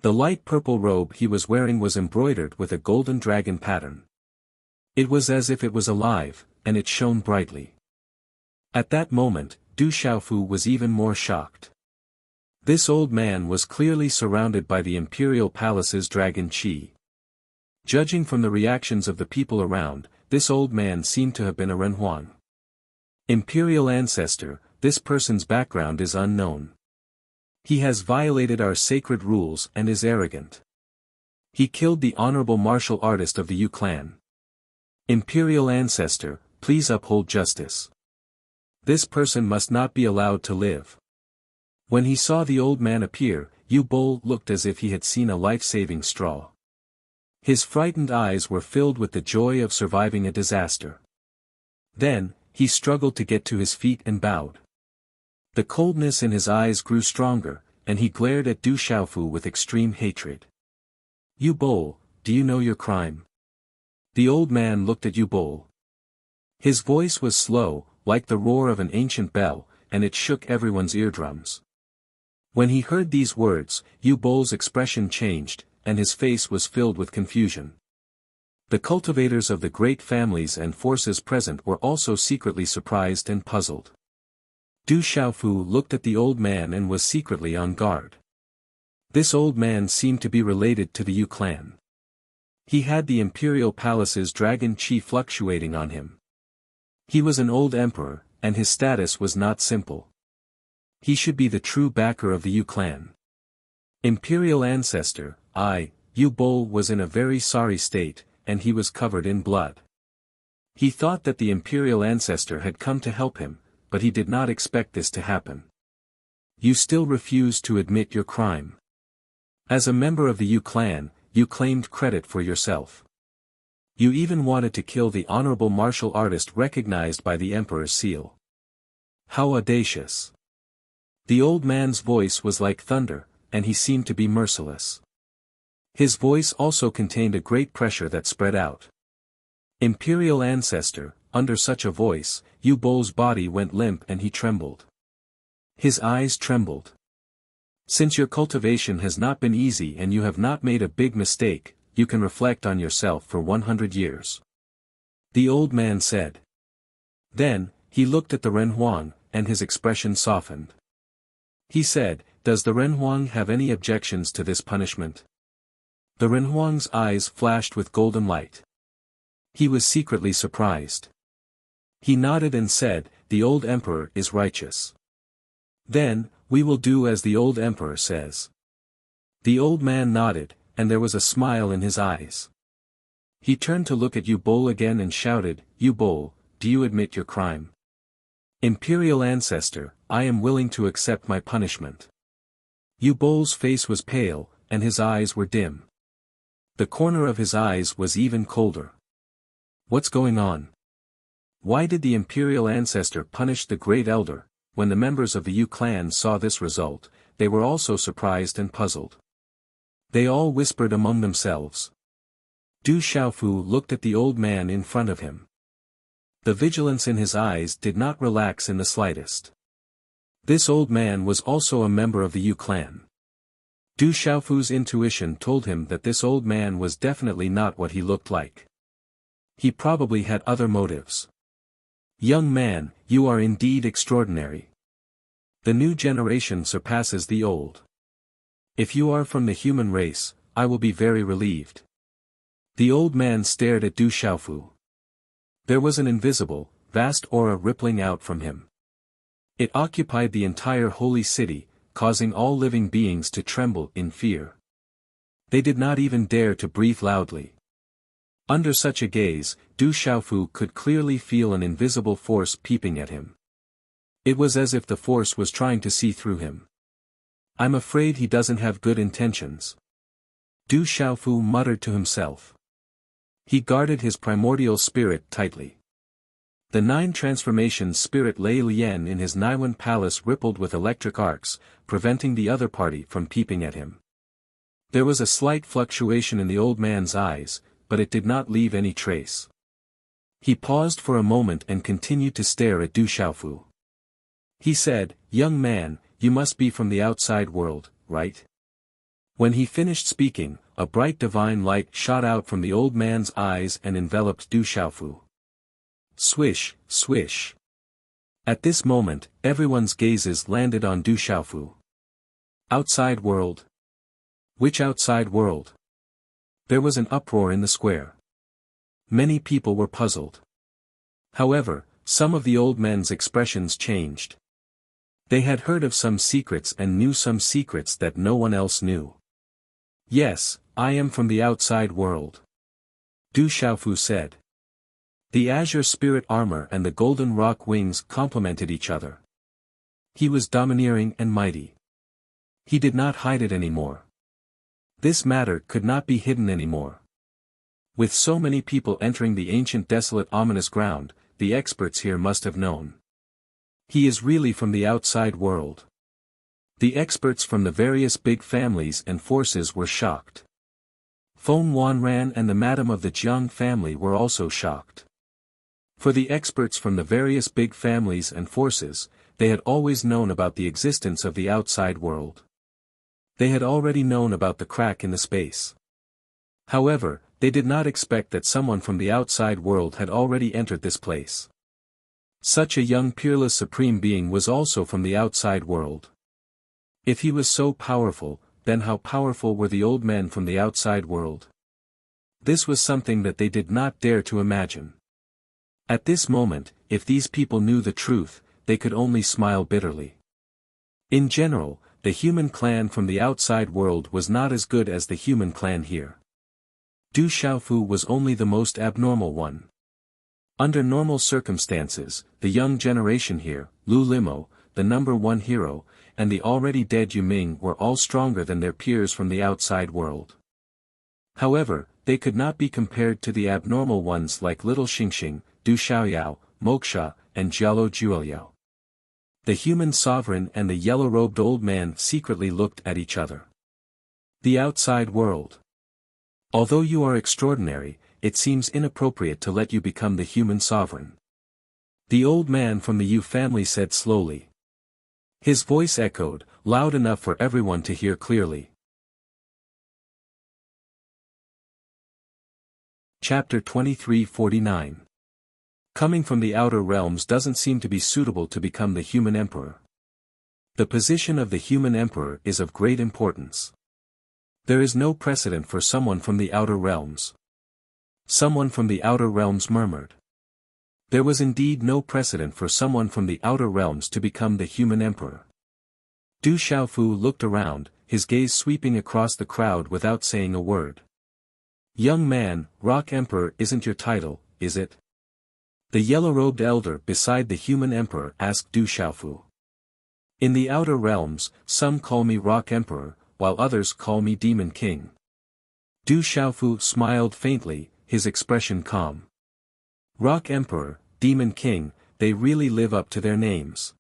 The light purple robe he was wearing was embroidered with a golden dragon pattern. It was as if it was alive, and it shone brightly. At that moment, Du Xiaofu was even more shocked. This old man was clearly surrounded by the imperial palace's dragon qi. Judging from the reactions of the people around, this old man seemed to have been a Renhuang. Imperial ancestor, this person's background is unknown. He has violated our sacred rules and is arrogant. He killed the honorable martial artist of the Yu clan. Imperial ancestor, please uphold justice. This person must not be allowed to live. When he saw the old man appear, Yu Bol looked as if he had seen a life-saving straw. His frightened eyes were filled with the joy of surviving a disaster. Then, he struggled to get to his feet and bowed. The coldness in his eyes grew stronger, and he glared at Du Xiaofu with extreme hatred. Yu Bol, do you know your crime? The old man looked at Yu Bol. His voice was slow, like the roar of an ancient bell, and it shook everyone's eardrums. When he heard these words, Yu Bol's expression changed, and his face was filled with confusion. The cultivators of the great families and forces present were also secretly surprised and puzzled. Du Xiaofu looked at the old man and was secretly on guard. This old man seemed to be related to the Yu clan. He had the imperial palace's dragon qi fluctuating on him. He was an old emperor, and his status was not simple. He should be the true backer of the Yu clan. Imperial ancestor, Yu Bol was in a very sorry state, and he was covered in blood. He thought that the imperial ancestor had come to help him, but he did not expect this to happen. You still refuse to admit your crime. As a member of the Yu clan, you claimed credit for yourself. You even wanted to kill the honorable martial artist recognized by the emperor's seal. How audacious. The old man's voice was like thunder, and he seemed to be merciless. His voice also contained a great pressure that spread out. Imperial ancestor, under such a voice, Yu Bol's body went limp and he trembled. His eyes trembled. Since your cultivation has not been easy and you have not made a big mistake, you can reflect on yourself for 100 years. The old man said. Then, he looked at the Renhuang, and his expression softened. He said, does the Renhuang have any objections to this punishment? The Renhuang's eyes flashed with golden light. He was secretly surprised. He nodded and said, the old emperor is righteous. Then, we will do as the old emperor says. The old man nodded, and there was a smile in his eyes. He turned to look at Yu Bol again and shouted, Yu Bol, do you admit your crime? Imperial ancestor, I am willing to accept my punishment. Yu Bol's face was pale, and his eyes were dim. The corner of his eyes was even colder. What's going on? Why did the imperial ancestor punish the great elder? When the members of the Yu clan saw this result, they were also surprised and puzzled. They all whispered among themselves. Du Xiaofu looked at the old man in front of him. The vigilance in his eyes did not relax in the slightest. This old man was also a member of the Yu clan. Du Xiaofu's intuition told him that this old man was definitely not what he looked like. He probably had other motives. Young man, you are indeed extraordinary. The new generation surpasses the old. If you are from the human race, I will be very relieved. The old man stared at Du Xiaofu. There was an invisible, vast aura rippling out from him. It occupied the entire holy city, causing all living beings to tremble in fear. They did not even dare to breathe loudly. Under such a gaze, Du Xiaofu could clearly feel an invisible force peeping at him. It was as if the force was trying to see through him. I'm afraid he doesn't have good intentions. Du Xiaofu muttered to himself. He guarded his primordial spirit tightly. The 9 transformation spirit Lei Lian in his Naiwan palace rippled with electric arcs, preventing the other party from peeping at him. There was a slight fluctuation in the old man's eyes, but it did not leave any trace. He paused for a moment and continued to stare at Du Xiaofu. He said, "Young man, you must be from the outside world, right?" When he finished speaking, a bright divine light shot out from the old man's eyes and enveloped Du Xiaofu. Swish, swish. At this moment, everyone's gazes landed on Du Xiaofu. Outside world? Which outside world? There was an uproar in the square. Many people were puzzled. However, some of the old men's expressions changed. They had heard of some secrets and knew some secrets that no one else knew. Yes, I am from the outside world. Du Xiaofu said. The azure spirit armor and the golden rock wings complemented each other. He was domineering and mighty. He did not hide it anymore. This matter could not be hidden anymore. With so many people entering the ancient desolate ominous ground, the experts here must have known. He is really from the outside world. The experts from the various big families and forces were shocked. Feng Wanran and the madam of the Jiang family were also shocked. For the experts from the various big families and forces, they had always known about the existence of the outside world. They had already known about the crack in the space. However, they did not expect that someone from the outside world had already entered this place. Such a young peerless supreme being was also from the outside world. If he was so powerful, then how powerful were the old men from the outside world? This was something that they did not dare to imagine. At this moment, if these people knew the truth, they could only smile bitterly. In general, the human clan from the outside world was not as good as the human clan here. Du Xiaofu was only the most abnormal one. Under normal circumstances, the young generation here, Lu Limo, the #1 hero, and the already dead Yu Ming were all stronger than their peers from the outside world. However, they could not be compared to the abnormal ones like Little Xingxing, Du Xiaoyao, Moksha, and Jialo Jueliao. The human sovereign and the yellow-robed old man secretly looked at each other. The outside world. Although you are extraordinary, it seems inappropriate to let you become the human sovereign. The old man from the Yu family said slowly. His voice echoed, loud enough for everyone to hear clearly. Chapter 2349. Coming from the outer realms doesn't seem to be suitable to become the human emperor. The position of the human emperor is of great importance. There is no precedent for someone from the outer realms. Someone from the outer realms murmured. There was indeed no precedent for someone from the outer realms to become the human emperor. Du Xiaofu looked around, his gaze sweeping across the crowd without saying a word. Young man, Rock Emperor isn't your title, is it? The yellow-robed elder beside the human emperor asked Du Xiaofu. In the outer realms, some call me Rock Emperor, while others call me Demon King. Du Xiaofu smiled faintly, his expression calm. Rock Emperor, Demon King, they really live up to their names.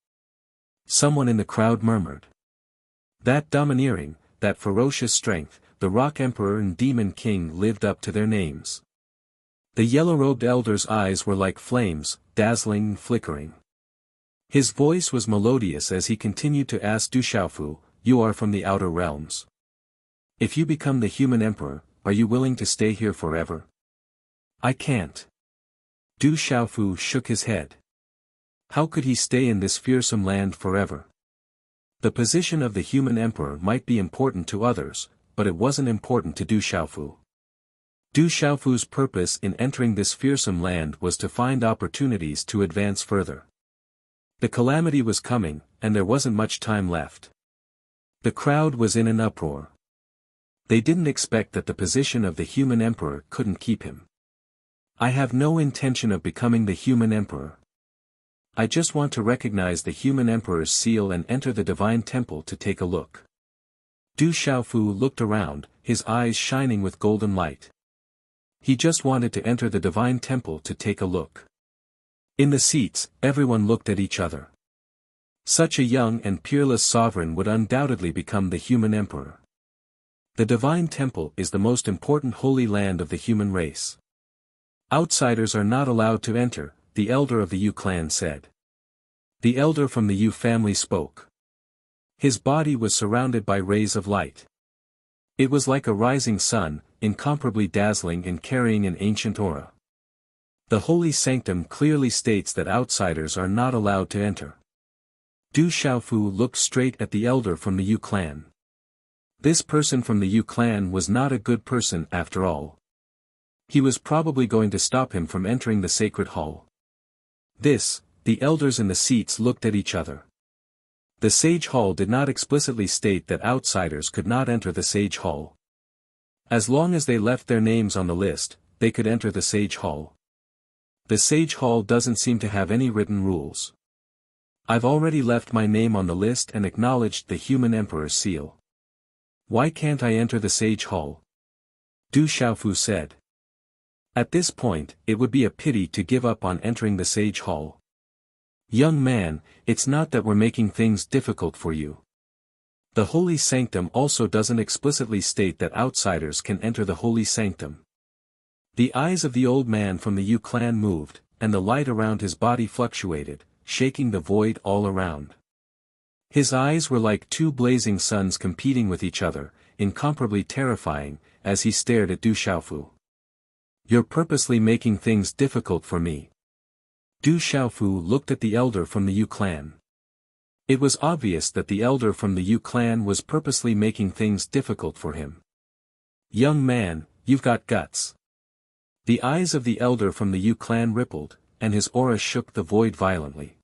Someone in the crowd murmured. That domineering, that ferocious strength, the Rock Emperor and Demon King lived up to their names. The yellow-robed elder's eyes were like flames, dazzling and flickering. His voice was melodious as he continued to ask Du Xiaofu, you are from the outer realms. If you become the human emperor, are you willing to stay here forever? I can't. Du Xiaofu shook his head. How could he stay in this fearsome land forever? The position of the human emperor might be important to others, but it wasn't important to Du Xiaofu. Du Xiaofu's purpose in entering this fearsome land was to find opportunities to advance further. The calamity was coming, and there wasn't much time left. The crowd was in an uproar. They didn't expect that the position of the human emperor couldn't keep him. I have no intention of becoming the human emperor. I just want to recognize the human emperor's seal and enter the divine temple to take a look. Du Xiaofu looked around, his eyes shining with golden light. He just wanted to enter the divine temple to take a look. In the seats, everyone looked at each other. Such a young and peerless sovereign would undoubtedly become the human emperor. The divine temple is the most important holy land of the human race. Outsiders are not allowed to enter, the elder of the Yu clan said. The elder from the Yu family spoke. His body was surrounded by rays of light. It was like a rising sun, incomparably dazzling and carrying an ancient aura. The holy sanctum clearly states that outsiders are not allowed to enter. Du Xiaofu looked straight at the elder from the Yu clan. This person from the Yu clan was not a good person after all. He was probably going to stop him from entering the sacred hall. The elders in the seats looked at each other. The sage hall did not explicitly state that outsiders could not enter the sage hall. As long as they left their names on the list, they could enter the sage hall. The sage hall doesn't seem to have any written rules. I've already left my name on the list and acknowledged the human emperor's seal. Why can't I enter the sage hall? Du Xiaofu said. At this point, it would be a pity to give up on entering the sage hall. Young man, it's not that we're making things difficult for you. The holy sanctum also doesn't explicitly state that outsiders can enter the holy sanctum. The eyes of the old man from the Yu clan moved, and the light around his body fluctuated, shaking the void all around. His eyes were like two blazing suns competing with each other, incomparably terrifying, as he stared at Du Xiaofu. You're purposely making things difficult for me. Du Xiaofu looked at the elder from the Yu clan. It was obvious that the elder from the Yu clan was purposely making things difficult for him. Young man, you've got guts. The eyes of the elder from the Yu clan rippled, and his aura shook the void violently.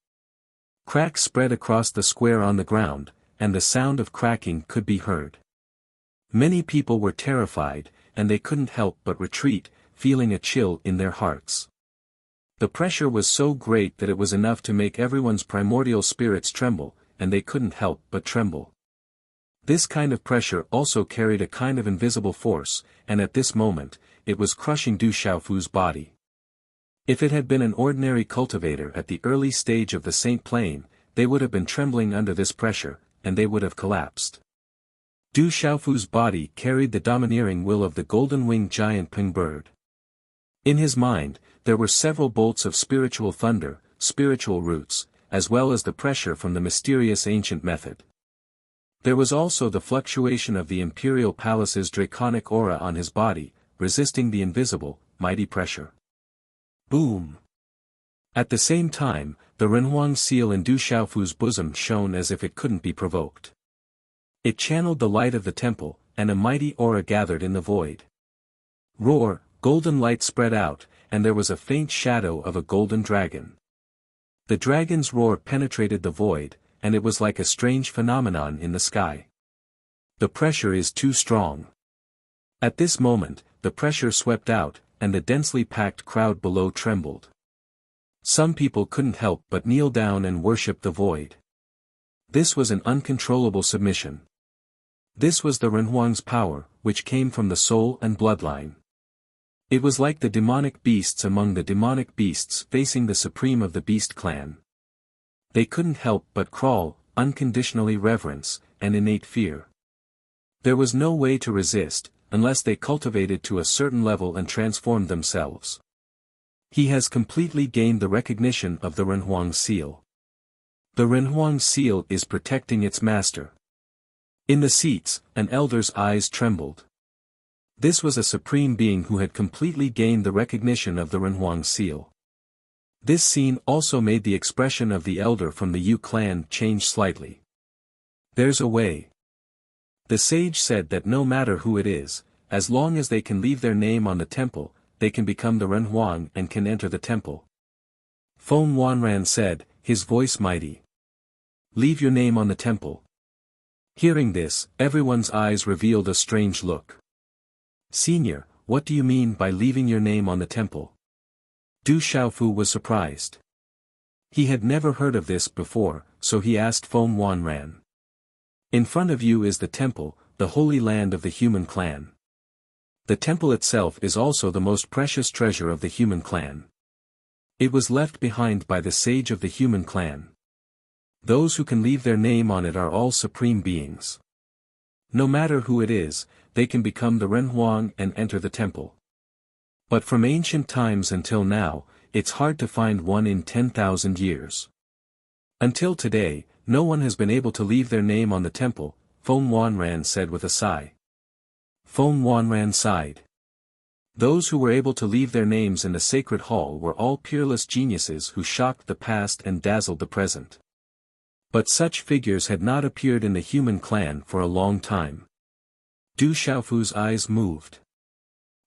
Cracks spread across the square on the ground, and the sound of cracking could be heard. Many people were terrified, and they couldn't help but retreat, feeling a chill in their hearts. The pressure was so great that it was enough to make everyone's primordial spirits tremble, and they couldn't help but tremble. This kind of pressure also carried a kind of invisible force, and at this moment, it was crushing Du Xiaofu's body. If it had been an ordinary cultivator at the early stage of the Saint Plane, they would have been trembling under this pressure, and they would have collapsed. Du Xiaofu's body carried the domineering will of the golden-winged giant ping bird. In his mind, there were several bolts of spiritual thunder, spiritual roots, as well as the pressure from the mysterious ancient method. There was also the fluctuation of the imperial palace's draconic aura on his body, resisting the invisible, mighty pressure. Boom! At the same time, the Renhuang seal in Du Xiaofu's bosom shone as if it couldn't be provoked. It channeled the light of the temple, and a mighty aura gathered in the void. Roar! Golden light spread out, and there was a faint shadow of a golden dragon. The dragon's roar penetrated the void, and it was like a strange phenomenon in the sky. The pressure is too strong. At this moment, the pressure swept out, and the densely packed crowd below trembled. Some people couldn't help but kneel down and worship the void. This was an uncontrollable submission. This was the Renhuang's power, which came from the soul and bloodline. It was like the demonic beasts among the demonic beasts facing the supreme of the beast clan. They couldn't help but crawl, unconditionally reverence, and innate fear. There was no way to resist, unless they cultivated to a certain level and transformed themselves. He has completely gained the recognition of the Renhuang seal. The Renhuang seal is protecting its master. In the seats, an elder's eyes trembled. This was a supreme being who had completely gained the recognition of the Renhuang seal. This scene also made the expression of the elder from the Yu clan change slightly. There's a way. The sage said that no matter who it is, as long as they can leave their name on the temple, they can become the Renhuang and can enter the temple. Feng Wanran said, his voice mighty. Leave your name on the temple. Hearing this, everyone's eyes revealed a strange look. Senior, what do you mean by leaving your name on the temple? Du Xiaofu was surprised. He had never heard of this before, so he asked Feng Wanran. In front of you is the temple, the holy land of the human clan. The temple itself is also the most precious treasure of the human clan. It was left behind by the sage of the human clan. Those who can leave their name on it are all supreme beings. No matter who it is, they can become the Renhuang and enter the temple. But from ancient times until now, it's hard to find one in 10,000 years. Until today, no one has been able to leave their name on the temple, Feng Wanran said with a sigh. Feng Wanran sighed. Those who were able to leave their names in the sacred hall were all peerless geniuses who shocked the past and dazzled the present. But such figures had not appeared in the human clan for a long time. Du Xiaofu's eyes moved.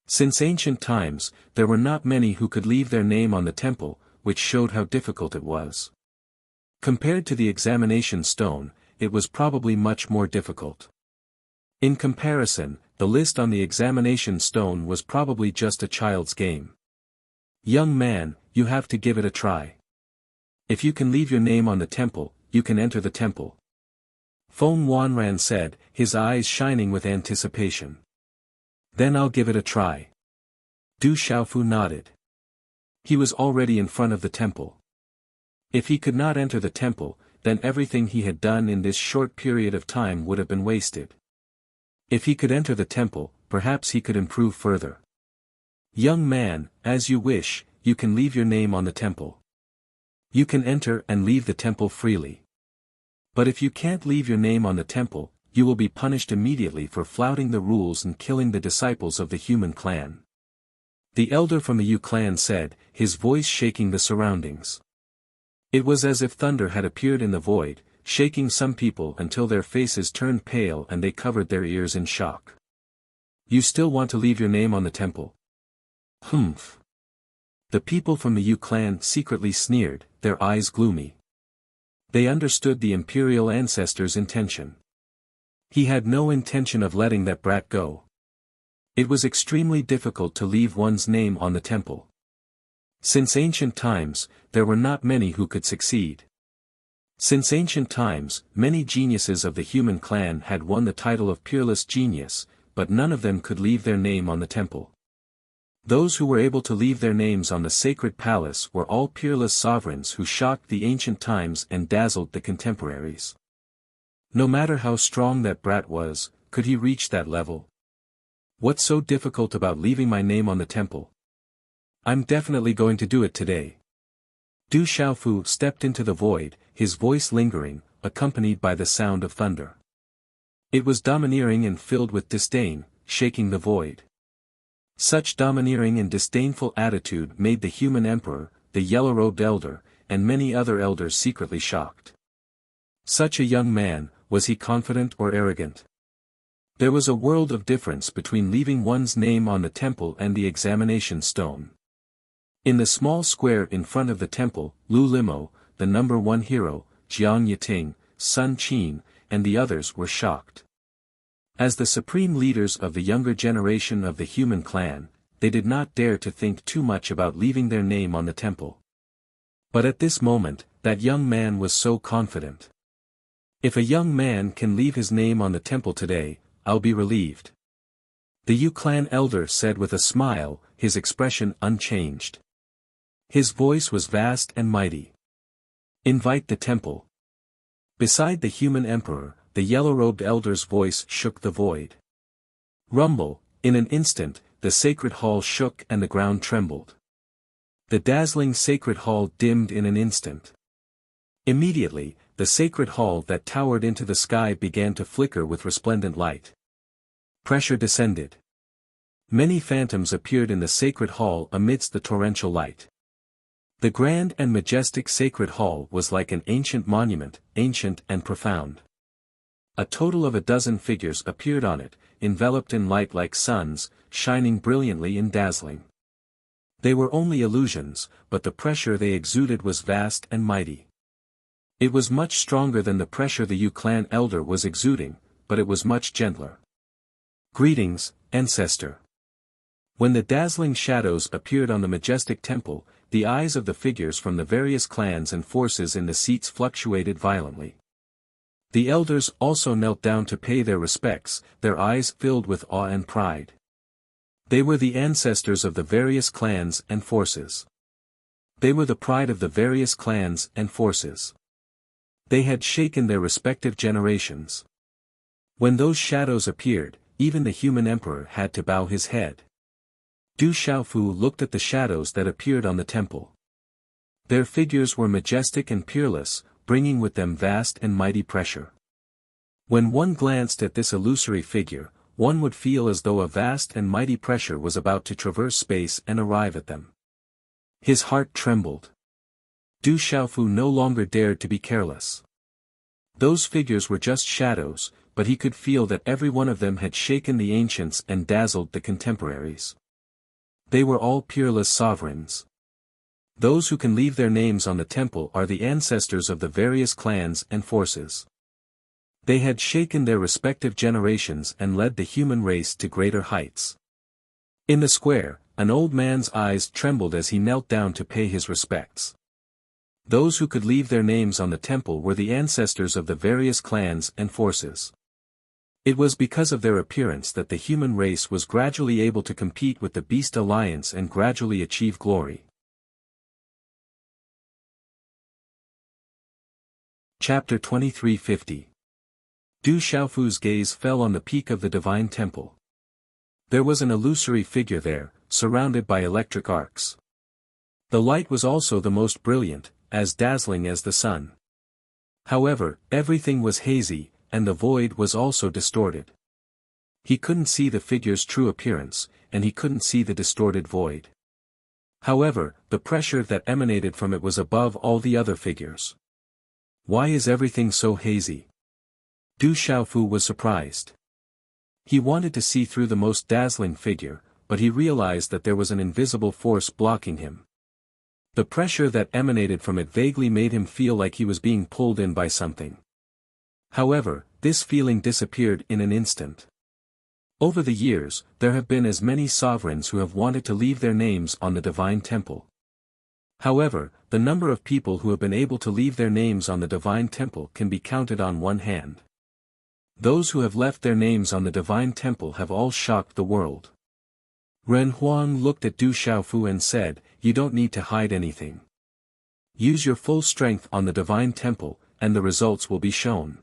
Since ancient times, there were not many who could leave their name on the temple, which showed how difficult it was. Compared to the examination stone, it was probably much more difficult. In comparison, the list on the examination stone was probably just a child's game. Young man, you have to give it a try. If you can leave your name on the temple, you can enter the temple. Feng Wanran said, his eyes shining with anticipation. Then I'll give it a try. Du Xiaofu nodded. He was already in front of the temple. If he could not enter the temple, then everything he had done in this short period of time would have been wasted. If he could enter the temple, perhaps he could improve further. Young man, as you wish, you can leave your name on the temple. You can enter and leave the temple freely. But if you can't leave your name on the temple, you will be punished immediately for flouting the rules and killing the disciples of the human clan. The elder from the Yu clan said, his voice shaking the surroundings. It was as if thunder had appeared in the void, shaking some people until their faces turned pale and they covered their ears in shock. You still want to leave your name on the temple? Humph. The people from the Yu clan secretly sneered, their eyes gloomy. They understood the imperial ancestor's intention. He had no intention of letting that brat go. It was extremely difficult to leave one's name on the temple. Since ancient times, there were not many who could succeed. Since ancient times, many geniuses of the human clan had won the title of peerless genius, but none of them could leave their name on the temple. Those who were able to leave their names on the sacred palace were all peerless sovereigns who shocked the ancient times and dazzled the contemporaries. No matter how strong that brat was, could he reach that level? What's so difficult about leaving my name on the temple? I'm definitely going to do it today. Du Xiaofu stepped into the void, his voice lingering, accompanied by the sound of thunder. It was domineering and filled with disdain, shaking the void. Such domineering and disdainful attitude made the human emperor, the yellow-robed elder, and many other elders secretly shocked. Such a young man, was he confident or arrogant? There was a world of difference between leaving one's name on the temple and the examination stone. In the small square in front of the temple, Lu Limo, the number one hero, Jiang Yiting, Sun Qin, and the others were shocked. As the supreme leaders of the younger generation of the human clan, they did not dare to think too much about leaving their name on the temple. But at this moment, that young man was so confident. If a young man can leave his name on the temple today, I'll be relieved. The Yu clan elder said with a smile, his expression unchanged. His voice was vast and mighty. Invite the temple. Beside the human emperor, the yellow-robed elder's voice shook the void. Rumble, in an instant, the sacred hall shook and the ground trembled. The dazzling sacred hall dimmed in an instant. Immediately, the sacred hall that towered into the sky began to flicker with resplendent light. Pressure descended. Many phantoms appeared in the sacred hall amidst the torrential light. The grand and majestic sacred hall was like an ancient monument, ancient and profound. A total of 12 figures appeared on it, enveloped in light like suns, shining brilliantly and dazzling. They were only illusions, but the pressure they exuded was vast and mighty. It was much stronger than the pressure the Yu clan elder was exuding, but it was much gentler. Greetings, ancestor. When the dazzling shadows appeared on the majestic temple, the eyes of the figures from the various clans and forces in the seats fluctuated violently. The elders also knelt down to pay their respects, their eyes filled with awe and pride. They were the ancestors of the various clans and forces. They were the pride of the various clans and forces. They had shaken their respective generations. When those shadows appeared, even the human emperor had to bow his head. Du Xiaofu looked at the shadows that appeared on the temple. Their figures were majestic and peerless, bringing with them vast and mighty pressure. When one glanced at this illusory figure, one would feel as though a vast and mighty pressure was about to traverse space and arrive at them. His heart trembled. Du Xiaofu no longer dared to be careless. Those figures were just shadows, but he could feel that every one of them had shaken the ancients and dazzled the contemporaries. They were all peerless sovereigns. Those who can leave their names on the temple are the ancestors of the various clans and forces. They had shaken their respective generations and led the human race to greater heights. In the square, an old man's eyes trembled as he knelt down to pay his respects. Those who could leave their names on the temple were the ancestors of the various clans and forces. It was because of their appearance that the human race was gradually able to compete with the Beast Alliance and gradually achieve glory. Chapter 2350. Du Xiaofu's gaze fell on the peak of the divine temple. There was an illusory figure there, surrounded by electric arcs. The light was also the most brilliant, as dazzling as the sun. However, everything was hazy, and the void was also distorted. He couldn't see the figure's true appearance, and he couldn't see the distorted void. However, the pressure that emanated from it was above all the other figures. Why is everything so hazy? Du Xiaofu was surprised. He wanted to see through the most dazzling figure, but he realized that there was an invisible force blocking him. The pressure that emanated from it vaguely made him feel like he was being pulled in by something. However, this feeling disappeared in an instant. Over the years, there have been as many sovereigns who have wanted to leave their names on the divine temple. However, the number of people who have been able to leave their names on the divine temple can be counted on one hand. Those who have left their names on the divine temple have all shocked the world. Ren Huang looked at Du Xiaofu and said, "You don't need to hide anything. Use your full strength on the divine temple, and the results will be shown."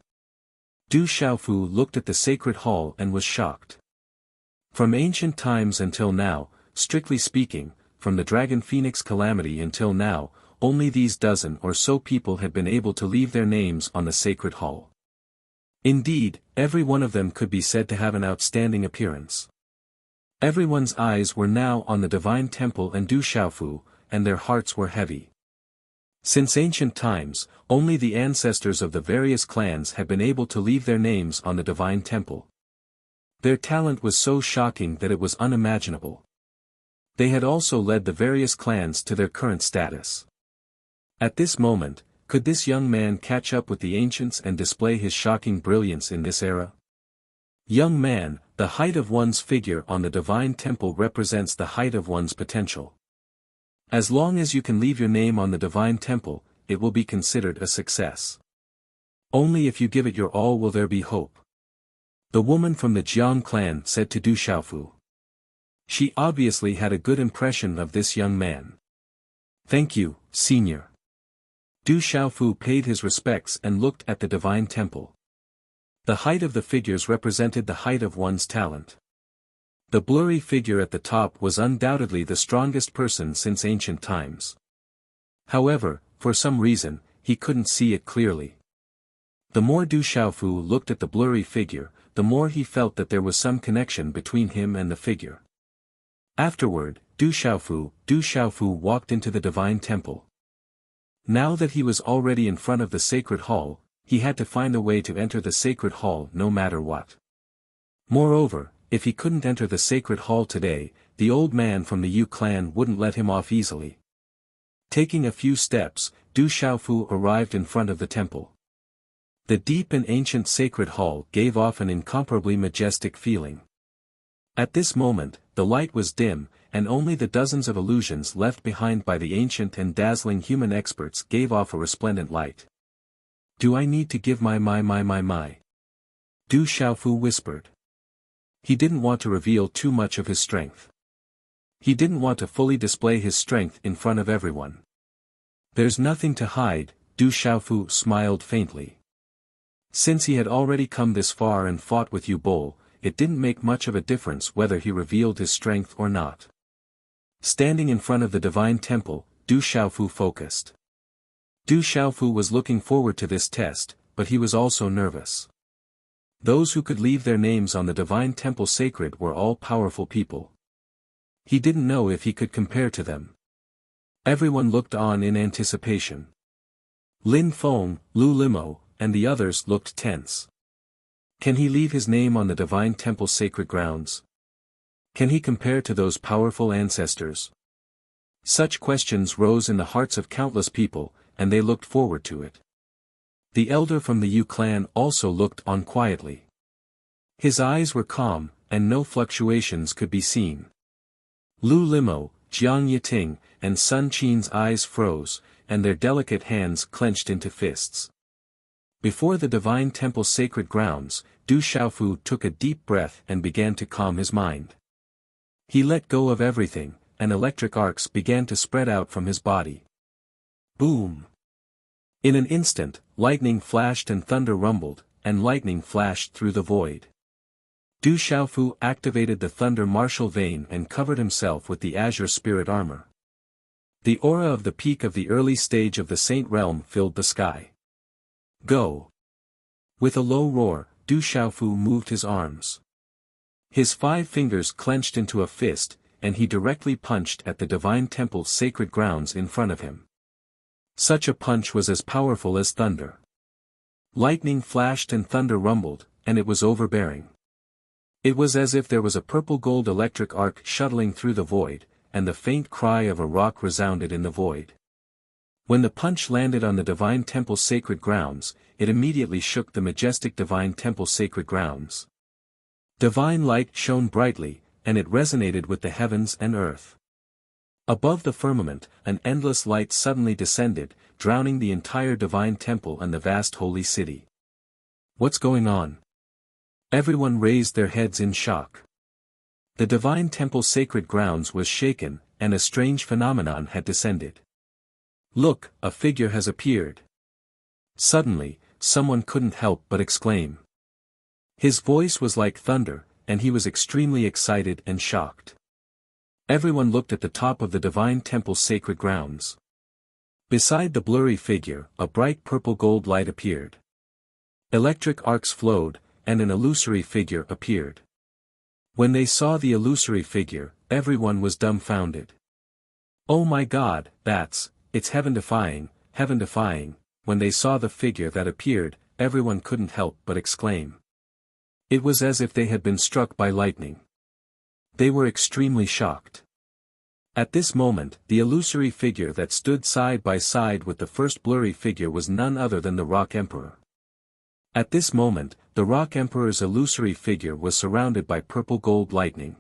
Du Xiaofu looked at the sacred hall and was shocked. From ancient times until now, strictly speaking, from the Dragon Phoenix calamity until now, only these dozen or so people had been able to leave their names on the sacred hall. Indeed, every one of them could be said to have an outstanding appearance. Everyone's eyes were now on the divine temple and Du Xiaofu, and their hearts were heavy. Since ancient times, only the ancestors of the various clans had been able to leave their names on the divine temple. Their talent was so shocking that it was unimaginable. They had also led the various clans to their current status. At this moment, could this young man catch up with the ancients and display his shocking brilliance in this era? Young man, the height of one's figure on the divine temple represents the height of one's potential. As long as you can leave your name on the divine temple, it will be considered a success. Only if you give it your all will there be hope. The woman from the Jiang clan said to Du Xiaofu. She obviously had a good impression of this young man. "Thank you, senior." Du Xiaofu paid his respects and looked at the divine temple. The height of the figures represented the height of one's talent. The blurry figure at the top was undoubtedly the strongest person since ancient times. However, for some reason, he couldn't see it clearly. The more Du Xiaofu looked at the blurry figure, the more he felt that there was some connection between him and the figure. Afterward, Du Xiaofu walked into the divine temple. Now that he was already in front of the sacred hall, he had to find a way to enter the sacred hall no matter what. Moreover, if he couldn't enter the sacred hall today, the old man from the Yu clan wouldn't let him off easily. Taking a few steps, Du Xiaofu arrived in front of the temple. The deep and ancient sacred hall gave off an incomparably majestic feeling. At this moment, the light was dim, and only the dozens of illusions left behind by the ancient and dazzling human experts gave off a resplendent light. Do I need to give my? Du Xiaofu whispered. He didn't want to reveal too much of his strength. He didn't want to fully display his strength in front of everyone. There's nothing to hide, Du Xiaofu smiled faintly. Since he had already come this far and fought with Yu Bol, it didn't make much of a difference whether he revealed his strength or not. Standing in front of the divine temple, Du Xiaofu focused. Du Xiaofu was looking forward to this test, but he was also nervous. Those who could leave their names on the divine temple sacred were all powerful people. He didn't know if he could compare to them. Everyone looked on in anticipation. Lin Feng, Lu Limo, and the others looked tense. Can he leave his name on the divine temple sacred grounds? Can he compare to those powerful ancestors? Such questions rose in the hearts of countless people, and they looked forward to it. The elder from the Yu clan also looked on quietly. His eyes were calm, and no fluctuations could be seen. Lu Limo, Jiang Yiting, and Sun Qin's eyes froze, and their delicate hands clenched into fists. Before the divine temple's sacred grounds, Du Xiaofu took a deep breath and began to calm his mind. He let go of everything, and electric arcs began to spread out from his body. Boom! In an instant, lightning flashed and thunder rumbled, and lightning flashed through the void. Du Xiaofu activated the thunder martial vein and covered himself with the azure spirit armor. The aura of the peak of the early stage of the Saint Realm filled the sky. Go! With a low roar, Du Xiaofu moved his arms. His 5 fingers clenched into a fist, and he directly punched at the divine temple's sacred grounds in front of him. Such a punch was as powerful as thunder. Lightning flashed and thunder rumbled, and it was overbearing. It was as if there was a purple-gold electric arc shuttling through the void, and the faint cry of a rock resounded in the void. When the punch landed on the divine temple's sacred grounds, it immediately shook the majestic divine temple's sacred grounds. Divine light shone brightly, and it resonated with the heavens and earth. Above the firmament, an endless light suddenly descended, drowning the entire divine temple and the vast holy city. What's going on? Everyone raised their heads in shock. The divine temple's sacred grounds was shaken, and a strange phenomenon had descended. Look, a figure has appeared. Suddenly, someone couldn't help but exclaim. His voice was like thunder, and he was extremely excited and shocked. Everyone looked at the top of the divine temple's sacred grounds. Beside the blurry figure, a bright purple gold light appeared. Electric arcs flowed, and an illusory figure appeared. When they saw the illusory figure, everyone was dumbfounded. Oh my God, it's heaven-defying, heaven-defying. When they saw the figure that appeared, everyone couldn't help but exclaim. It was as if they had been struck by lightning. They were extremely shocked. At this moment, the illusory figure that stood side by side with the first blurry figure was none other than the Rock Emperor. At this moment, the Rock Emperor's illusory figure was surrounded by purple gold lightning.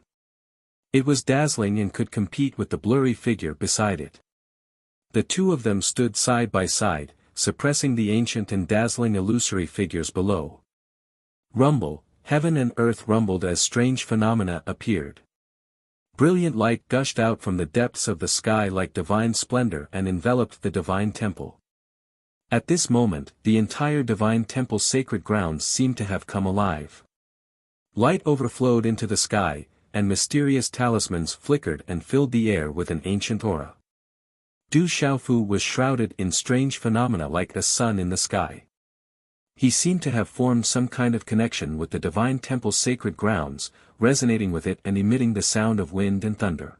It was dazzling and could compete with the blurry figure beside it. The two of them stood side by side, suppressing the ancient and dazzling illusory figures below. Rumble, heaven and earth rumbled as strange phenomena appeared. Brilliant light gushed out from the depths of the sky like divine splendor and enveloped the divine temple. At this moment, the entire divine temple's sacred grounds seemed to have come alive. Light overflowed into the sky, and mysterious talismans flickered and filled the air with an ancient aura. Du Xiaofu was shrouded in strange phenomena like a sun in the sky. He seemed to have formed some kind of connection with the divine temple's sacred grounds, resonating with it and emitting the sound of wind and thunder.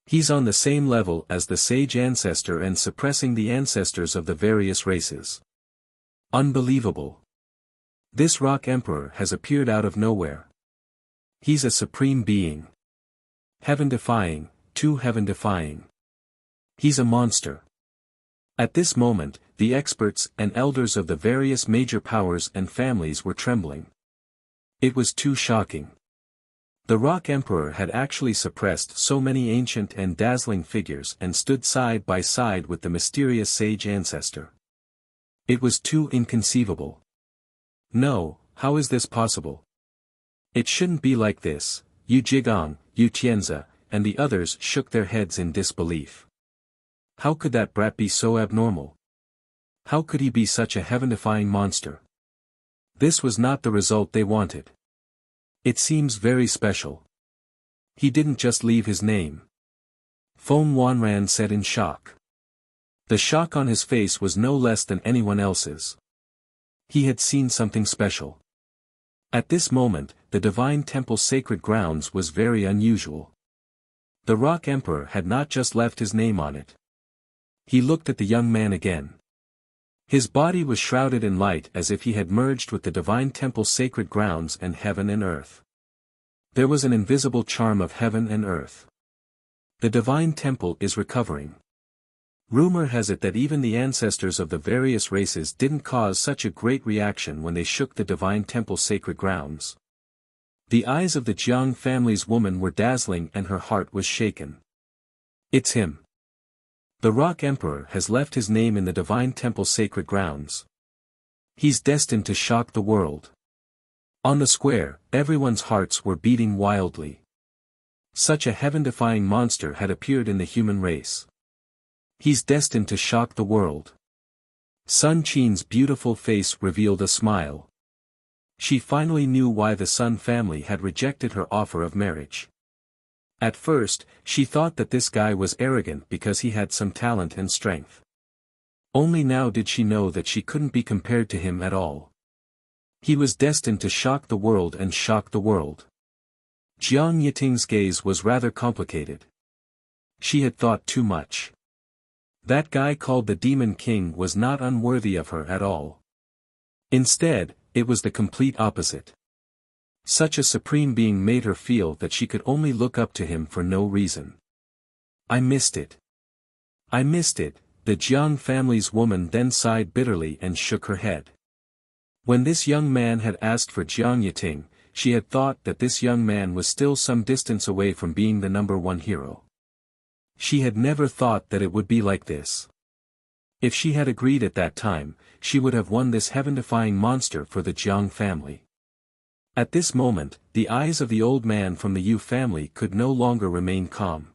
He's on the same level as the sage ancestor and suppressing the ancestors of the various races. Unbelievable. This rock emperor has appeared out of nowhere. He's a supreme being. Heaven-defying, too heaven-defying. He's a monster. At this moment, the experts and elders of the various major powers and families were trembling. It was too shocking. The Rock Emperor had actually suppressed so many ancient and dazzling figures and stood side by side with the mysterious sage ancestor. It was too inconceivable. No, how is this possible? It shouldn't be like this. Yu Jigong, Yu Tianzi, and the others shook their heads in disbelief. How could that brat be so abnormal? How could he be such a heaven-defying monster? This was not the result they wanted. It seems very special. He didn't just leave his name. Feng Wanran said in shock. The shock on his face was no less than anyone else's. He had seen something special. At this moment, the Divine Temple's sacred grounds was very unusual. The Rock Emperor had not just left his name on it. He looked at the young man again. His body was shrouded in light as if he had merged with the Divine Temple's sacred grounds and heaven and earth. There was an invisible charm of heaven and earth. The Divine Temple is recovering. Rumor has it that even the ancestors of the various races didn't cause such a great reaction when they shook the Divine Temple's sacred grounds. The eyes of the Jiang family's woman were dazzling and her heart was shaken. It's him. The Rock Emperor has left his name in the Divine Temple's sacred grounds. He's destined to shock the world. On the square, everyone's hearts were beating wildly. Such a heaven-defying monster had appeared in the human race. He's destined to shock the world. Sun Qin's beautiful face revealed a smile. She finally knew why the Sun family had rejected her offer of marriage. At first, she thought that this guy was arrogant because he had some talent and strength. Only now did she know that she couldn't be compared to him at all. He was destined to shock the world and shock the world. Jiang Yiting's gaze was rather complicated. She had thought too much. That guy called the Demon King was not unworthy of her at all. Instead, it was the complete opposite. Such a supreme being made her feel that she could only look up to him for no reason. I missed it. I missed it, the Jiang family's woman then sighed bitterly and shook her head. When this young man had asked for Jiang Yiting, she had thought that this young man was still some distance away from being the #1 hero. She had never thought that it would be like this. If she had agreed at that time, she would have won this heaven-defying monster for the Jiang family. At this moment, the eyes of the old man from the Yu family could no longer remain calm.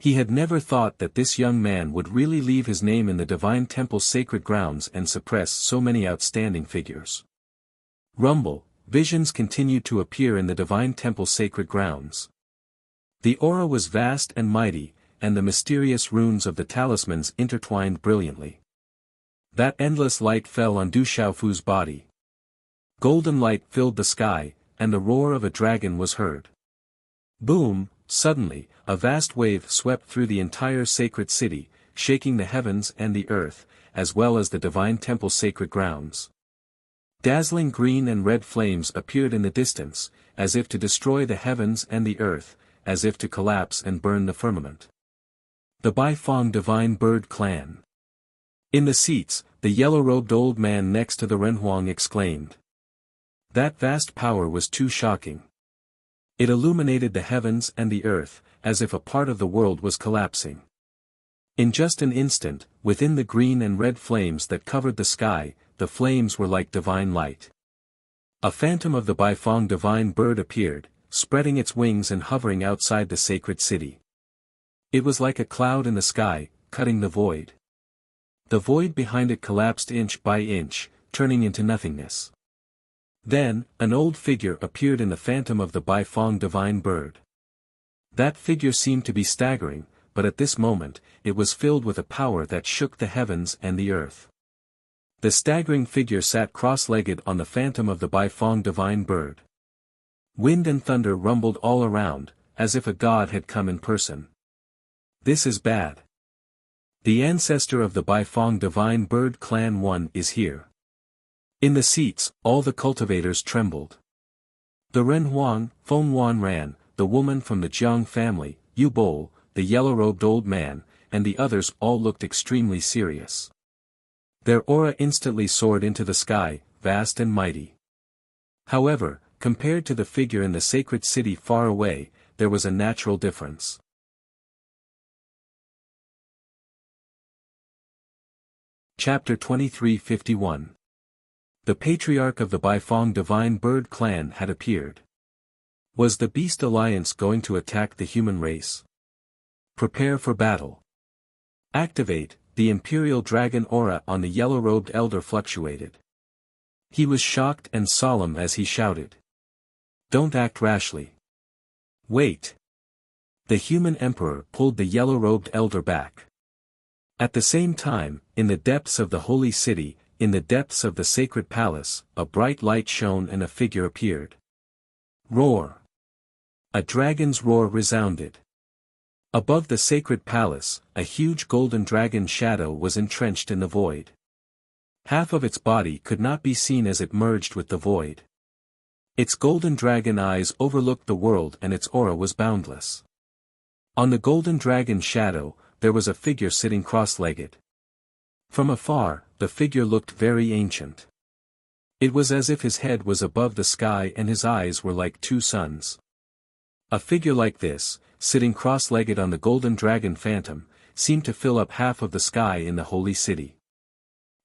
He had never thought that this young man would really leave his name in the Divine Temple's sacred grounds and suppress so many outstanding figures. Rumble, visions continued to appear in the Divine Temple's sacred grounds. The aura was vast and mighty, and the mysterious runes of the talismans intertwined brilliantly. That endless light fell on Du Xiaofu's body. Golden light filled the sky, and the roar of a dragon was heard. Boom, suddenly, a vast wave swept through the entire sacred city, shaking the heavens and the earth, as well as the Divine Temple's sacred grounds. Dazzling green and red flames appeared in the distance, as if to destroy the heavens and the earth, as if to collapse and burn the firmament. The Baifeng Divine Bird Clan. In the seats, the yellow-robed old man next to the Renhuang exclaimed. That vast power was too shocking. It illuminated the heavens and the earth, as if a part of the world was collapsing. In just an instant, within the green and red flames that covered the sky, the flames were like divine light. A phantom of the Baifeng divine bird appeared, spreading its wings and hovering outside the sacred city. It was like a cloud in the sky, cutting the void. The void behind it collapsed inch by inch, turning into nothingness. Then, an old figure appeared in the phantom of the Baifeng divine bird. That figure seemed to be staggering, but at this moment, it was filled with a power that shook the heavens and the earth. The staggering figure sat cross-legged on the phantom of the Baifeng divine bird. Wind and thunder rumbled all around, as if a god had come in person. This is bad. The ancestor of the Baifeng divine bird clan 1 is here. In the seats, all the cultivators trembled. The Ren Huang, Feng Wan Ran, the woman from the Jiang family, Yu Bol, the yellow-robed old man, and the others all looked extremely serious. Their aura instantly soared into the sky, vast and mighty. However, compared to the figure in the sacred city far away, there was a natural difference. Chapter 23:51. The patriarch of the Baifeng divine bird clan had appeared. Was the Beast Alliance going to attack the human race? Prepare for battle. Activate. The Imperial Dragon aura on the yellow-robed elder fluctuated. He was shocked and solemn as he shouted. Don't act rashly. Wait. The human emperor pulled the yellow-robed elder back. At the same time, in the depths of the holy city, in the depths of the sacred palace, a bright light shone and a figure appeared. Roar. A dragon's roar resounded. Above the sacred palace, a huge golden dragon shadow was entrenched in the void. Half of its body could not be seen as it merged with the void. Its golden dragon eyes overlooked the world and its aura was boundless. On the golden dragon shadow, there was a figure sitting cross-legged. From afar, the figure looked very ancient. It was as if his head was above the sky and his eyes were like two suns. A figure like this, sitting cross-legged on the golden dragon phantom, seemed to fill up half of the sky in the holy city.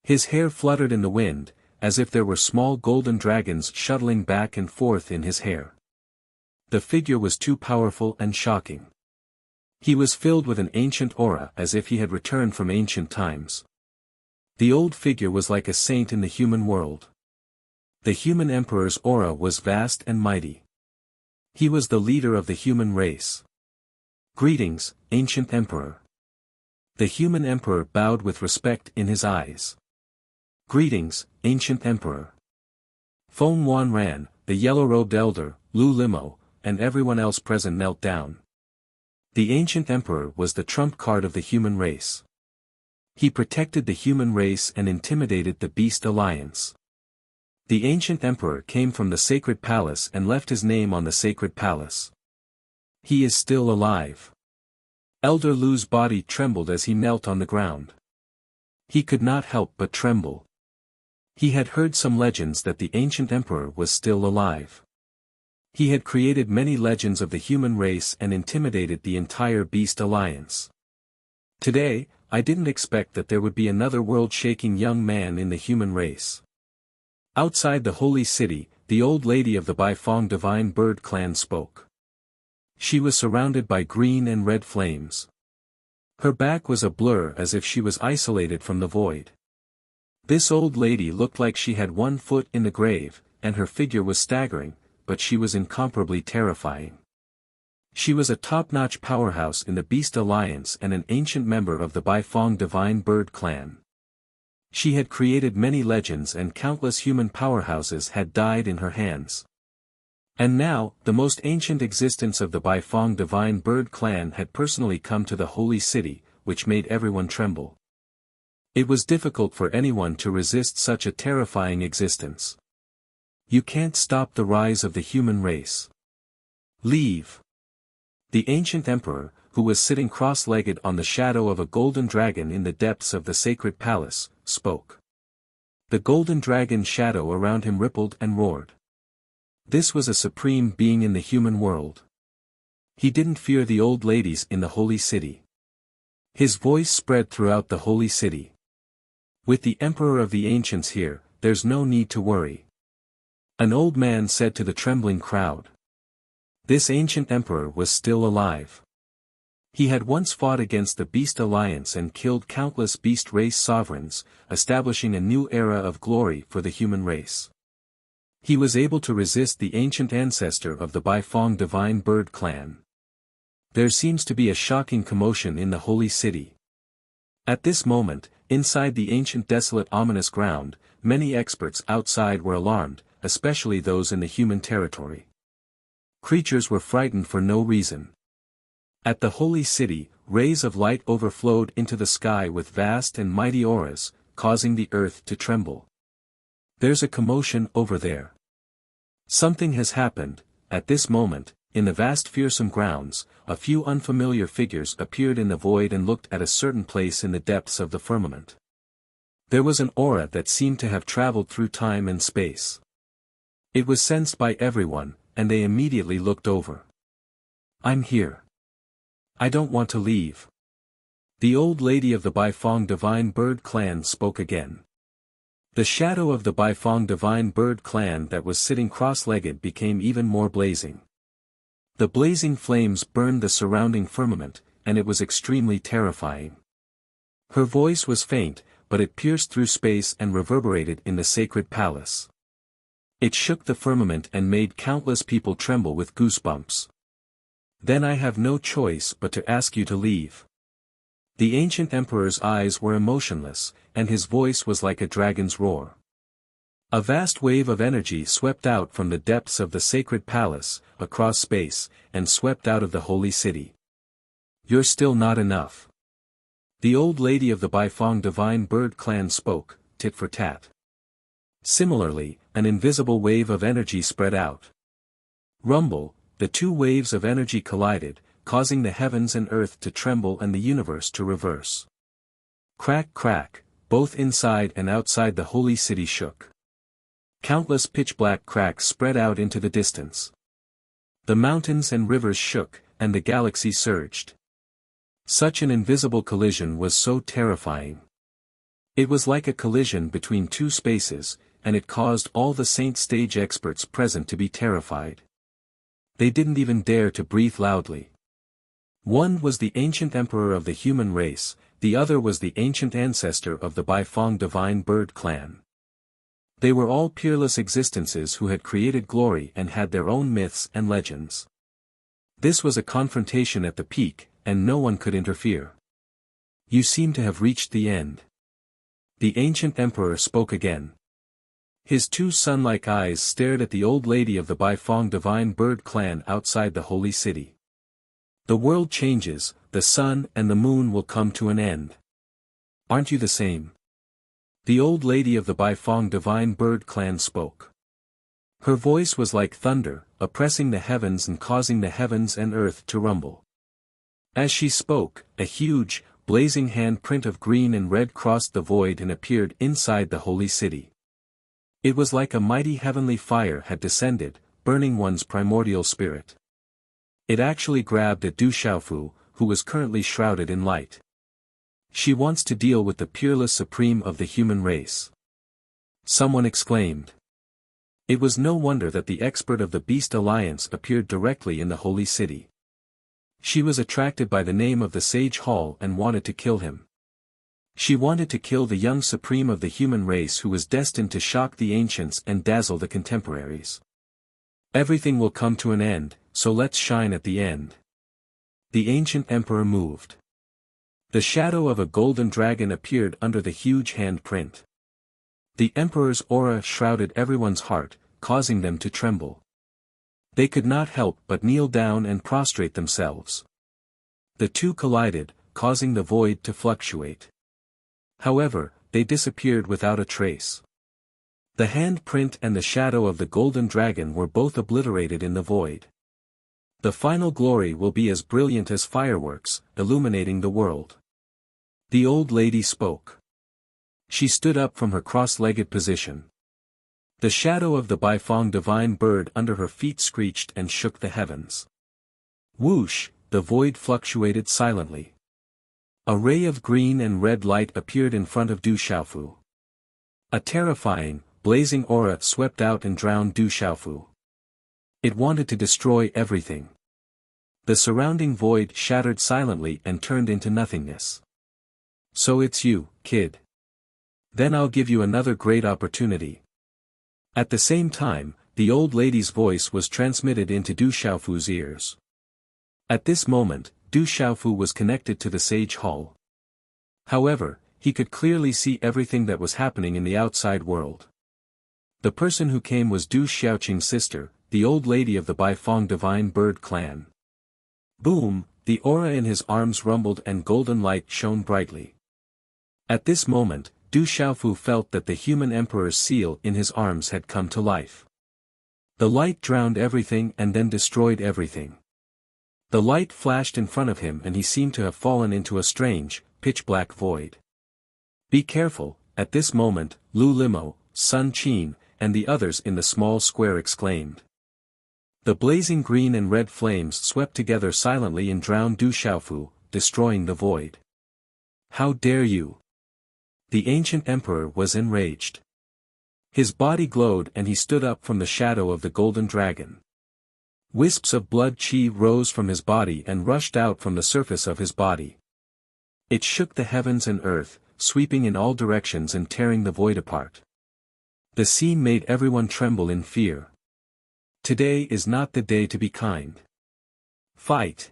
His hair fluttered in the wind, as if there were small golden dragons shuttling back and forth in his hair. The figure was too powerful and shocking. He was filled with an ancient aura as if he had returned from ancient times. The old figure was like a saint in the human world. The human emperor's aura was vast and mighty. He was the leader of the human race. Greetings, ancient emperor. The human emperor bowed with respect in his eyes. Greetings, ancient emperor. Feng Wan Ran, the yellow-robed elder, Lu Limo, and everyone else present knelt down. The ancient emperor was the trump card of the human race. He protected the human race and intimidated the Beast Alliance. The ancient emperor came from the sacred palace and left his name on the sacred palace. He is still alive. Elder Lu's body trembled as he knelt on the ground. He could not help but tremble. He had heard some legends that the ancient emperor was still alive. He had created many legends of the human race and intimidated the entire Beast Alliance. Today, I didn't expect that there would be another world-shaking young man in the human race. Outside the holy city, the old lady of the Baifeng divine bird clan spoke. She was surrounded by green and red flames. Her back was a blur as if she was isolated from the void. This old lady looked like she had 1 foot in the grave, and her figure was staggering, but she was incomparably terrifying. She was a top-notch powerhouse in the Beast Alliance and an ancient member of the Baifeng divine bird clan. She had created many legends and countless human powerhouses had died in her hands. And now, the most ancient existence of the Baifeng divine bird clan had personally come to the holy city, which made everyone tremble. It was difficult for anyone to resist such a terrifying existence. You can't stop the rise of the human race. Leave. The ancient emperor, who was sitting cross-legged on the shadow of a golden dragon in the depths of the sacred palace, spoke. The golden dragon shadow around him rippled and roared. This was a supreme being in the human world. He didn't fear the old ladies in the holy city. His voice spread throughout the holy city. With the emperor of the ancients here, there's no need to worry. An old man said to the trembling crowd. This ancient emperor was still alive. He had once fought against the Beast Alliance and killed countless beast race sovereigns, establishing a new era of glory for the human race. He was able to resist the ancient ancestor of the Baifeng divine bird clan. There seems to be a shocking commotion in the holy city. At this moment, inside the ancient desolate ominous ground, many experts outside were alarmed, especially those in the human territory. Creatures were frightened for no reason. At the holy city, rays of light overflowed into the sky with vast and mighty auras, causing the earth to tremble. There's a commotion over there. Something has happened. At this moment, in the vast fearsome grounds, a few unfamiliar figures appeared in the void and looked at a certain place in the depths of the firmament. There was an aura that seemed to have traveled through time and space. It was sensed by everyone, and they immediately looked over. I'm here. I don't want to leave. The old lady of the Baifeng Divine Bird Clan spoke again. The shadow of the Baifeng Divine Bird Clan that was sitting cross-legged became even more blazing. The blazing flames burned the surrounding firmament, and it was extremely terrifying. Her voice was faint, but it pierced through space and reverberated in the sacred palace. It shook the firmament and made countless people tremble with goosebumps. Then I have no choice but to ask you to leave. The ancient emperor's eyes were emotionless, and his voice was like a dragon's roar. A vast wave of energy swept out from the depths of the sacred palace, across space, and swept out of the holy city. You're still not enough. The old lady of the Baifeng Divine Bird Clan spoke, tit for tat. Similarly, an invisible wave of energy spread out. Rumble, the two waves of energy collided, causing the heavens and earth to tremble and the universe to reverse. Crack crack, both inside and outside the holy city shook. Countless pitch-black cracks spread out into the distance. The mountains and rivers shook, and the galaxy surged. Such an invisible collision was so terrifying. It was like a collision between two spaces, and it caused all the saint stage experts present to be terrified. They didn't even dare to breathe loudly. One was the ancient emperor of the human race, the other was the ancient ancestor of the Baifeng Divine Bird Clan. They were all peerless existences who had created glory and had their own myths and legends. This was a confrontation at the peak, and no one could interfere. You seem to have reached the end. The ancient emperor spoke again. His two sun-like eyes stared at the old lady of the Baifeng Divine Bird Clan outside the holy city. The world changes, the sun and the moon will come to an end. Aren't you the same? The old lady of the Baifeng Divine Bird Clan spoke. Her voice was like thunder, oppressing the heavens and causing the heavens and earth to rumble. As she spoke, a huge, blazing handprint of green and red crossed the void and appeared inside the holy city. It was like a mighty heavenly fire had descended, burning one's primordial spirit. It actually grabbed at Du Xiaofu, who was currently shrouded in light. She wants to deal with the peerless supreme of the human race. Someone exclaimed. It was no wonder that the expert of the Beast Alliance appeared directly in the holy city. She was attracted by the name of the Sage Hall and wanted to kill him. She wanted to kill the young supreme of the human race who was destined to shock the ancients and dazzle the contemporaries. Everything will come to an end, so let's shine at the end. The ancient emperor moved. The shadow of a golden dragon appeared under the huge handprint. The emperor's aura shrouded everyone's heart, causing them to tremble. They could not help but kneel down and prostrate themselves. The two collided, causing the void to fluctuate. However, they disappeared without a trace. The handprint and the shadow of the golden dragon were both obliterated in the void. The final glory will be as brilliant as fireworks, illuminating the world. The old lady spoke. She stood up from her cross-legged position. The shadow of the Baifeng Divine Bird under her feet screeched and shook the heavens. Whoosh, the void fluctuated silently. A ray of green and red light appeared in front of Du Xiaofu. A terrifying, blazing aura swept out and drowned Du Xiaofu. It wanted to destroy everything. The surrounding void shattered silently and turned into nothingness. So it's you, kid. Then I'll give you another great opportunity. At the same time, the old lady's voice was transmitted into Du Xiaofu's ears. At this moment, Du Xiaofu was connected to the Sage Hall. However, he could clearly see everything that was happening in the outside world. The person who came was Du Xiaoqing's sister, the old lady of the Baifeng Divine Bird Clan. Boom, the aura in his arms rumbled and golden light shone brightly. At this moment, Du Xiaofu felt that the human emperor's seal in his arms had come to life. The light drowned everything and then destroyed everything. The light flashed in front of him and he seemed to have fallen into a strange, pitch-black void. Be careful, at this moment, Lu Limo, Sun Qin, and the others in the small square exclaimed. The blazing green and red flames swept together silently and drowned Du Xiaofu, destroying the void. How dare you! The ancient emperor was enraged. His body glowed and he stood up from the shadow of the golden dragon. Wisps of blood qi rose from his body and rushed out from the surface of his body. It shook the heavens and earth, sweeping in all directions and tearing the void apart. The scene made everyone tremble in fear. Today is not the day to be kind. Fight!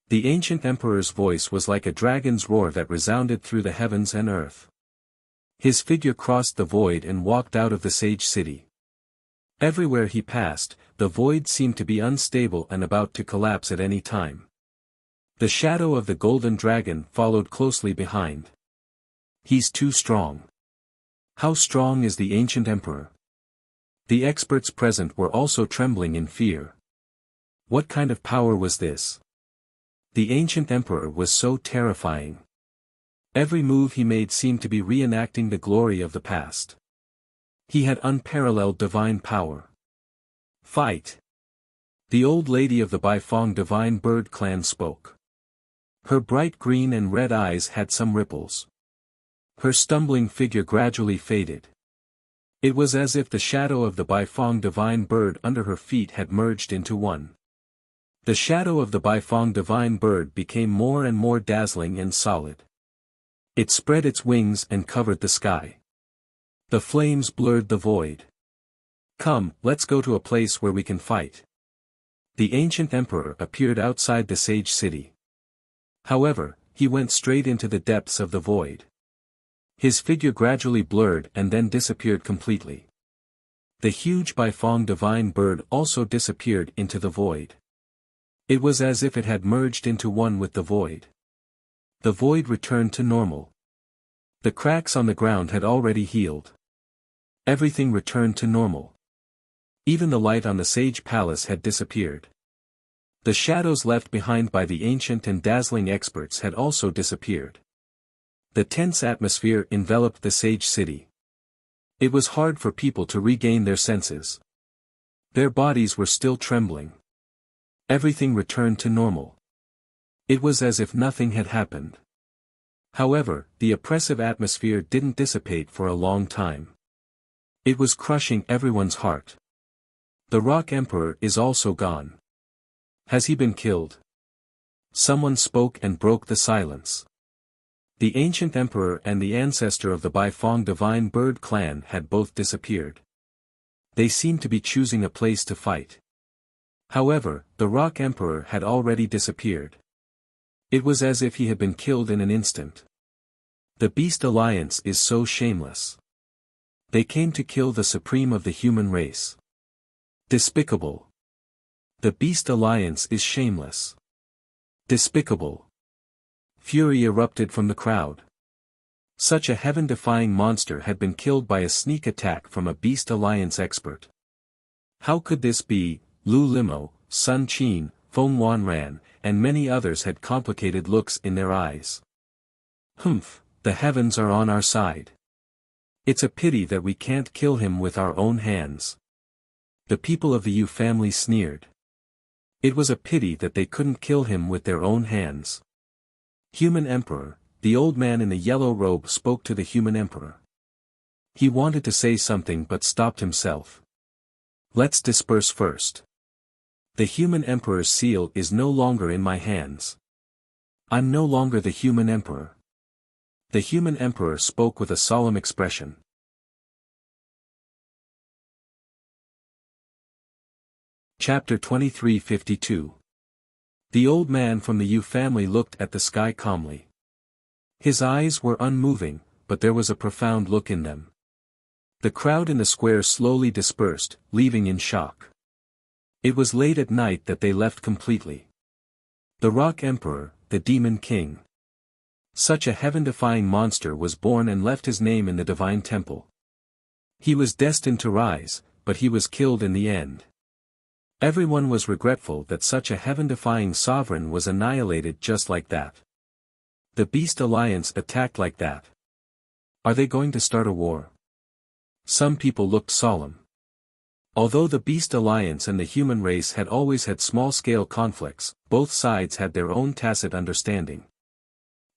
The ancient emperor's voice was like a dragon's roar that resounded through the heavens and earth. His figure crossed the void and walked out of the sage city. Everywhere he passed, the void seemed to be unstable and about to collapse at any time. The shadow of the golden dragon followed closely behind. He's too strong. How strong is the ancient emperor? The experts present were also trembling in fear. What kind of power was this? The ancient emperor was so terrifying. Every move he made seemed to be reenacting the glory of the past. He had unparalleled divine power. Fight! The old lady of the Baifeng divine bird clan spoke. Her bright green and red eyes had some ripples. Her stumbling figure gradually faded. It was as if the shadow of the Baifeng divine bird under her feet had merged into one. The shadow of the Baifeng divine bird became more and more dazzling and solid. It spread its wings and covered the sky. The flames blurred the void. Come, let's go to a place where we can fight. The ancient emperor appeared outside the sage city. However, he went straight into the depths of the void. His figure gradually blurred and then disappeared completely. The huge Baifeng divine bird also disappeared into the void. It was as if it had merged into one with the void. The void returned to normal. The cracks on the ground had already healed. Everything returned to normal. Even the light on the sage palace had disappeared. The shadows left behind by the ancient and dazzling experts had also disappeared. The tense atmosphere enveloped the sage city. It was hard for people to regain their senses. Their bodies were still trembling. Everything returned to normal. It was as if nothing had happened. However, the oppressive atmosphere didn't dissipate for a long time. It was crushing everyone's heart. The Rock Emperor is also gone. Has he been killed? Someone spoke and broke the silence. The ancient emperor and the ancestor of the Baifeng divine bird clan had both disappeared. They seemed to be choosing a place to fight. However, the Rock Emperor had already disappeared. It was as if he had been killed in an instant. The Beast Alliance is so shameless. They came to kill the supreme of the human race. Despicable. The Beast Alliance is shameless. Despicable. Fury erupted from the crowd. Such a heaven-defying monster had been killed by a sneak attack from a Beast Alliance expert. How could this be? Lu Limo, Sun Qin, Feng Wanran, and many others had complicated looks in their eyes. Humph, the heavens are on our side. It's a pity that we can't kill him with our own hands. The people of the Yu family sneered. It was a pity that they couldn't kill him with their own hands. Human Emperor, the old man in the yellow robe spoke to the human emperor. He wanted to say something but stopped himself. Let's disperse first. The human emperor's seal is no longer in my hands. I'm no longer the human emperor. The human emperor spoke with a solemn expression. Chapter 2352. The old man from the Yu family looked at the sky calmly. His eyes were unmoving, but there was a profound look in them. The crowd in the square slowly dispersed, leaving in shock. It was late at night that they left completely. The Rock Emperor, the Demon King. Such a heaven-defying monster was born and left his name in the divine temple. He was destined to rise, but he was killed in the end. Everyone was regretful that such a heaven-defying sovereign was annihilated just like that. The Beast Alliance attacked like that. Are they going to start a war? Some people looked solemn. Although the Beast Alliance and the human race had always had small-scale conflicts, both sides had their own tacit understanding.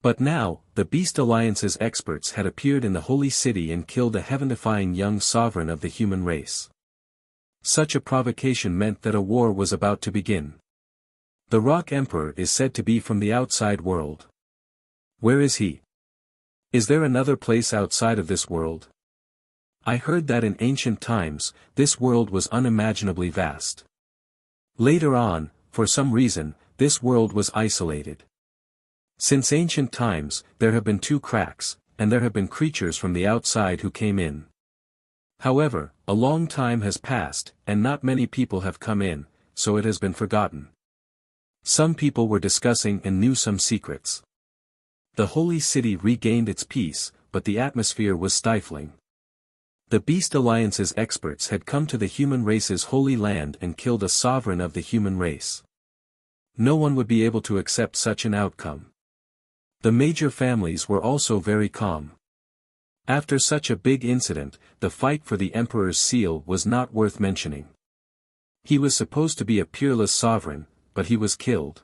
But now, the Beast Alliance's experts had appeared in the Holy City and killed a heaven-defying young sovereign of the human race. Such a provocation meant that a war was about to begin. The Rock Emperor is said to be from the outside world. Where is he? Is there another place outside of this world? I heard that in ancient times, this world was unimaginably vast. Later on, for some reason, this world was isolated. Since ancient times, there have been 2 cracks, and there have been creatures from the outside who came in. However, a long time has passed, and not many people have come in, so it has been forgotten. Some people were discussing and knew some secrets. The Holy City regained its peace, but the atmosphere was stifling. The Beast Alliance's experts had come to the human race's holy land and killed a sovereign of the human race. No one would be able to accept such an outcome. The major families were also very calm. After such a big incident, the fight for the Emperor's seal was not worth mentioning. He was supposed to be a peerless sovereign, but he was killed.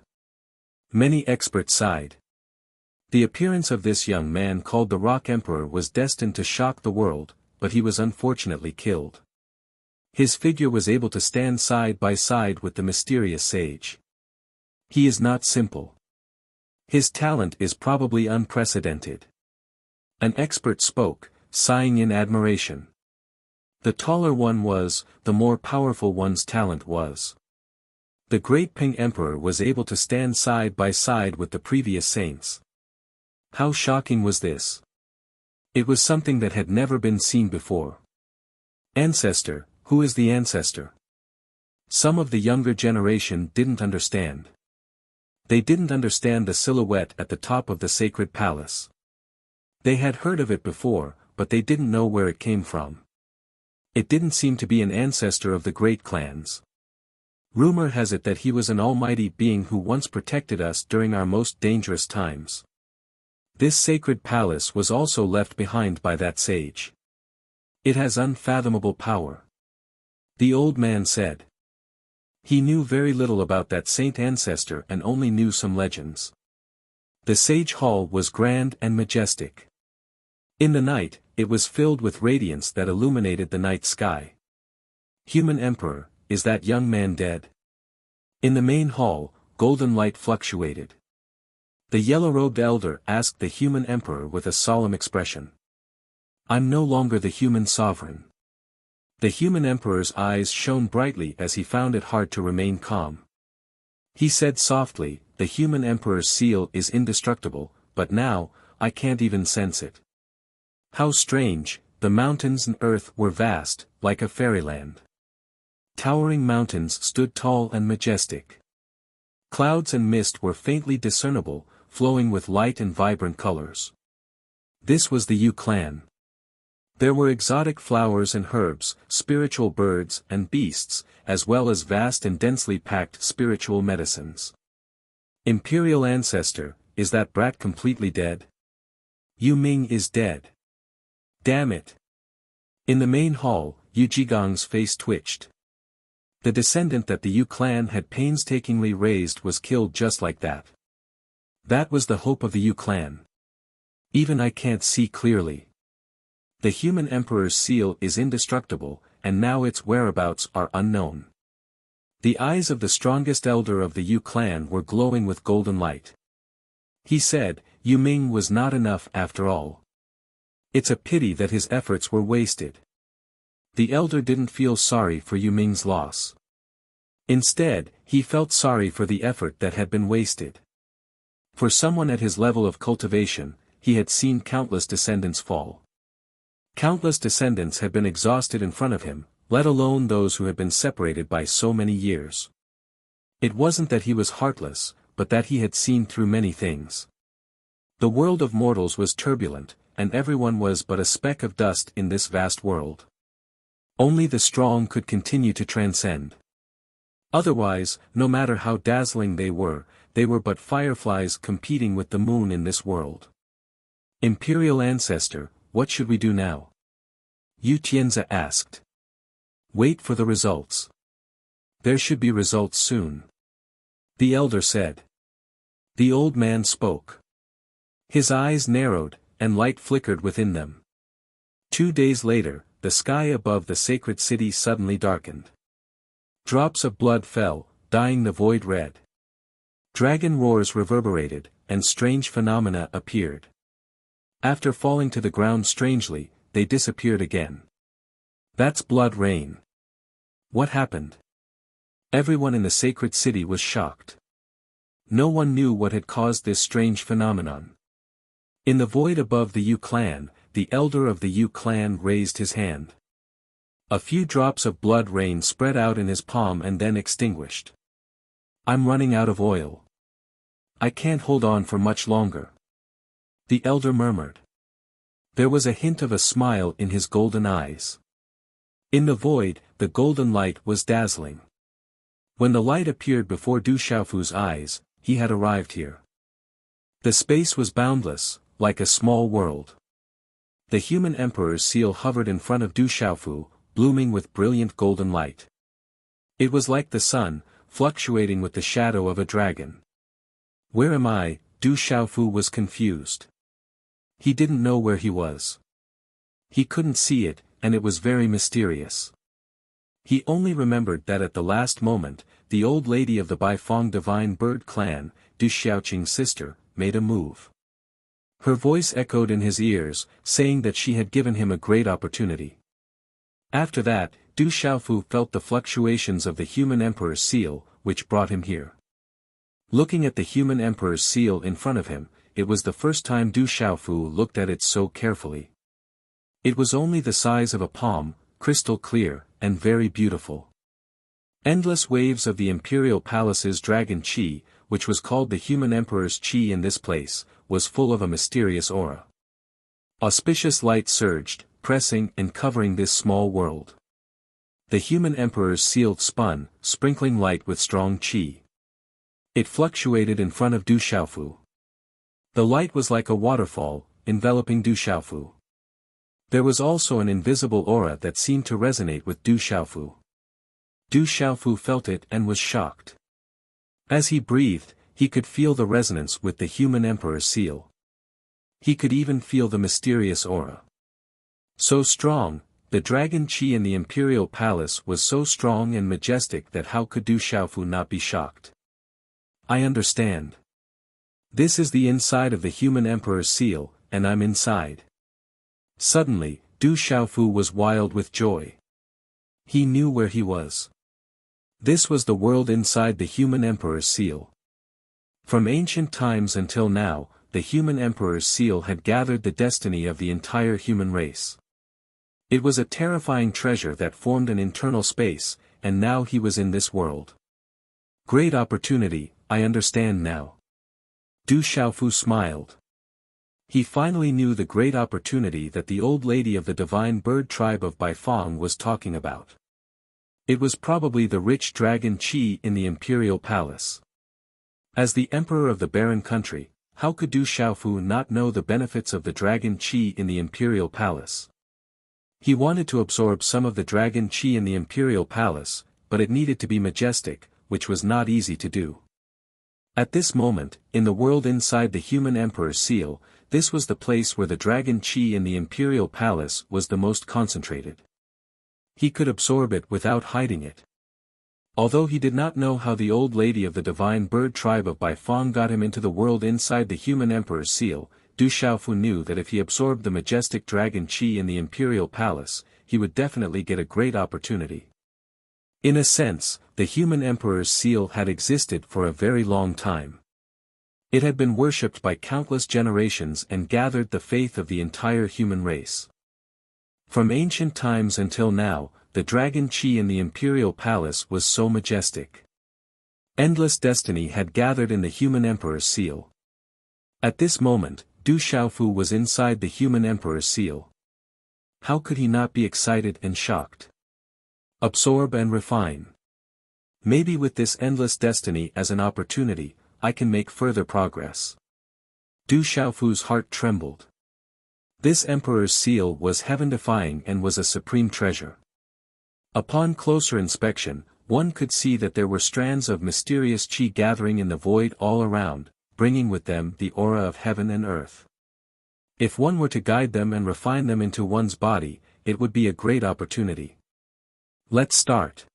Many experts sighed. The appearance of this young man called the Rock Emperor was destined to shock the world, but he was unfortunately killed. His figure was able to stand side by side with the mysterious sage. He is not simple. His talent is probably unprecedented. An expert spoke, sighing in admiration. The taller one was, the more powerful one's talent was. The great Ping Emperor was able to stand side by side with the previous saints. How shocking was this? It was something that had never been seen before. Ancestor, who is the ancestor? Some of the younger generation didn't understand. They didn't understand the silhouette at the top of the sacred palace. They had heard of it before, but they didn't know where it came from. It didn't seem to be an ancestor of the great clans. Rumor has it that he was an almighty being who once protected us during our most dangerous times. This sacred palace was also left behind by that sage. It has unfathomable power. The old man said. He knew very little about that saint ancestor and only knew some legends. The sage hall was grand and majestic. In the night, it was filled with radiance that illuminated the night sky. Human Emperor, is that young man dead? In the main hall, golden light fluctuated. The yellow-robed elder asked the human emperor with a solemn expression. I'm no longer the human sovereign. The human emperor's eyes shone brightly as he found it hard to remain calm. He said softly, the human emperor's seal is indestructible, but now, I can't even sense it. How strange, the mountains and earth were vast, like a fairyland. Towering mountains stood tall and majestic. Clouds and mist were faintly discernible, flowing with light and vibrant colors. This was the Yu clan. There were exotic flowers and herbs, spiritual birds and beasts, as well as vast and densely packed spiritual medicines. Imperial ancestor, is that brat completely dead? Yu Ming is dead. Damn it. In the main hall, Yu Jigong's face twitched. The descendant that the Yu clan had painstakingly raised was killed just like that. That was the hope of the Yu clan. Even I can't see clearly. The human emperor's seal is indestructible, and now its whereabouts are unknown. The eyes of the strongest elder of the Yu clan were glowing with golden light. He said, Yu Ming was not enough after all. It's a pity that his efforts were wasted. The elder didn't feel sorry for Yu Ming's loss. Instead, he felt sorry for the effort that had been wasted. For someone at his level of cultivation, he had seen countless descendants fall. Countless descendants had been exhausted in front of him, let alone those who had been separated by so many years. It wasn't that he was heartless, but that he had seen through many things. The world of mortals was turbulent, and everyone was but a speck of dust in this vast world. Only the strong could continue to transcend. Otherwise, no matter how dazzling they were but fireflies competing with the moon in this world. Imperial Ancestor, what should we do now? Yu Tianzi asked. Wait for the results. There should be results soon. The elder said. The old man spoke. His eyes narrowed, and light flickered within them. 2 days later, the sky above the sacred city suddenly darkened. Drops of blood fell, dyeing the void red. Dragon roars reverberated, and strange phenomena appeared. After falling to the ground strangely, they disappeared again. That's blood rain. What happened? Everyone in the sacred city was shocked. No one knew what had caused this strange phenomenon. In the void above the Yu clan, the elder of the Yu clan raised his hand. A few drops of blood rain spread out in his palm and then extinguished. I'm running out of oil. I can't hold on for much longer. The elder murmured. There was a hint of a smile in his golden eyes. In the void, the golden light was dazzling. When the light appeared before Du Xiaofu's eyes, he had arrived here. The space was boundless, like a small world. The human emperor's seal hovered in front of Du Xiaofu, blooming with brilliant golden light. It was like the sun, fluctuating with the shadow of a dragon. Where am I? Du Xiaofu was confused. He didn't know where he was. He couldn't see it, and it was very mysterious. He only remembered that at the last moment, the old lady of the Baifeng Divine Bird clan, Du Xiaoqing's sister, made a move. Her voice echoed in his ears, saying that she had given him a great opportunity. After that, Du Xiaofu felt the fluctuations of the human emperor's seal, which brought him here. Looking at the human emperor's seal in front of him, it was the first time Du Xiaofu looked at it so carefully. It was only the size of a palm, crystal clear, and very beautiful. Endless waves of the imperial palace's dragon qi, which was called the human emperor's qi in this place, was full of a mysterious aura. Auspicious light surged, pressing and covering this small world. The human emperor's seal spun, sprinkling light with strong qi. It fluctuated in front of Du Xiaofu. The light was like a waterfall, enveloping Du Xiaofu. There was also an invisible aura that seemed to resonate with Du Xiaofu. Du Xiaofu felt it and was shocked. As he breathed, he could feel the resonance with the human emperor's seal. He could even feel the mysterious aura. So strong, the dragon qi in the imperial palace was so strong and majestic that how could Du Xiaofu not be shocked? I understand. This is the inside of the human emperor's seal, and I'm inside. Suddenly, Du Xiaofu was wild with joy. He knew where he was. This was the world inside the human emperor's seal. From ancient times until now, the human emperor's seal had gathered the destiny of the entire human race. It was a terrifying treasure that formed an internal space, and now he was in this world. Great opportunity, I understand now. Du Xiaofu smiled. He finally knew the great opportunity that the old lady of the divine bird tribe of Baifeng was talking about. It was probably the rich dragon qi in the imperial palace. As the emperor of the barren country, how could Du Xiaofu not know the benefits of the dragon qi in the imperial palace? He wanted to absorb some of the dragon qi in the imperial palace, but it needed to be majestic, which was not easy to do. At this moment, in the world inside the human emperor's seal, this was the place where the dragon qi in the imperial palace was the most concentrated. He could absorb it without hiding it. Although he did not know how the old lady of the divine bird tribe of Baifeng got him into the world inside the human emperor's seal, Du Xiaofu knew that if he absorbed the majestic dragon qi in the imperial palace, he would definitely get a great opportunity. In a sense, the human emperor's seal had existed for a very long time. It had been worshipped by countless generations and gathered the faith of the entire human race. From ancient times until now, the dragon qi in the imperial palace was so majestic. Endless destiny had gathered in the human emperor's seal. At this moment, Du Xiaofu was inside the human emperor's seal. How could he not be excited and shocked? Absorb and refine. Maybe with this endless destiny as an opportunity, I can make further progress. Du Xiaofu's heart trembled. This emperor's seal was heaven-defying and was a supreme treasure. Upon closer inspection, one could see that there were strands of mysterious qi gathering in the void all around, bringing with them the aura of heaven and earth. If one were to guide them and refine them into one's body, it would be a great opportunity. Let's start.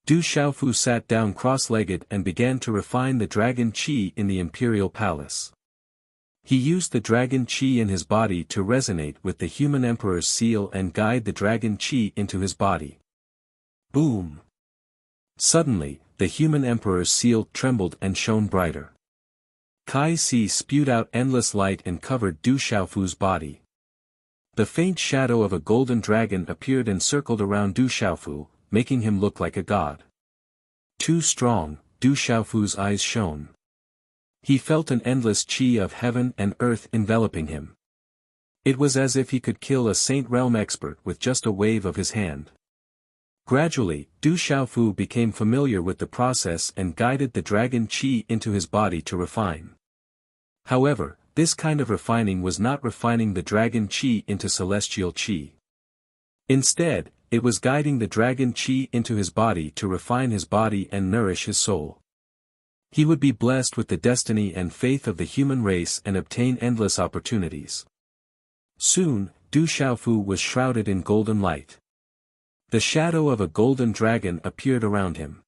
Du Xiaofu sat down cross-legged and began to refine the dragon qi in the imperial palace. He used the dragon qi in his body to resonate with the human emperor's seal and guide the dragon qi into his body. Boom! Suddenly, the human emperor's seal trembled and shone brighter. Kai Si spewed out endless light and covered Du Xiaofu's body. The faint shadow of a golden dragon appeared and circled around Du Xiaofu, making him look like a god. Too strong, Du Xiaofu's eyes shone. He felt an endless qi of heaven and earth enveloping him. It was as if he could kill a Saint Realm expert with just a wave of his hand. Gradually, Du Xiaofu became familiar with the process and guided the dragon qi into his body to refine. However, this kind of refining was not refining the dragon qi into celestial qi. Instead, it was guiding the dragon qi into his body to refine his body and nourish his soul. He would be blessed with the destiny and faith of the human race and obtain endless opportunities. Soon, Du Xiaofu was shrouded in golden light. The shadow of a golden dragon appeared around him.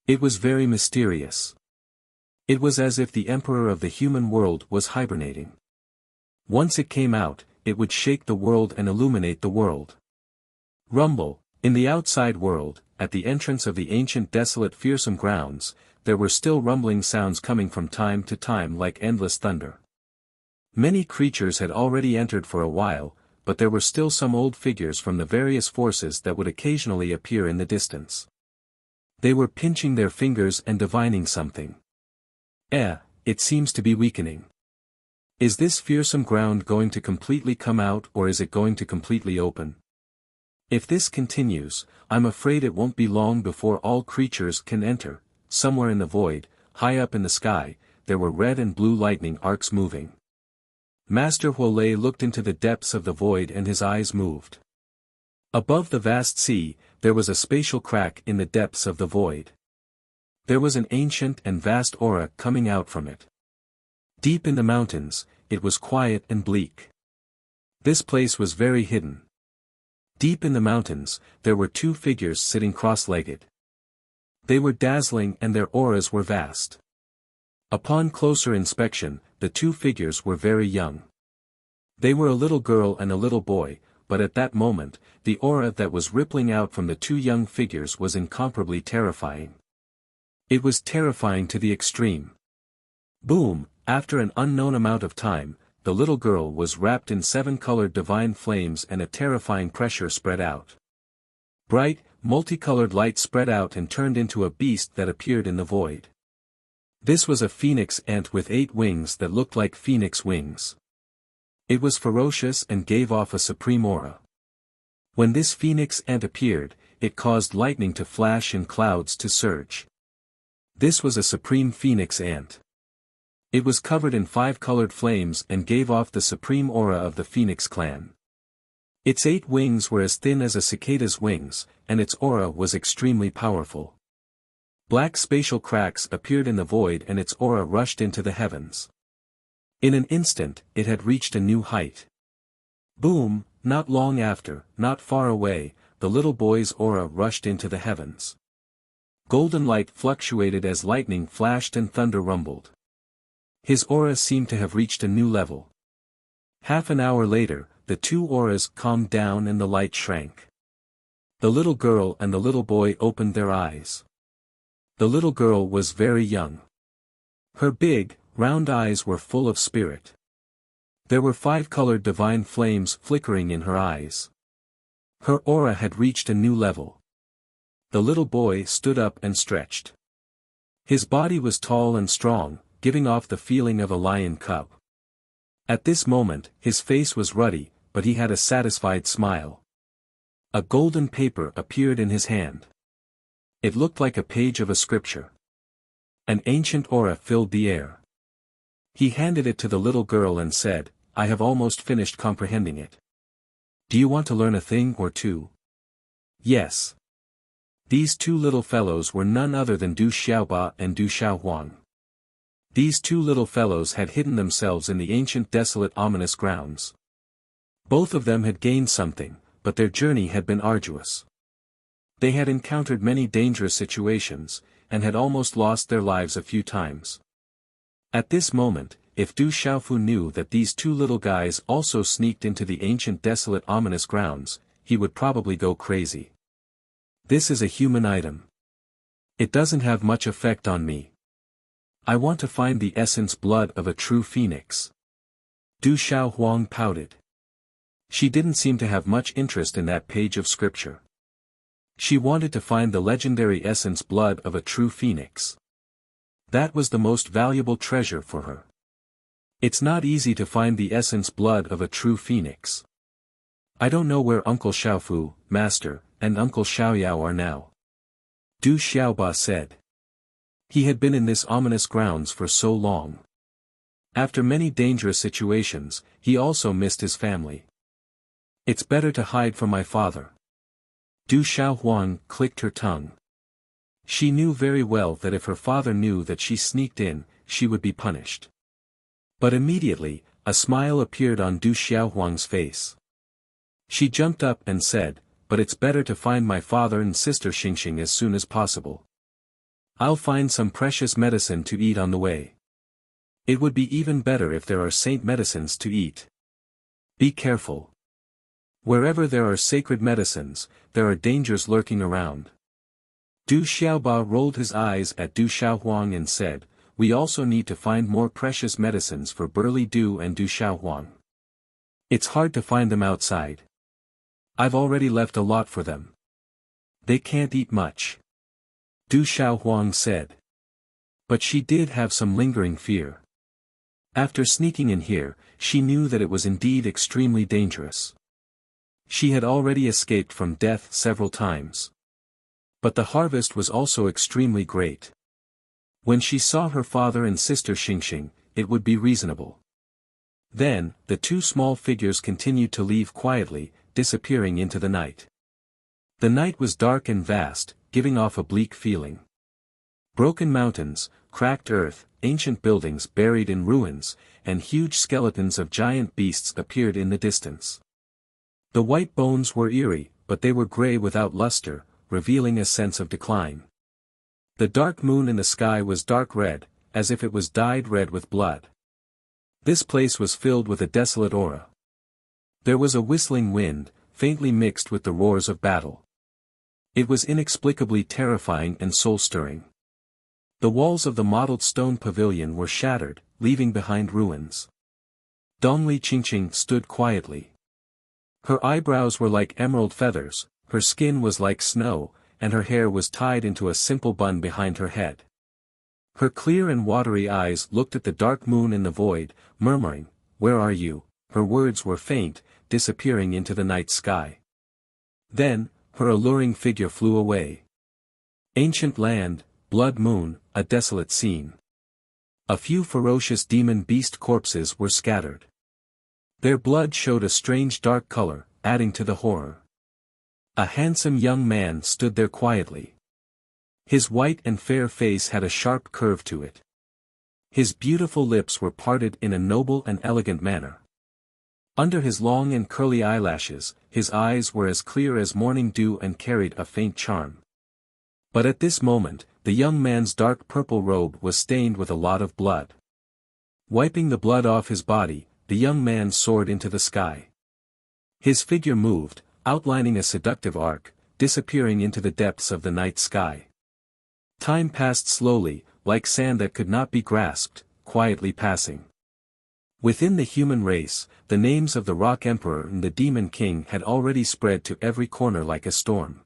It was very mysterious. It was as if the emperor of the human world was hibernating. Once it came out, it would shake the world and illuminate the world. Rumble, in the outside world, at the entrance of the ancient desolate fearsome grounds, there were still rumbling sounds coming from time to time like endless thunder. Many creatures had already entered for a while, but there were still some old figures from the various forces that would occasionally appear in the distance. They were pinching their fingers and divining something. It seems to be weakening. Is this fearsome ground going to completely come out or is it going to completely open? If this continues, I'm afraid it won't be long before all creatures can enter. Somewhere in the void, high up in the sky, there were red and blue lightning arcs moving. Master Huolei looked into the depths of the void and his eyes moved. Above the vast sea, there was a spatial crack in the depths of the void. There was an ancient and vast aura coming out from it. Deep in the mountains, it was quiet and bleak. This place was very hidden. Deep in the mountains, there were two figures sitting cross-legged. They were dazzling and their auras were vast. Upon closer inspection, the two figures were very young. They were a little girl and a little boy, but at that moment, the aura that was rippling out from the two young figures was incomparably terrifying. It was terrifying to the extreme. Boom, after an unknown amount of time, the little girl was wrapped in 7-colored divine flames and a terrifying pressure spread out. Bright, multicolored light spread out and turned into a beast that appeared in the void. This was a phoenix ant with 8 wings that looked like phoenix wings. It was ferocious and gave off a supreme aura. When this phoenix ant appeared, it caused lightning to flash and clouds to surge. This was a supreme phoenix ant. It was covered in 5-colored flames and gave off the supreme aura of the Phoenix clan. Its 8 wings were as thin as a cicada's wings, and its aura was extremely powerful. Black spatial cracks appeared in the void and its aura rushed into the heavens. In an instant, it had reached a new height. Boom, not long after, not far away, the little boy's aura rushed into the heavens. Golden light fluctuated as lightning flashed and thunder rumbled. His aura seemed to have reached a new level. Half an hour later, the two auras calmed down and the light shrank. The little girl and the little boy opened their eyes. The little girl was very young. Her big, round eyes were full of spirit. There were 5-colored divine flames flickering in her eyes. Her aura had reached a new level. The little boy stood up and stretched. His body was tall and strong, giving off the feeling of a lion cub. At this moment, his face was ruddy, but he had a satisfied smile. A golden paper appeared in his hand. It looked like a page of a scripture. An ancient aura filled the air. He handed it to the little girl and said, "I have almost finished comprehending it. Do you want to learn a thing or two?" "Yes." These two little fellows were none other than Du Xiaoba and Du Xiaohuang. These two little fellows had hidden themselves in the ancient desolate ominous grounds. Both of them had gained something, but their journey had been arduous. They had encountered many dangerous situations, and had almost lost their lives a few times. At this moment, if Du Xiaofu knew that these two little guys also sneaked into the ancient desolate ominous grounds, he would probably go crazy. "This is a human item. It doesn't have much effect on me. I want to find the essence blood of a true phoenix." Du Xiaohuang pouted. She didn't seem to have much interest in that page of scripture. She wanted to find the legendary essence blood of a true phoenix. That was the most valuable treasure for her. It's not easy to find the essence blood of a true phoenix. "I don't know where Uncle Xiaofu, Master, and Uncle Xiaoyao are now," Du Xiaoba said. He had been in this ominous grounds for so long. After many dangerous situations, he also missed his family. "It's better to hide from my father." Du Xiaohuang clicked her tongue. She knew very well that if her father knew that she sneaked in, she would be punished. But immediately, a smile appeared on Du Xiaohuang's face. She jumped up and said, "But it's better to find my father and sister Xingxing as soon as possible. I'll find some precious medicine to eat on the way. It would be even better if there are saint medicines to eat. Be careful. Wherever there are sacred medicines, there are dangers lurking around." Du Xiaoba rolled his eyes at Du Xiaohuang and said, "We also need to find more precious medicines for Burly Du and Du Xiaohuang. It's hard to find them outside. I've already left a lot for them. They can't eat much." Du Xiaohuang said. But she did have some lingering fear. After sneaking in here, she knew that it was indeed extremely dangerous. She had already escaped from death several times. But the harvest was also extremely great. When she saw her father and sister Xingxing, it would be reasonable. Then, the two small figures continued to leave quietly, disappearing into the night. The night was dark and vast, giving off a bleak feeling. Broken mountains, cracked earth, ancient buildings buried in ruins, and huge skeletons of giant beasts appeared in the distance. The white bones were eerie, but they were gray without luster, revealing a sense of decline. The dark moon in the sky was dark red, as if it was dyed red with blood. This place was filled with a desolate aura. There was a whistling wind, faintly mixed with the roars of battle. It was inexplicably terrifying and soul-stirring. The walls of the mottled stone pavilion were shattered, leaving behind ruins. Dongli Qingqing stood quietly. Her eyebrows were like emerald feathers, her skin was like snow, and her hair was tied into a simple bun behind her head. Her clear and watery eyes looked at the dark moon in the void, murmuring, "Where are you?" Her words were faint, disappearing into the night sky. Then, her alluring figure flew away. Ancient land, blood moon, a desolate scene. A few ferocious demon beast corpses were scattered. Their blood showed a strange dark color, adding to the horror. A handsome young man stood there quietly. His white and fair face had a sharp curve to it. His beautiful lips were parted in a noble and elegant manner. Under his long and curly eyelashes, his eyes were as clear as morning dew and carried a faint charm. But at this moment, the young man's dark purple robe was stained with a lot of blood. Wiping the blood off his body, the young man soared into the sky. His figure moved, outlining a seductive arc, disappearing into the depths of the night sky. Time passed slowly, like sand that could not be grasped, quietly passing. Within the human race, the names of the Rock Emperor and the Demon King had already spread to every corner like a storm.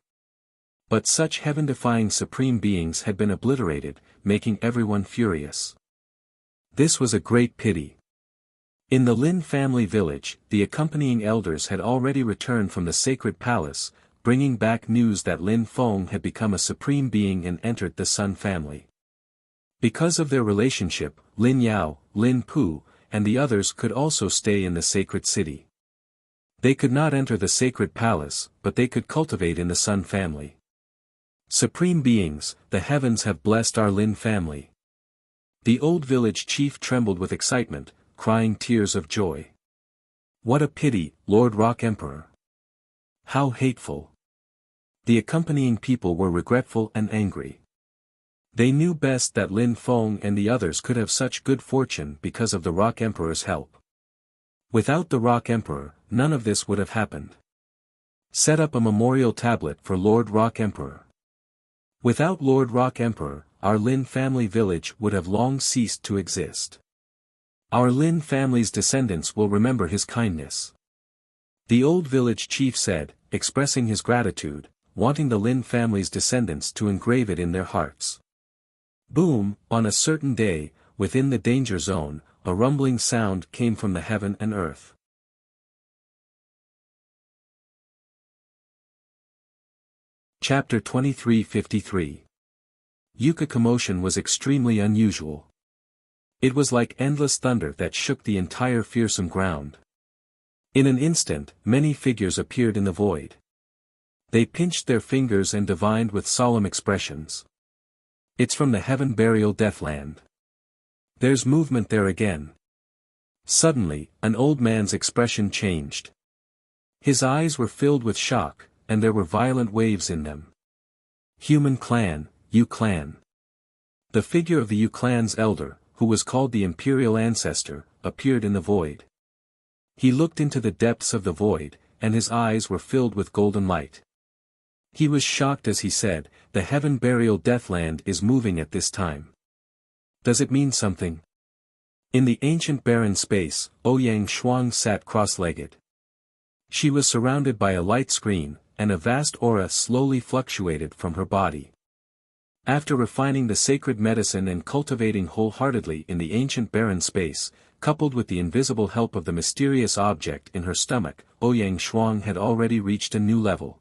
But such heaven-defying supreme beings had been obliterated, making everyone furious. This was a great pity. In the Lin family village, the accompanying elders had already returned from the sacred palace, bringing back news that Lin Feng had become a supreme being and entered the Sun family. Because of their relationship, Lin Yao, Lin Pu, and the others could also stay in the sacred city. They could not enter the sacred palace, but they could cultivate in the Sun family. Supreme beings, the heavens have blessed our Lin family. The old village chief trembled with excitement, crying tears of joy. What a pity, Lord Rock Emperor! How hateful! The accompanying people were regretful and angry. They knew best that Lin Feng and the others could have such good fortune because of the Rock Emperor's help. Without the Rock Emperor, none of this would have happened. Set up a memorial tablet for Lord Rock Emperor. Without Lord Rock Emperor, our Lin family village would have long ceased to exist. Our Lin family's descendants will remember his kindness. The old village chief said, expressing his gratitude, wanting the Lin family's descendants to engrave it in their hearts. Boom, on a certain day, within the danger zone, a rumbling sound came from the heaven and earth. Chapter 2353. Yucca commotion was extremely unusual. It was like endless thunder that shook the entire fearsome ground. In an instant, many figures appeared in the void. They pinched their fingers and divined with solemn expressions. It's from the heaven burial deathland. There's movement there again. Suddenly, an old man's expression changed. His eyes were filled with shock, and there were violent waves in them. Human clan, Yu clan. The figure of the Yu clan's elder, who was called the Imperial Ancestor, appeared in the void. He looked into the depths of the void, and his eyes were filled with golden light. He was shocked as he said, "The heaven burial deathland is moving at this time. Does it mean something?" In the ancient barren space, Ouyang Shuang sat cross-legged. She was surrounded by a light screen, and a vast aura slowly fluctuated from her body. After refining the sacred medicine and cultivating wholeheartedly in the ancient barren space, coupled with the invisible help of the mysterious object in her stomach, Ouyang Shuang had already reached a new level.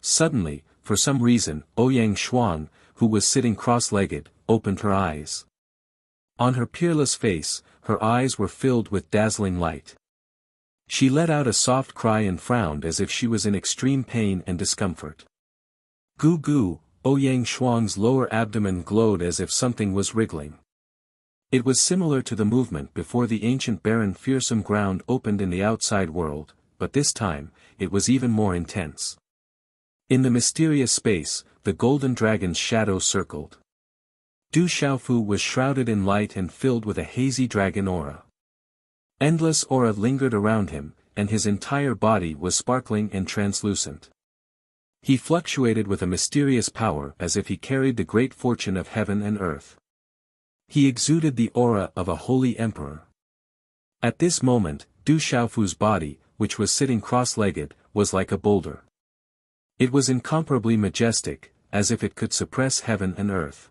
Suddenly, for some reason, Ouyang Shuang, who was sitting cross-legged, opened her eyes. On her peerless face, her eyes were filled with dazzling light. She let out a soft cry and frowned as if she was in extreme pain and discomfort. Goo goo, Ouyang Shuang's lower abdomen glowed as if something was wriggling. It was similar to the movement before the ancient barren fearsome ground opened in the outside world, but this time, it was even more intense. In the mysterious space, the golden dragon's shadow circled. Du Xiaofu was shrouded in light and filled with a hazy dragon aura. Endless aura lingered around him, and his entire body was sparkling and translucent. He fluctuated with a mysterious power as if he carried the great fortune of heaven and earth. He exuded the aura of a holy emperor. At this moment, Du Xiaofu's body, which was sitting cross-legged, was like a boulder. It was incomparably majestic, as if it could suppress heaven and earth.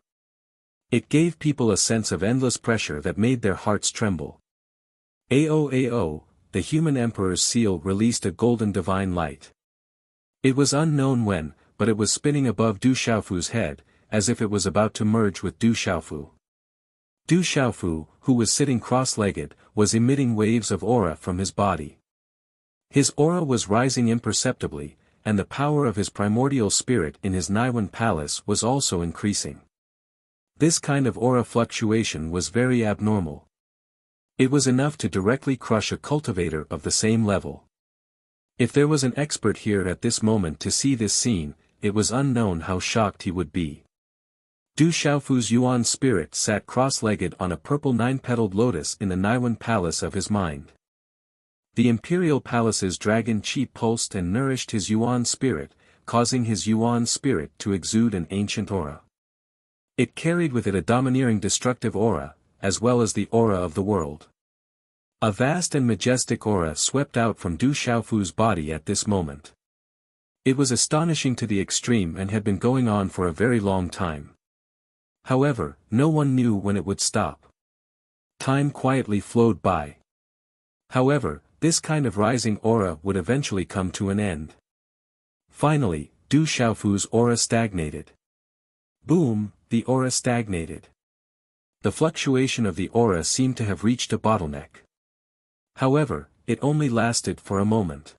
It gave people a sense of endless pressure that made their hearts tremble. Ao, the human emperor's seal released a golden divine light. It was unknown when, but it was spinning above Du Xiaofu's head, as if it was about to merge with Du Xiaofu. Du Xiaofu, who was sitting cross-legged, was emitting waves of aura from his body. His aura was rising imperceptibly, and the power of his primordial spirit in his Naiwan palace was also increasing. This kind of aura fluctuation was very abnormal. It was enough to directly crush a cultivator of the same level. If there was an expert here at this moment to see this scene, it was unknown how shocked he would be. Du Xiaofu's Yuan spirit sat cross-legged on a purple nine-petaled lotus in the Naiwan palace of his mind. The imperial palace's dragon chi pulsed and nourished his Yuan spirit, causing his Yuan spirit to exude an ancient aura. It carried with it a domineering destructive aura, as well as the aura of the world. A vast and majestic aura swept out from Du Xiaofu's body at this moment. It was astonishing to the extreme and had been going on for a very long time. However, no one knew when it would stop. Time quietly flowed by. However, this kind of rising aura would eventually come to an end. Finally, Du Xiaofu's aura stagnated. Boom, the aura stagnated. The fluctuation of the aura seemed to have reached a bottleneck. However, it only lasted for a moment.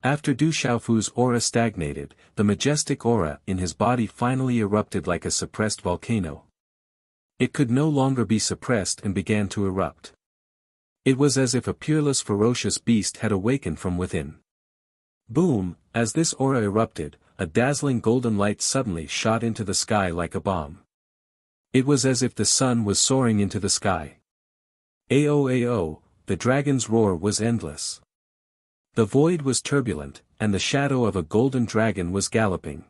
After Du Xiaofu's aura stagnated, the majestic aura in his body finally erupted like a suppressed volcano. It could no longer be suppressed and began to erupt. It was as if a peerless ferocious beast had awakened from within. Boom, as this aura erupted, a dazzling golden light suddenly shot into the sky like a bomb. It was as if the sun was soaring into the sky. Ao, the dragon's roar was endless. The void was turbulent, and the shadow of a golden dragon was galloping.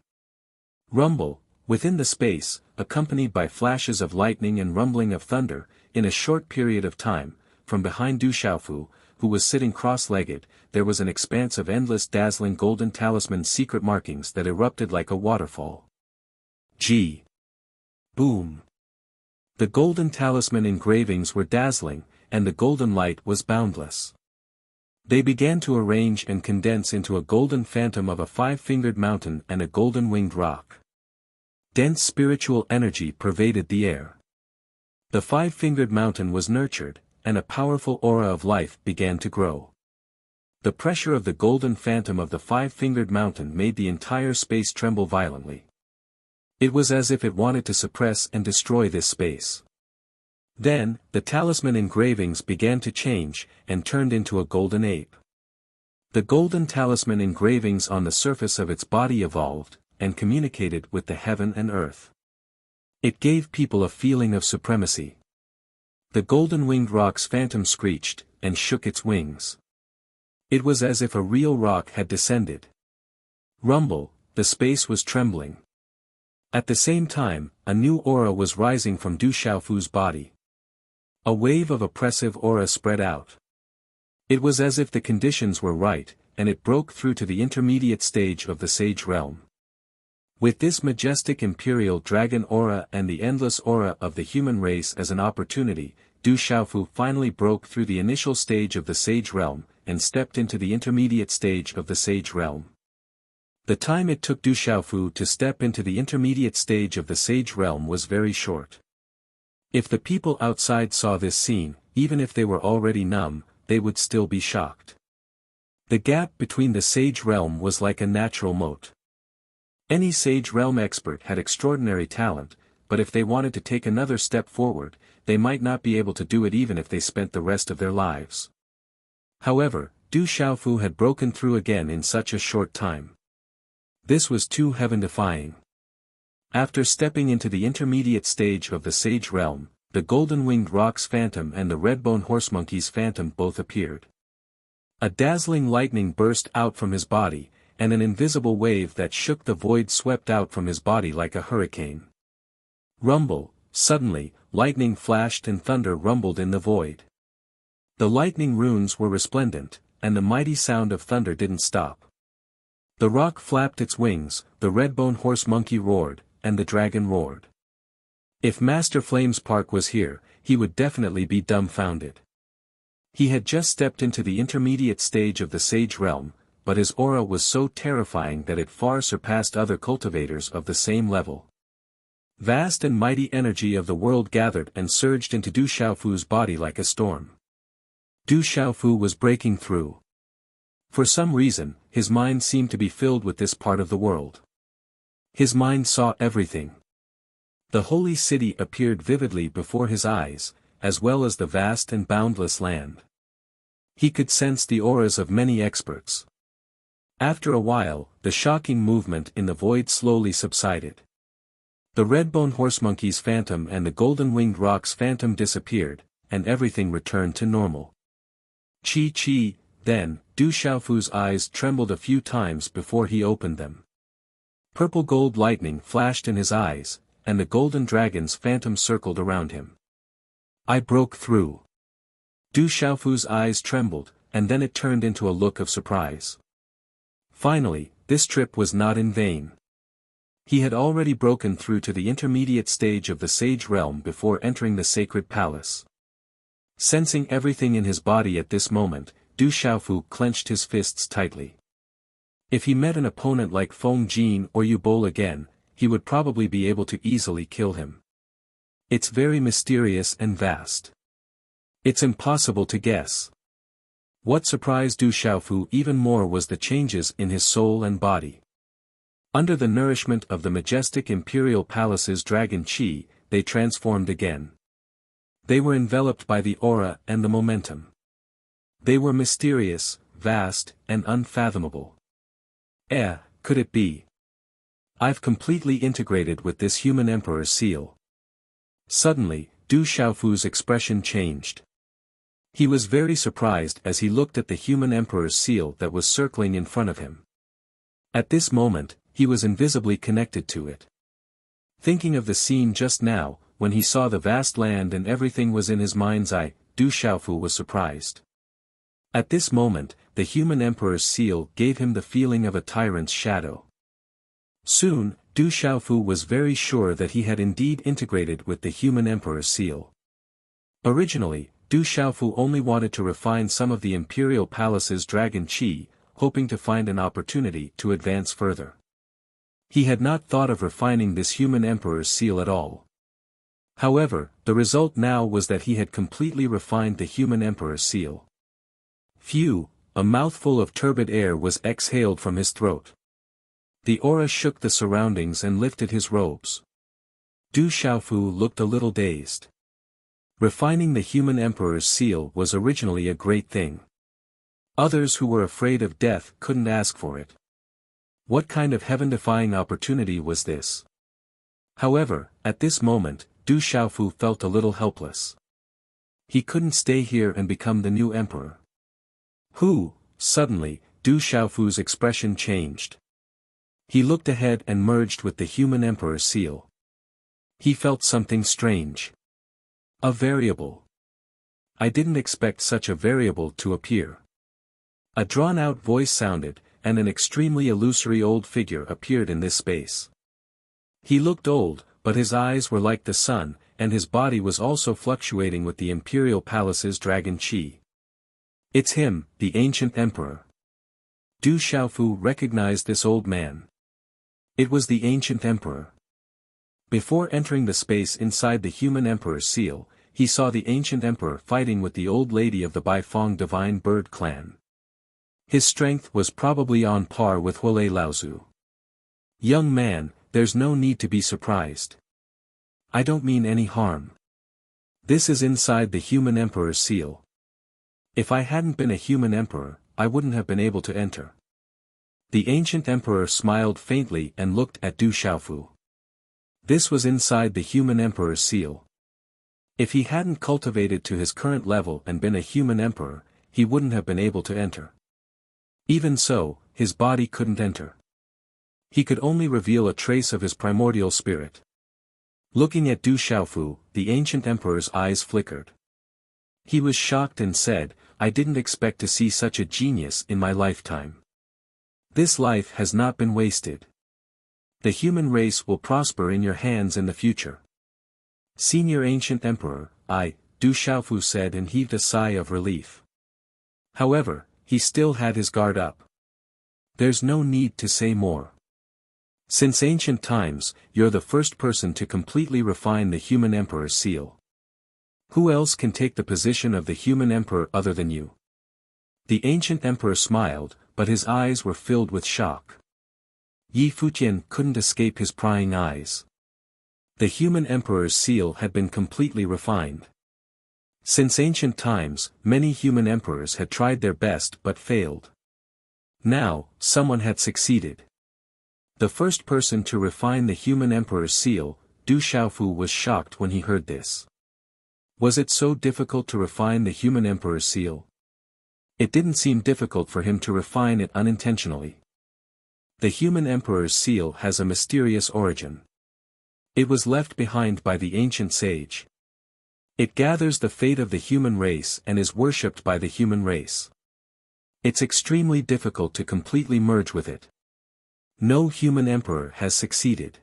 Rumble, within the space, accompanied by flashes of lightning and rumbling of thunder, in a short period of time, from behind Du Xiaofu, who was sitting cross-legged, there was an expanse of endless dazzling golden talisman secret markings that erupted like a waterfall. G. Boom. The golden talisman engravings were dazzling, and the golden light was boundless. They began to arrange and condense into a golden phantom of a five-fingered mountain and a golden winged rock. Dense spiritual energy pervaded the air. The five-fingered mountain was nurtured, and a powerful aura of life began to grow. The pressure of the golden phantom of the five-fingered mountain made the entire space tremble violently. It was as if it wanted to suppress and destroy this space. Then, the talisman engravings began to change, and turned into a golden ape. The golden talisman engravings on the surface of its body evolved, and communicated with the heaven and earth. It gave people a feeling of supremacy. The golden winged rock's phantom screeched, and shook its wings. It was as if a real rock had descended. Rumble, the space was trembling. At the same time, a new aura was rising from Du Xiaofu's body. A wave of oppressive aura spread out. It was as if the conditions were right, and it broke through to the intermediate stage of the sage realm. With this majestic imperial dragon aura and the endless aura of the human race as an opportunity, Du Xiaofu finally broke through the initial stage of the sage realm, and stepped into the intermediate stage of the sage realm. The time it took Du Xiaofu to step into the intermediate stage of the sage realm was very short. If the people outside saw this scene, even if they were already numb, they would still be shocked. The gap between the sage realm was like a natural moat. Any sage realm expert had extraordinary talent, but if they wanted to take another step forward, they might not be able to do it even if they spent the rest of their lives. However, Du Xiaofu had broken through again in such a short time. This was too heaven-defying. After stepping into the intermediate stage of the sage realm, the golden-winged rock's phantom and the red-bone horse-monkey's phantom both appeared. A dazzling lightning burst out from his body, and an invisible wave that shook the void swept out from his body like a hurricane. Rumble, suddenly, lightning flashed and thunder rumbled in the void. The lightning runes were resplendent, and the mighty sound of thunder didn't stop. The rock flapped its wings, the red-bone horse-monkey roared, and the dragon roared. If Master Flame's Park was here, he would definitely be dumbfounded. He had just stepped into the intermediate stage of the sage realm, but his aura was so terrifying that it far surpassed other cultivators of the same level. Vast and mighty energy of the world gathered and surged into Du Xiaofu's body like a storm. Du Xiaofu was breaking through. For some reason, his mind seemed to be filled with this part of the world. His mind saw everything. The holy city appeared vividly before his eyes, as well as the vast and boundless land. He could sense the auras of many experts. After a while, the shocking movement in the void slowly subsided. The red-bone horse-monkey's phantom and the golden-winged rock's phantom disappeared, and everything returned to normal. Chi. Then, Du Xiaofu's eyes trembled a few times before he opened them. Purple gold lightning flashed in his eyes, and the golden dragon's phantom circled around him. I broke through. Du Xiaofu's eyes trembled, and then it turned into a look of surprise. Finally, this trip was not in vain. He had already broken through to the intermediate stage of the Sage Realm before entering the Sacred Palace. Sensing everything in his body at this moment, Du Xiaofu clenched his fists tightly. If he met an opponent like Feng Jin or Yu Bol again, he would probably be able to easily kill him. It's very mysterious and vast. It's impossible to guess. What surprised Du Xiaofu even more was the changes in his soul and body. Under the nourishment of the majestic Imperial Palace's dragon qi, they transformed again. They were enveloped by the aura and the momentum. They were mysterious, vast, and unfathomable. Could it be? I've completely integrated with this human emperor's seal. Suddenly, Du Xiaofu's expression changed. He was very surprised as he looked at the human emperor's seal that was circling in front of him. At this moment, he was invisibly connected to it. Thinking of the scene just now, when he saw the vast land and everything was in his mind's eye, Du Xiaofu was surprised. At this moment, the human emperor's seal gave him the feeling of a tyrant's shadow. Soon, Du Xiaofu was very sure that he had indeed integrated with the human emperor's seal. Originally, Du Xiaofu only wanted to refine some of the Imperial Palace's dragon qi, hoping to find an opportunity to advance further. He had not thought of refining this human emperor's seal at all. However, the result now was that he had completely refined the human emperor's seal. Phew, a mouthful of turbid air was exhaled from his throat. The aura shook the surroundings and lifted his robes. Du Xiaofu looked a little dazed. Refining the human emperor's seal was originally a great thing. Others who were afraid of death couldn't ask for it. What kind of heaven-defying opportunity was this? However, at this moment, Du Xiaofu felt a little helpless. He couldn't stay here and become the new emperor. Suddenly, Du Xiaofu's expression changed. He looked ahead and merged with the human emperor's seal. He felt something strange. A variable. I didn't expect such a variable to appear. A drawn-out voice sounded, and an extremely illusory old figure appeared in this space. He looked old, but his eyes were like the sun, and his body was also fluctuating with the Imperial Palace's dragon qi. It's him, the ancient emperor. Du Xiaofu recognized this old man. It was the ancient emperor. Before entering the space inside the human emperor's seal, he saw the ancient emperor fighting with the old lady of the Baifeng divine bird clan. His strength was probably on par with Huolei Laozu. Young man, there's no need to be surprised. I don't mean any harm. This is inside the human emperor's seal. If I hadn't been a human emperor, I wouldn't have been able to enter. The ancient emperor smiled faintly and looked at Du Xiaofu. This was inside the human emperor's seal. If he hadn't cultivated to his current level and been a human emperor, he wouldn't have been able to enter. Even so, his body couldn't enter. He could only reveal a trace of his primordial spirit. Looking at Du Xiaofu, the ancient emperor's eyes flickered. He was shocked and said, I didn't expect to see such a genius in my lifetime. This life has not been wasted. The human race will prosper in your hands in the future. Senior Ancient Emperor, Du Xiaofu said and heaved a sigh of relief. However, he still had his guard up. There's no need to say more. Since ancient times, you're the first person to completely refine the human emperor's seal. Who else can take the position of the human emperor other than you? The ancient emperor smiled, but his eyes were filled with shock. Yi Futian couldn't escape his prying eyes. The human emperor's seal had been completely refined. Since ancient times, many human emperors had tried their best but failed. Now, someone had succeeded. The first person to refine the human emperor's seal, Du Xiaofu was shocked when he heard this. Was it so difficult to refine the human emperor's seal? It didn't seem difficult for him to refine it unintentionally. The human emperor's seal has a mysterious origin. It was left behind by the ancient sage. It gathers the fate of the human race and is worshipped by the human race. It's extremely difficult to completely merge with it. No human emperor has succeeded.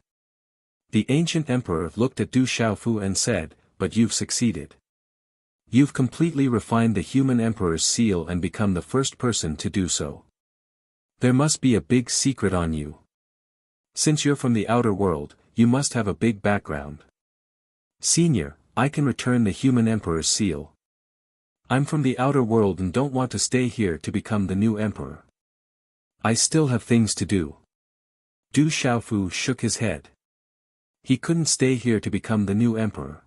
The ancient emperor looked at Du Xiaofu and said, "But you've succeeded. You've completely refined the human emperor's seal and become the first person to do so. There must be a big secret on you. Since you're from the outer world, you must have a big background." "Senior, I can return the human emperor's seal. I'm from the outer world and don't want to stay here to become the new emperor. I still have things to do." Du Xiaofu shook his head. He couldn't stay here to become the new emperor.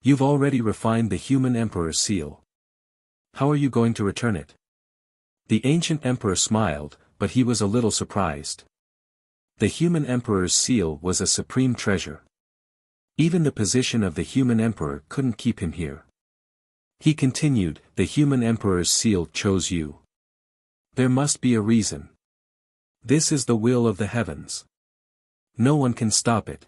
"You've already refined the human emperor's seal. How are you going to return it?" The ancient emperor smiled, but he was a little surprised. The human emperor's seal was a supreme treasure. Even the position of the human emperor couldn't keep him here. He continued, "The human emperor's seal chose you. There must be a reason. This is the will of the heavens. No one can stop it.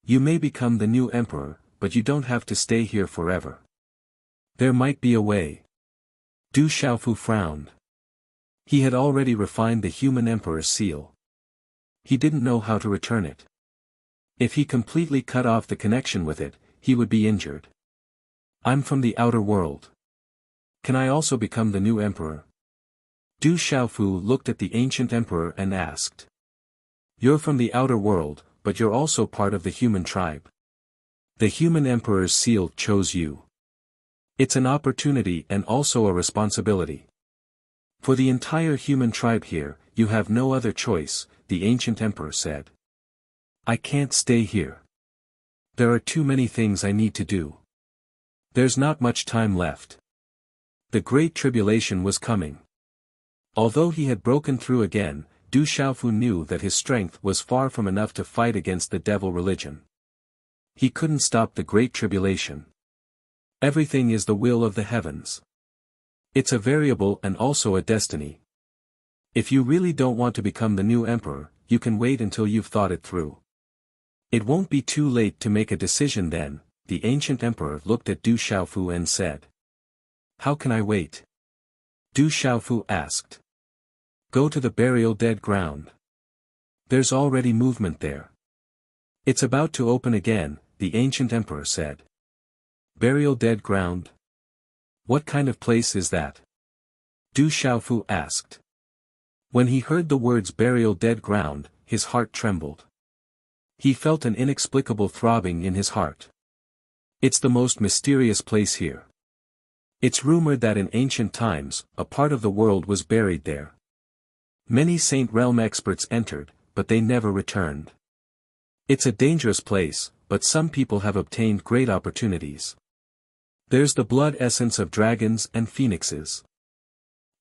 You may become the new emperor, but you don't have to stay here forever. There might be a way." Du Xiaofu frowned. He had already refined the human emperor's seal. He didn't know how to return it. If he completely cut off the connection with it, he would be injured. "I'm from the outer world. Can I also become the new emperor?" Du Xiaofu looked at the ancient emperor and asked. "You're from the outer world, but you're also part of the human tribe. The human emperor's seal chose you. It's an opportunity and also a responsibility. For the entire human tribe here, you have no other choice," the ancient emperor said. "I can't stay here. There are too many things I need to do. There's not much time left." The Great Tribulation was coming. Although he had broken through again, Du Xiaofu knew that his strength was far from enough to fight against the devil religion. He couldn't stop the Great Tribulation. Everything is the will of the heavens. It's a variable and also a destiny. If you really don't want to become the new emperor, you can wait until you've thought it through. It won't be too late to make a decision then. The ancient emperor looked at Du Xiaofu and said. "How can I wait?" Du Xiaofu asked. "Go to the burial dead ground. There's already movement there. It's about to open again," the ancient emperor said. "Burial dead ground? What kind of place is that?" Du Xiaofu asked. When he heard the words burial dead ground, his heart trembled. He felt an inexplicable throbbing in his heart. It's the most mysterious place here. It's rumored that in ancient times, a part of the world was buried there. Many Saint Realm experts entered, but they never returned. It's a dangerous place, but some people have obtained great opportunities. There's the blood essence of dragons and phoenixes.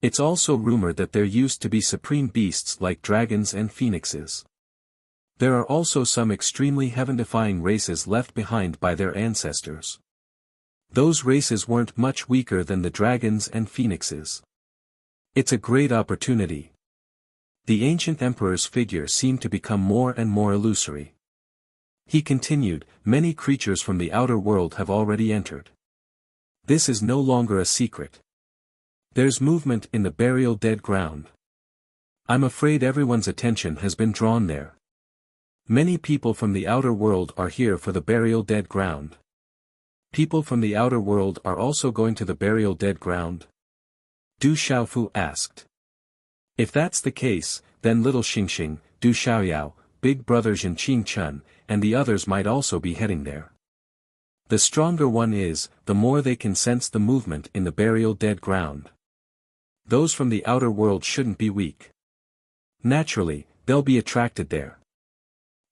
It's also rumored that there used to be supreme beasts like dragons and phoenixes. There are also some extremely heaven-defying races left behind by their ancestors. Those races weren't much weaker than the dragons and phoenixes. It's a great opportunity. The ancient emperor's figure seemed to become more and more illusory. He continued, "Many creatures from the outer world have already entered. This is no longer a secret. There's movement in the burial dead ground. I'm afraid everyone's attention has been drawn there. Many people from the outer world are here for the burial dead ground. People from the outer world are also going to the burial dead ground?" Du Xiaofu asked. "If that's the case, then little Xingxing, Du Xiaoyao, big brother Zhenqing Chun, and the others might also be heading there. The stronger one is, the more they can sense the movement in the burial dead ground. Those from the outer world shouldn't be weak. Naturally, they'll be attracted there.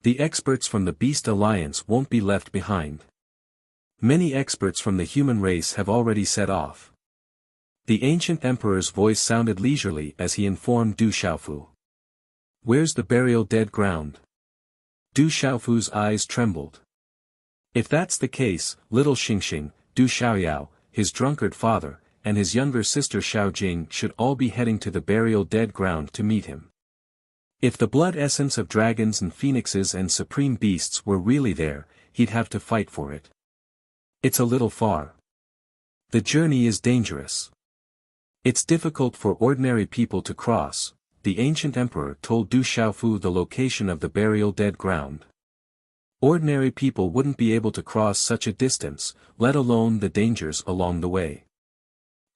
The experts from the Beast Alliance won't be left behind. Many experts from the human race have already set off." The ancient emperor's voice sounded leisurely as he informed Du Xiaofu. "Where's the burial dead ground?" Du Xiaofu's eyes trembled. If that's the case, little Xingxing, Du Xiaoyao, his drunkard father, and his younger sister Xiaojing should all be heading to the burial dead ground to meet him. If the blood essence of dragons and phoenixes and supreme beasts were really there, he'd have to fight for it. It's a little far. The journey is dangerous. It's difficult for ordinary people to cross. the ancient emperor told Du Xiaofu the location of the burial dead ground. Ordinary people wouldn't be able to cross such a distance, let alone the dangers along the way.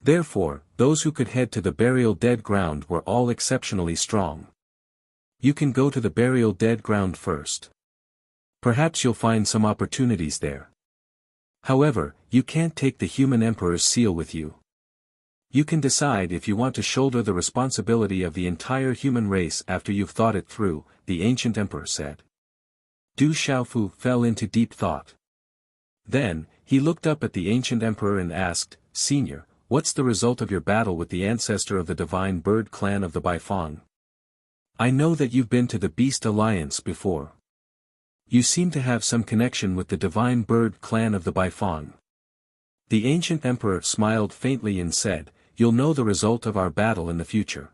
Therefore, those who could head to the burial dead ground were all exceptionally strong. You can go to the burial dead ground first. Perhaps you'll find some opportunities there. However, you can't take the human emperor's seal with you. You can decide if you want to shoulder the responsibility of the entire human race after you've thought it through, the ancient emperor said. Du Xiaofu fell into deep thought. Then, he looked up at the ancient emperor and asked, "Senior, what's the result of your battle with the ancestor of the divine bird clan of the Baifang? I know that you've been to the Beast Alliance before. You seem to have some connection with the divine bird clan of the Baifang." The ancient emperor smiled faintly and said, "You'll know the result of our battle in the future.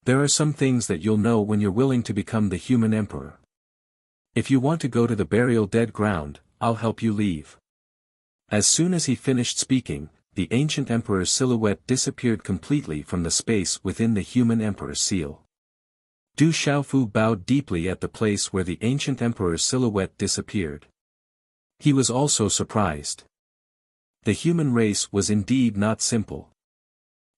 There are some things that you'll know when you're willing to become the human emperor. If you want to go to the burial dead ground, I'll help you leave." As soon as he finished speaking, the ancient emperor's silhouette disappeared completely from the space within the human emperor's seal. Du Xiaofu bowed deeply at the place where the ancient emperor's silhouette disappeared. He was also surprised. The human race was indeed not simple.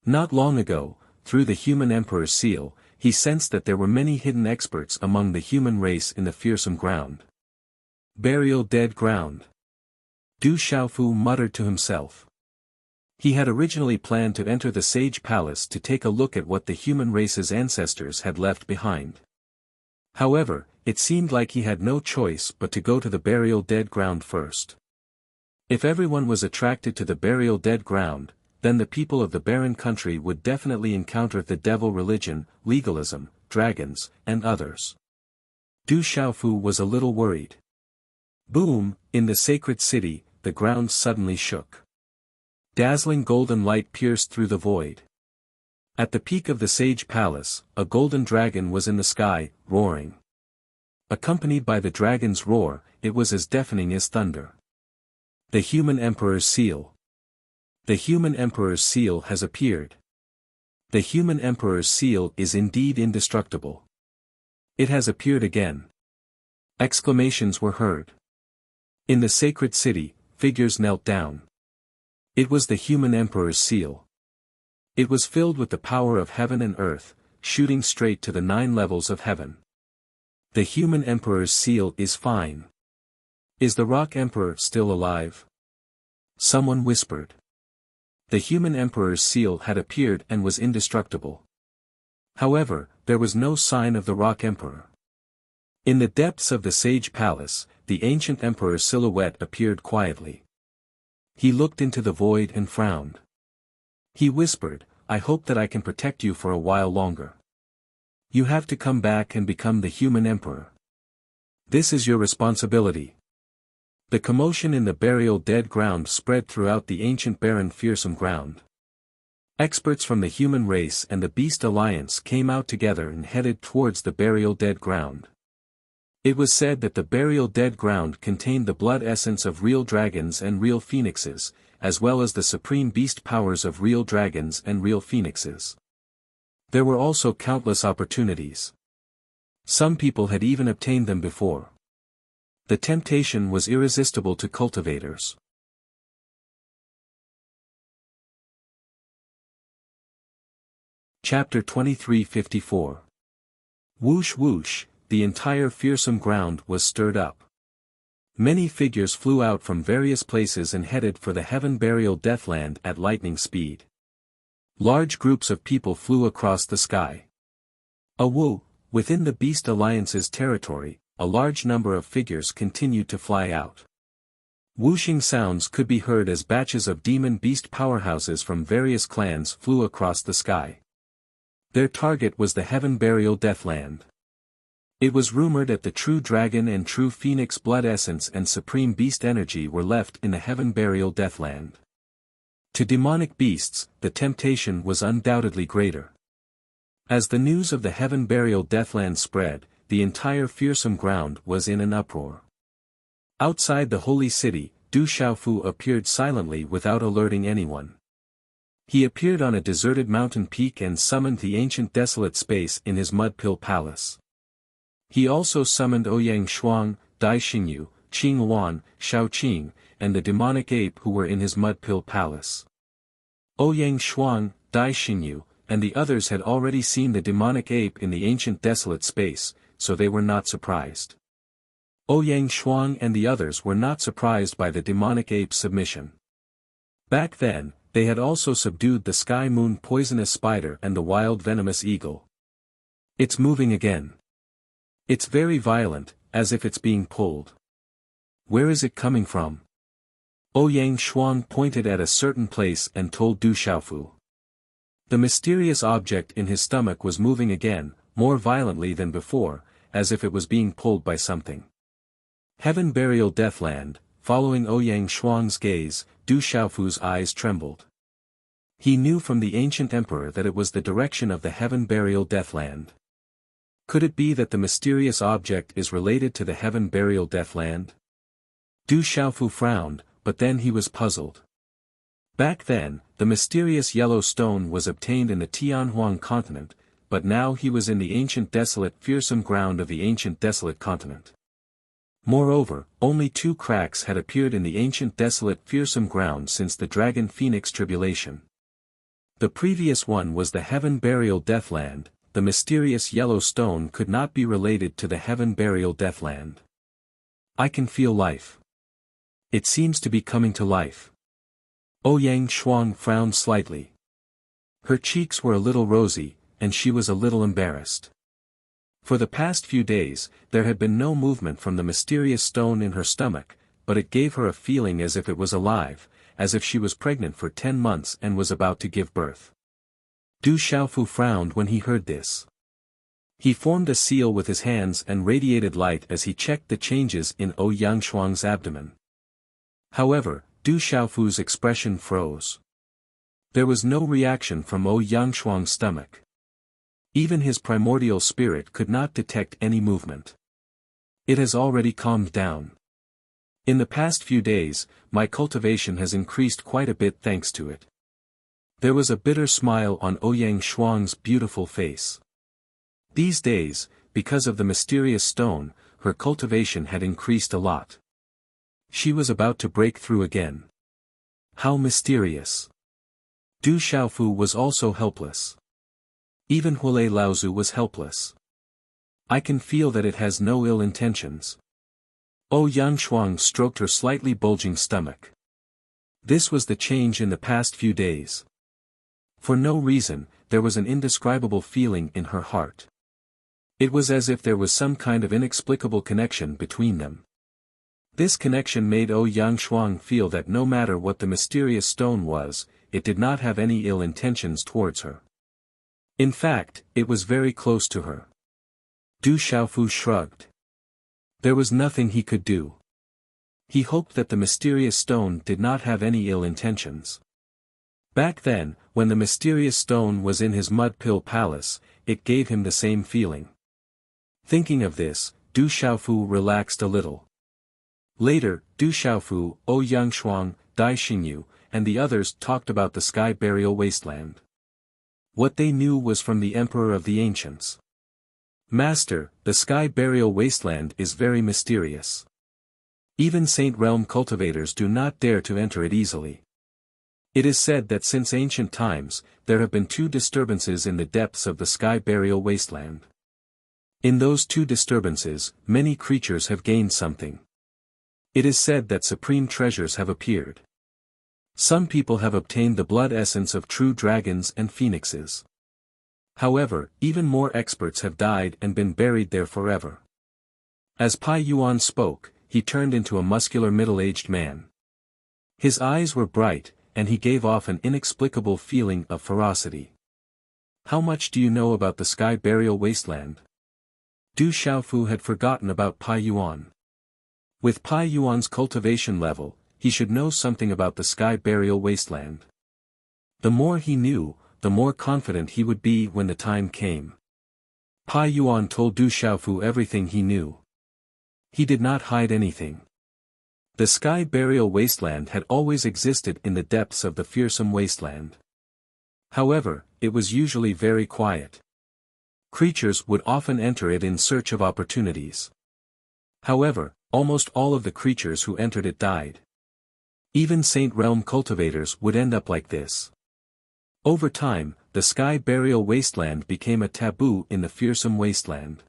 Not long ago, through the human emperor's seal, he sensed that there were many hidden experts among the human race in the fearsome ground. Burial dead ground. Du Xiaofu muttered to himself. He had originally planned to enter the sage palace to take a look at what the human race's ancestors had left behind. However, it seemed like he had no choice but to go to the burial dead ground first. If everyone was attracted to the burial dead ground, then the people of the barren country would definitely encounter the devil religion, legalism, dragons, and others. Du Xiaofu was a little worried. Boom, in the sacred city, the ground suddenly shook. Dazzling golden light pierced through the void. At the peak of the sage palace, a golden dragon was in the sky, roaring. Accompanied by the dragon's roar, it was as deafening as thunder. The human emperor's seal. The human emperor's seal has appeared. The human emperor's seal is indeed indestructible. It has appeared again. Exclamations were heard. In the sacred city, figures knelt down. It was the human emperor's seal. It was filled with the power of heaven and earth, shooting straight to the 9 levels of heaven. The human emperor's seal is fine. Is the rock emperor still alive? Someone whispered. The human emperor's seal had appeared and was indestructible. However, there was no sign of the rock emperor. In the depths of the sage palace, the ancient emperor's silhouette appeared quietly. He looked into the void and frowned. He whispered, "I hope that I can protect you for a while longer. You have to come back and become the human emperor. This is your responsibility." The commotion in the burial dead ground spread throughout the ancient barren fearsome ground. Experts from the human race and the Beast Alliance came out together and headed towards the burial dead ground. It was said that the burial dead ground contained the blood essence of real dragons and real phoenixes, as well as the supreme beast powers of real dragons and real phoenixes. There were also countless opportunities. Some people had even obtained them before. The temptation was irresistible to cultivators. Chapter 2354. Whoosh whoosh, the entire fearsome ground was stirred up. Many figures flew out from various places and headed for the heaven burial deathland at lightning speed. Large groups of people flew across the sky. Within the Beast Alliance's territory, a large number of figures continued to fly out. Whooshing sounds could be heard as batches of demon beast powerhouses from various clans flew across the sky. Their target was the heaven burial deathland. It was rumored that the true dragon and true phoenix blood essence and supreme beast energy were left in the heaven burial deathland. To demonic beasts, the temptation was undoubtedly greater. As the news of the heaven burial deathland spread, the entire fearsome ground was in an uproar. Outside the holy city, Du Xiaofu appeared silently without alerting anyone. He appeared on a deserted mountain peak and summoned the ancient desolate space in his mud pill palace. He also summoned Ouyang Shuang, Dai Xingyu, Qing Luan, Shao Qing, and the demonic ape who were in his mud pill palace. Ouyang Shuang, Dai Xingyu, and the others had already seen the demonic ape in the ancient desolate space, so they were not surprised. Ouyang Shuang and the others were not surprised by the demonic ape's submission. Back then, they had also subdued the sky moon poisonous spider and the wild venomous eagle. It's moving again. It's very violent, as if it's being pulled. Where is it coming from? Ouyang Shuang pointed at a certain place and told Du Xiaofu. The mysterious object in his stomach was moving again, more violently than before, as if it was being pulled by something. Heaven Burial Deathland. Following Ouyang Shuang's gaze, Du Xiaofu's eyes trembled. He knew from the ancient emperor that it was the direction of the Heaven Burial Deathland. Could it be that the mysterious object is related to the Heaven Burial Deathland? Du Xiaofu frowned, but then he was puzzled. Back then, the mysterious yellow stone was obtained in the Tianhuang continent, but now he was in the ancient desolate fearsome ground of the ancient desolate continent. Moreover, only 2 cracks had appeared in the ancient desolate fearsome ground since the Dragon Phoenix tribulation. The previous one was the Heaven Burial Deathland. The mysterious yellow stone could not be related to the Heaven Burial Deathland. I can feel life. It seems to be coming to life. Ouyang Shuang frowned slightly. Her cheeks were a little rosy, and she was a little embarrassed. For the past few days, there had been no movement from the mysterious stone in her stomach, but it gave her a feeling as if it was alive, as if she was pregnant for 10 months and was about to give birth. Du Xiaofu frowned when he heard this. He formed a seal with his hands and radiated light as he checked the changes in Ouyang Shuang's abdomen. However, Du Xiaofu's expression froze. There was no reaction from Ouyang Shuang's stomach. Even his primordial spirit could not detect any movement. It has already calmed down. In the past few days, my cultivation has increased quite a bit thanks to it. There was a bitter smile on Ouyang Shuang's beautiful face. These days, because of the mysterious stone, her cultivation had increased a lot. She was about to break through again. How mysterious. Du Xiaofu was also helpless. Even Huilei Laozu was helpless. I can feel that it has no ill intentions. Ouyang Shuang stroked her slightly bulging stomach. This was the change in the past few days. For no reason, there was an indescribable feeling in her heart. It was as if there was some kind of inexplicable connection between them. This connection made Ouyang Shuang feel that no matter what the mysterious stone was, it did not have any ill intentions towards her. In fact, it was very close to her. Du Xiaofu shrugged. There was nothing he could do. He hoped that the mysterious stone did not have any ill intentions. Back then, when the mysterious stone was in his mud pill palace, it gave him the same feeling. Thinking of this, Du Xiaofu relaxed a little. Later, Du Xiaofu, Ouyang Shuang, Dai Xingyu, and the others talked about the sky burial wasteland. What they knew was from the Emperor of the Ancients. Master, the sky burial wasteland is very mysterious. Even Saint Realm cultivators do not dare to enter it easily. It is said that since ancient times, there have been 2 disturbances in the depths of the sky burial wasteland. In those 2 disturbances, many creatures have gained something. It is said that supreme treasures have appeared. Some people have obtained the blood essence of true dragons and phoenixes. However, even more experts have died and been buried there forever. As Pai Yuan spoke, he turned into a muscular middle-aged man. His eyes were bright, and he gave off an inexplicable feeling of ferocity. How much do you know about the sky burial wasteland? Du Xiaofu had forgotten about Pai Yuan. With Pai Yuan's cultivation level, he should know something about the sky burial wasteland. The more he knew, the more confident he would be when the time came. Pai Yuan told Du Xiaofu everything he knew. He did not hide anything. The sky burial wasteland had always existed in the depths of the fearsome wasteland. However, it was usually very quiet. Creatures would often enter it in search of opportunities. However, almost all of the creatures who entered it died. Even Saint Realm cultivators would end up like this. Over time, the Sky Burial Wasteland became a taboo in the fearsome wasteland.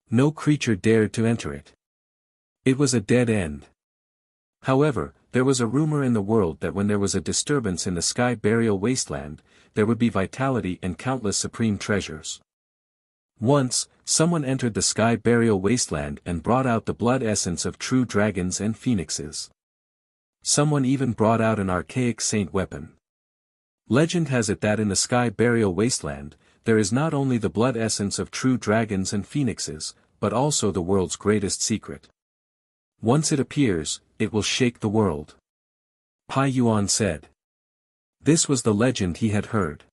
No creature dared to enter it. It was a dead end. However, there was a rumor in the world that when there was a disturbance in the Sky Burial Wasteland, there would be vitality and countless supreme treasures. Once, someone entered the Sky Burial Wasteland and brought out the blood essence of true dragons and phoenixes. Someone even brought out an archaic saint weapon. Legend has it that in the Sky Burial Wasteland, there is not only the blood essence of true dragons and phoenixes, but also the world's greatest secret. Once it appears, it will shake the world. Pai Yuan said. This was the legend he had heard.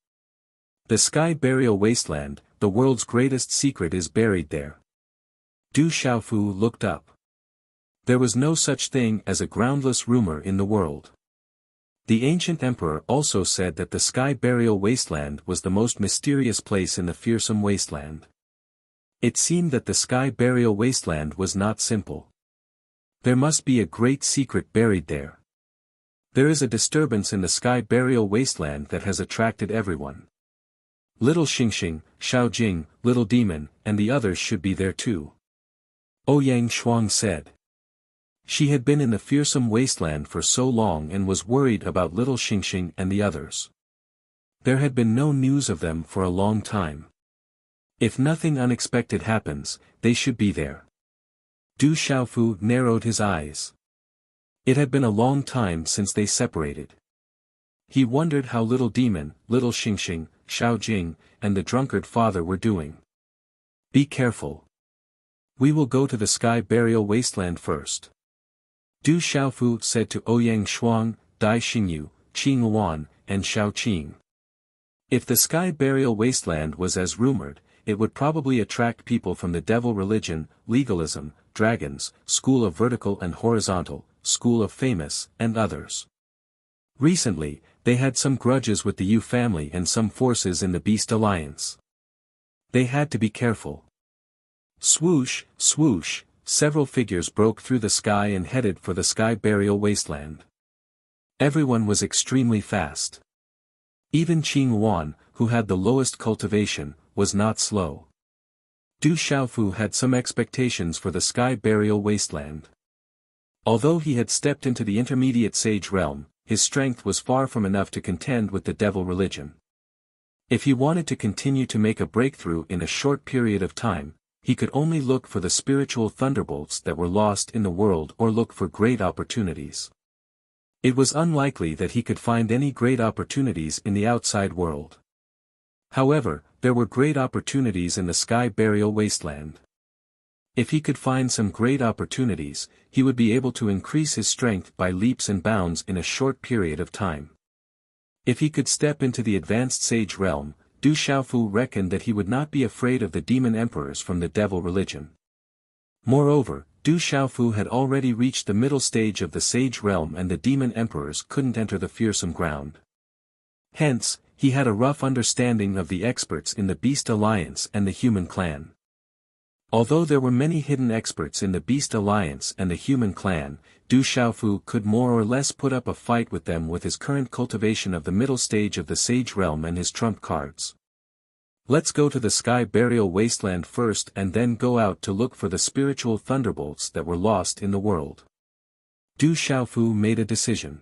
The Sky Burial Wasteland, the world's greatest secret, is buried there. Du Xiaofu looked up. There was no such thing as a groundless rumor in the world. The ancient emperor also said that the Sky Burial Wasteland was the most mysterious place in the fearsome wasteland. It seemed that the Sky Burial Wasteland was not simple. There must be a great secret buried there. There is a disturbance in the Sky Burial Wasteland that has attracted everyone. Little Xingxing, Xiaojing, Little Demon, and the others should be there too. Ouyang Shuang said. She had been in the fearsome wasteland for so long and was worried about Little Xingxing and the others. There had been no news of them for a long time. If nothing unexpected happens, they should be there. Du Xiaofu narrowed his eyes. It had been a long time since they separated. He wondered how Little Demon, Little Xingxing, Xiaojing, and the drunkard father were doing. Be careful. We will go to the Sky Burial Wasteland first. Du Xiaofu said to Ouyang Shuang, Dai Xingyu, Qing Luan, and Xiao Qing. If the Sky Burial Wasteland was as rumored, it would probably attract people from the devil religion, legalism, dragons, school of vertical and horizontal, school of famous, and others. Recently, they had some grudges with the Yu family and some forces in the Beast Alliance. They had to be careful. Swoosh, swoosh, several figures broke through the sky and headed for the Sky Burial Wasteland. Everyone was extremely fast. Even Qing Wan, who had the lowest cultivation, was not slow. Du Xiaofu had some expectations for the Sky Burial Wasteland. Although he had stepped into the intermediate sage realm, his strength was far from enough to contend with the devil religion. If he wanted to continue to make a breakthrough in a short period of time, he could only look for the spiritual thunderbolts that were lost in the world or look for great opportunities. It was unlikely that he could find any great opportunities in the outside world. However, there were great opportunities in the Sky Burial Wasteland. If he could find some great opportunities, he would be able to increase his strength by leaps and bounds in a short period of time. If he could step into the advanced sage realm, Du Xiaofu reckoned that he would not be afraid of the demon emperors from the devil religion. Moreover, Du Xiaofu had already reached the middle stage of the sage realm and the demon emperors couldn't enter the fearsome ground. Hence, he had a rough understanding of the experts in the Beast Alliance and the Human Clan. Although there were many hidden experts in the Beast Alliance and the Human Clan, Du Xiaofu could more or less put up a fight with them with his current cultivation of the middle stage of the Sage Realm and his trump cards. Let's go to the Sky Burial Wasteland first and then go out to look for the spiritual thunderbolts that were lost in the world. Du Xiaofu made a decision.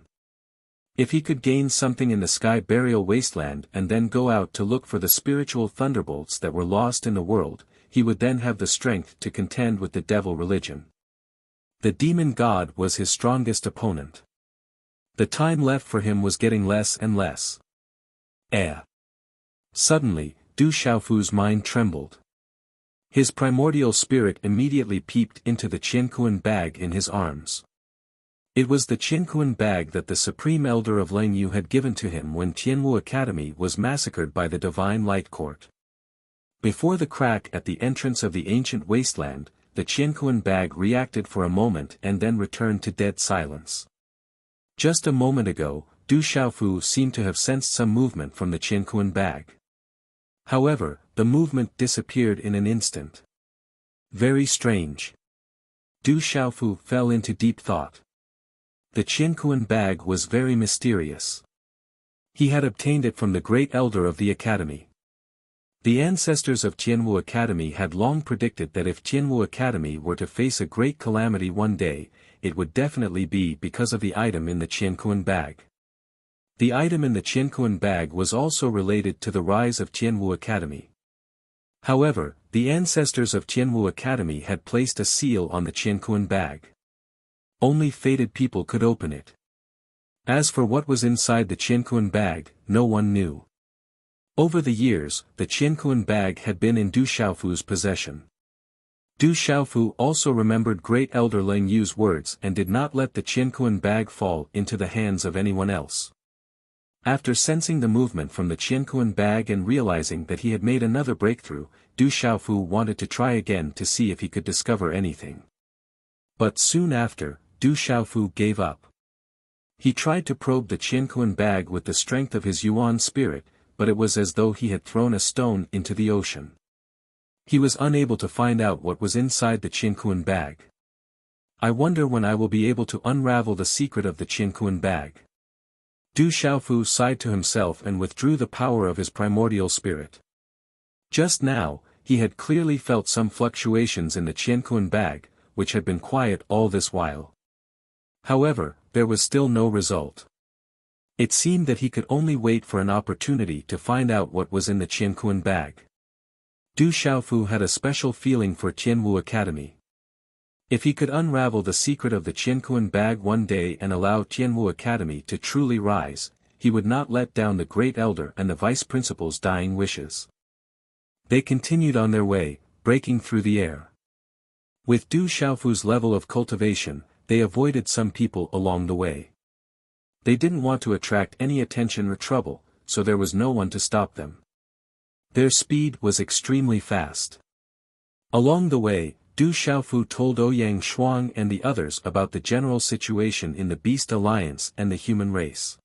If he could gain something in the Sky Burial Wasteland and then go out to look for the spiritual thunderbolts that were lost in the world, he would then have the strength to contend with the devil religion. The demon god was his strongest opponent. The time left for him was getting less and less. Suddenly, Du Xiaofu's mind trembled. His primordial spirit immediately peeped into the Qiankuan bag in his arms. It was the Qiankuan bag that the Supreme Elder of Langyu had given to him when Tianwu Academy was massacred by the Divine Light Court. Before the crack at the entrance of the ancient wasteland, the Qiankuan bag reacted for a moment and then returned to dead silence. Just a moment ago, Du Xiaofu seemed to have sensed some movement from the Qianquan bag. However, the movement disappeared in an instant. Very strange. Du Xiaofu fell into deep thought. The Qianquan bag was very mysterious. He had obtained it from the great elder of the academy. The ancestors of Tianwu Academy had long predicted that if Tianwu Academy were to face a great calamity one day, it would definitely be because of the item in the Qianquan bag. The item in the Qianquan bag was also related to the rise of Tianwu Academy. However, the ancestors of Tianwu Academy had placed a seal on the Qianquan bag. Only fated people could open it. As for what was inside the Qianquan bag, no one knew. Over the years, the Qianquan bag had been in Du Xiaofu's possession. Du Xiaofu also remembered Great Elder Ling Yu's words and did not let the Qianquan bag fall into the hands of anyone else. After sensing the movement from the Qianquan bag and realizing that he had made another breakthrough, Du Xiaofu wanted to try again to see if he could discover anything. But soon after, Du Xiaofu gave up. He tried to probe the Qianquan bag with the strength of his Yuan spirit, but it was as though he had thrown a stone into the ocean. He was unable to find out what was inside the Qianquan bag. I wonder when I will be able to unravel the secret of the Qianquan bag. Du Xiaofu sighed to himself and withdrew the power of his primordial spirit. Just now, he had clearly felt some fluctuations in the Qianquan bag, which had been quiet all this while. However, there was still no result. It seemed that he could only wait for an opportunity to find out what was in the Qianquan bag. Du Xiaofu had a special feeling for Tianwu Academy. If he could unravel the secret of the Qianquan bag one day and allow Tianwu Academy to truly rise, he would not let down the great elder and the vice principal's dying wishes. They continued on their way, breaking through the air. With Du Xiaofu's level of cultivation, they avoided some people along the way. They didn't want to attract any attention or trouble, so there was no one to stop them. Their speed was extremely fast. Along the way, Du Xiaofu told Ouyang Shuang and the others about the general situation in the Beast Alliance and the human race.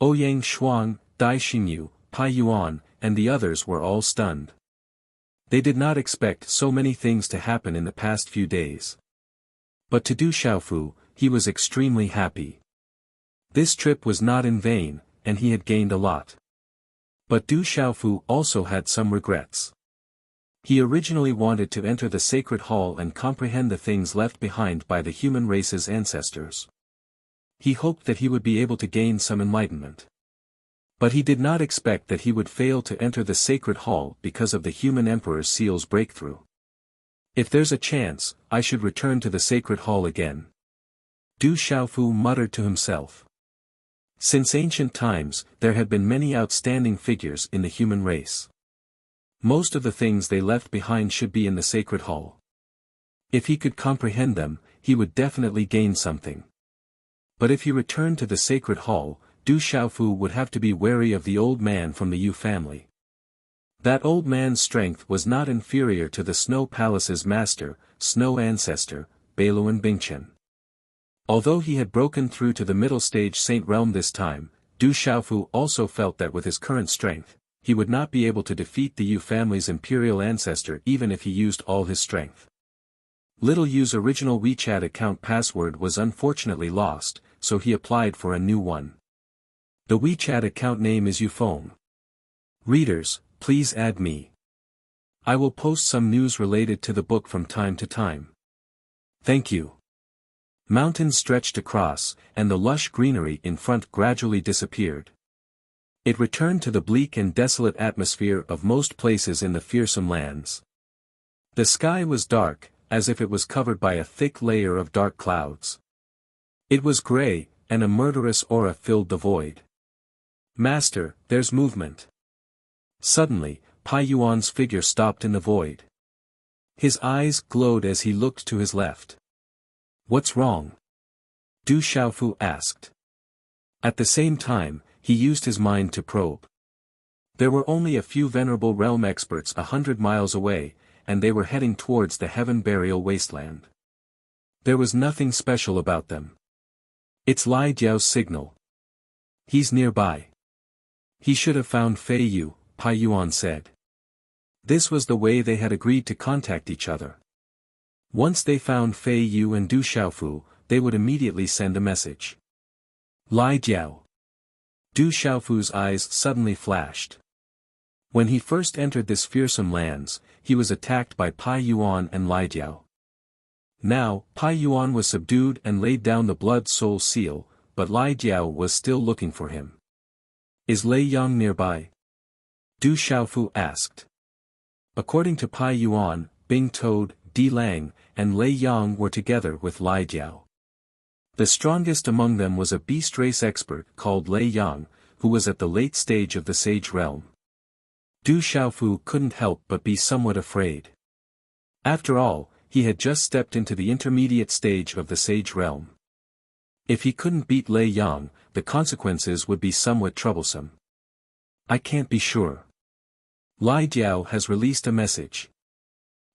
Ouyang Shuang, Dai Xingyu, Pai Yuan, and the others were all stunned. They did not expect so many things to happen in the past few days. But to Du Xiaofu, he was extremely happy. This trip was not in vain, and he had gained a lot. But Du Xiaofu also had some regrets. He originally wanted to enter the sacred hall and comprehend the things left behind by the human race's ancestors. He hoped that he would be able to gain some enlightenment. But he did not expect that he would fail to enter the sacred hall because of the human emperor's seal's breakthrough. If there's a chance, I should return to the sacred hall again. Du Xiaofu muttered to himself. Since ancient times, there had been many outstanding figures in the human race. Most of the things they left behind should be in the sacred hall. If he could comprehend them, he would definitely gain something. But if he returned to the sacred hall, Du Xiaofu would have to be wary of the old man from the Yu family. That old man's strength was not inferior to the Snow Palace's master, Snow Ancestor, Beiluan Bingchen. Although he had broken through to the middle stage Saint Realm this time, Du Xiaofu also felt that with his current strength, he would not be able to defeat the Yu family's imperial ancestor even if he used all his strength. Little Yu's original WeChat account password was unfortunately lost, so he applied for a new one. The WeChat account name is Yuphone. Readers, please add me. I will post some news related to the book from time to time. Thank you. Mountains stretched across, and the lush greenery in front gradually disappeared. It returned to the bleak and desolate atmosphere of most places in the fearsome lands. The sky was dark, as if it was covered by a thick layer of dark clouds. It was gray, and a murderous aura filled the void. Master, there's movement. Suddenly, Pai Yuan's figure stopped in the void. His eyes glowed as he looked to his left. What's wrong? Du Xiaofu asked. At the same time, he used his mind to probe. There were only a few venerable realm experts 100 miles away, and they were heading towards the heaven burial wasteland. There was nothing special about them. It's Li Jiao's signal. He's nearby. He should have found Fei Yu, Pai Yuan said. This was the way they had agreed to contact each other. Once they found Fei Yu and Du Xiaofu, they would immediately send a message. Lai Jiao. Du Xiaofu's eyes suddenly flashed. When he first entered this fearsome lands, he was attacked by Pai Yuan and Lai Jiao. Now, Pai Yuan was subdued and laid down the blood-soul seal, but Lai Jiao was still looking for him. Is Lei Yang nearby? Du Xiaofu asked. According to Pai Yuan, Bing Toad, Di Lang, and Lei Yang were together with Lai Jiao. The strongest among them was a beast race expert called Lei Yang, who was at the late stage of the Sage Realm. Du Xiaofu couldn't help but be somewhat afraid. After all, he had just stepped into the intermediate stage of the Sage Realm. If he couldn't beat Lei Yang, the consequences would be somewhat troublesome. I can't be sure. Lai Jiao has released a message.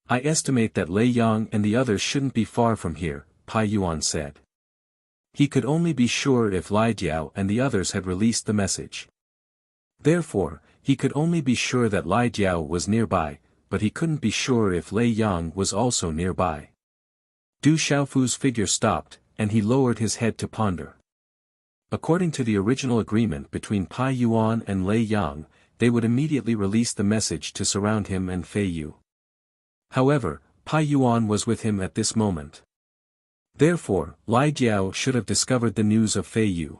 I estimate that Lei Yang and the others shouldn't be far from here, Pai Yuan said. He could only be sure if Lai Jiao and the others had released the message. Therefore, he could only be sure that Lai Jiao was nearby, but he couldn't be sure if Lei Yang was also nearby. Du Xiaofu's figure stopped, and he lowered his head to ponder. According to the original agreement between Pai Yuan and Lei Yang, they would immediately release the message to surround him and Fei Yu. However, Pai Yuan was with him at this moment. Therefore, Lai Jiao should have discovered the news of Fei Yu.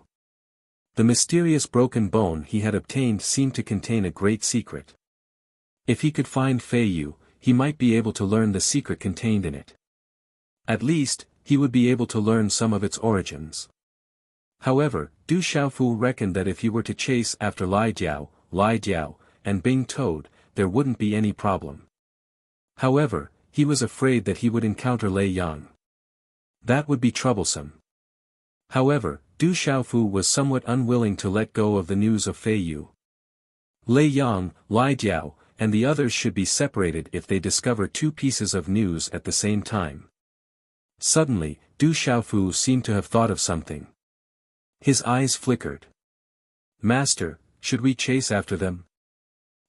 The mysterious broken bone he had obtained seemed to contain a great secret. If he could find Fei Yu, he might be able to learn the secret contained in it. At least, he would be able to learn some of its origins. However, Du Xiaofu reckoned that if he were to chase after Lai Jiao, and Bing Toad, there wouldn't be any problem. However, he was afraid that he would encounter Lei Yang. That would be troublesome. However, Du Xiaofu was somewhat unwilling to let go of the news of Fei Yu. Lei Yang, Lai Jiao, and the others should be separated if they discover two pieces of news at the same time. Suddenly, Du Xiaofu seemed to have thought of something. His eyes flickered. Master, should we chase after them?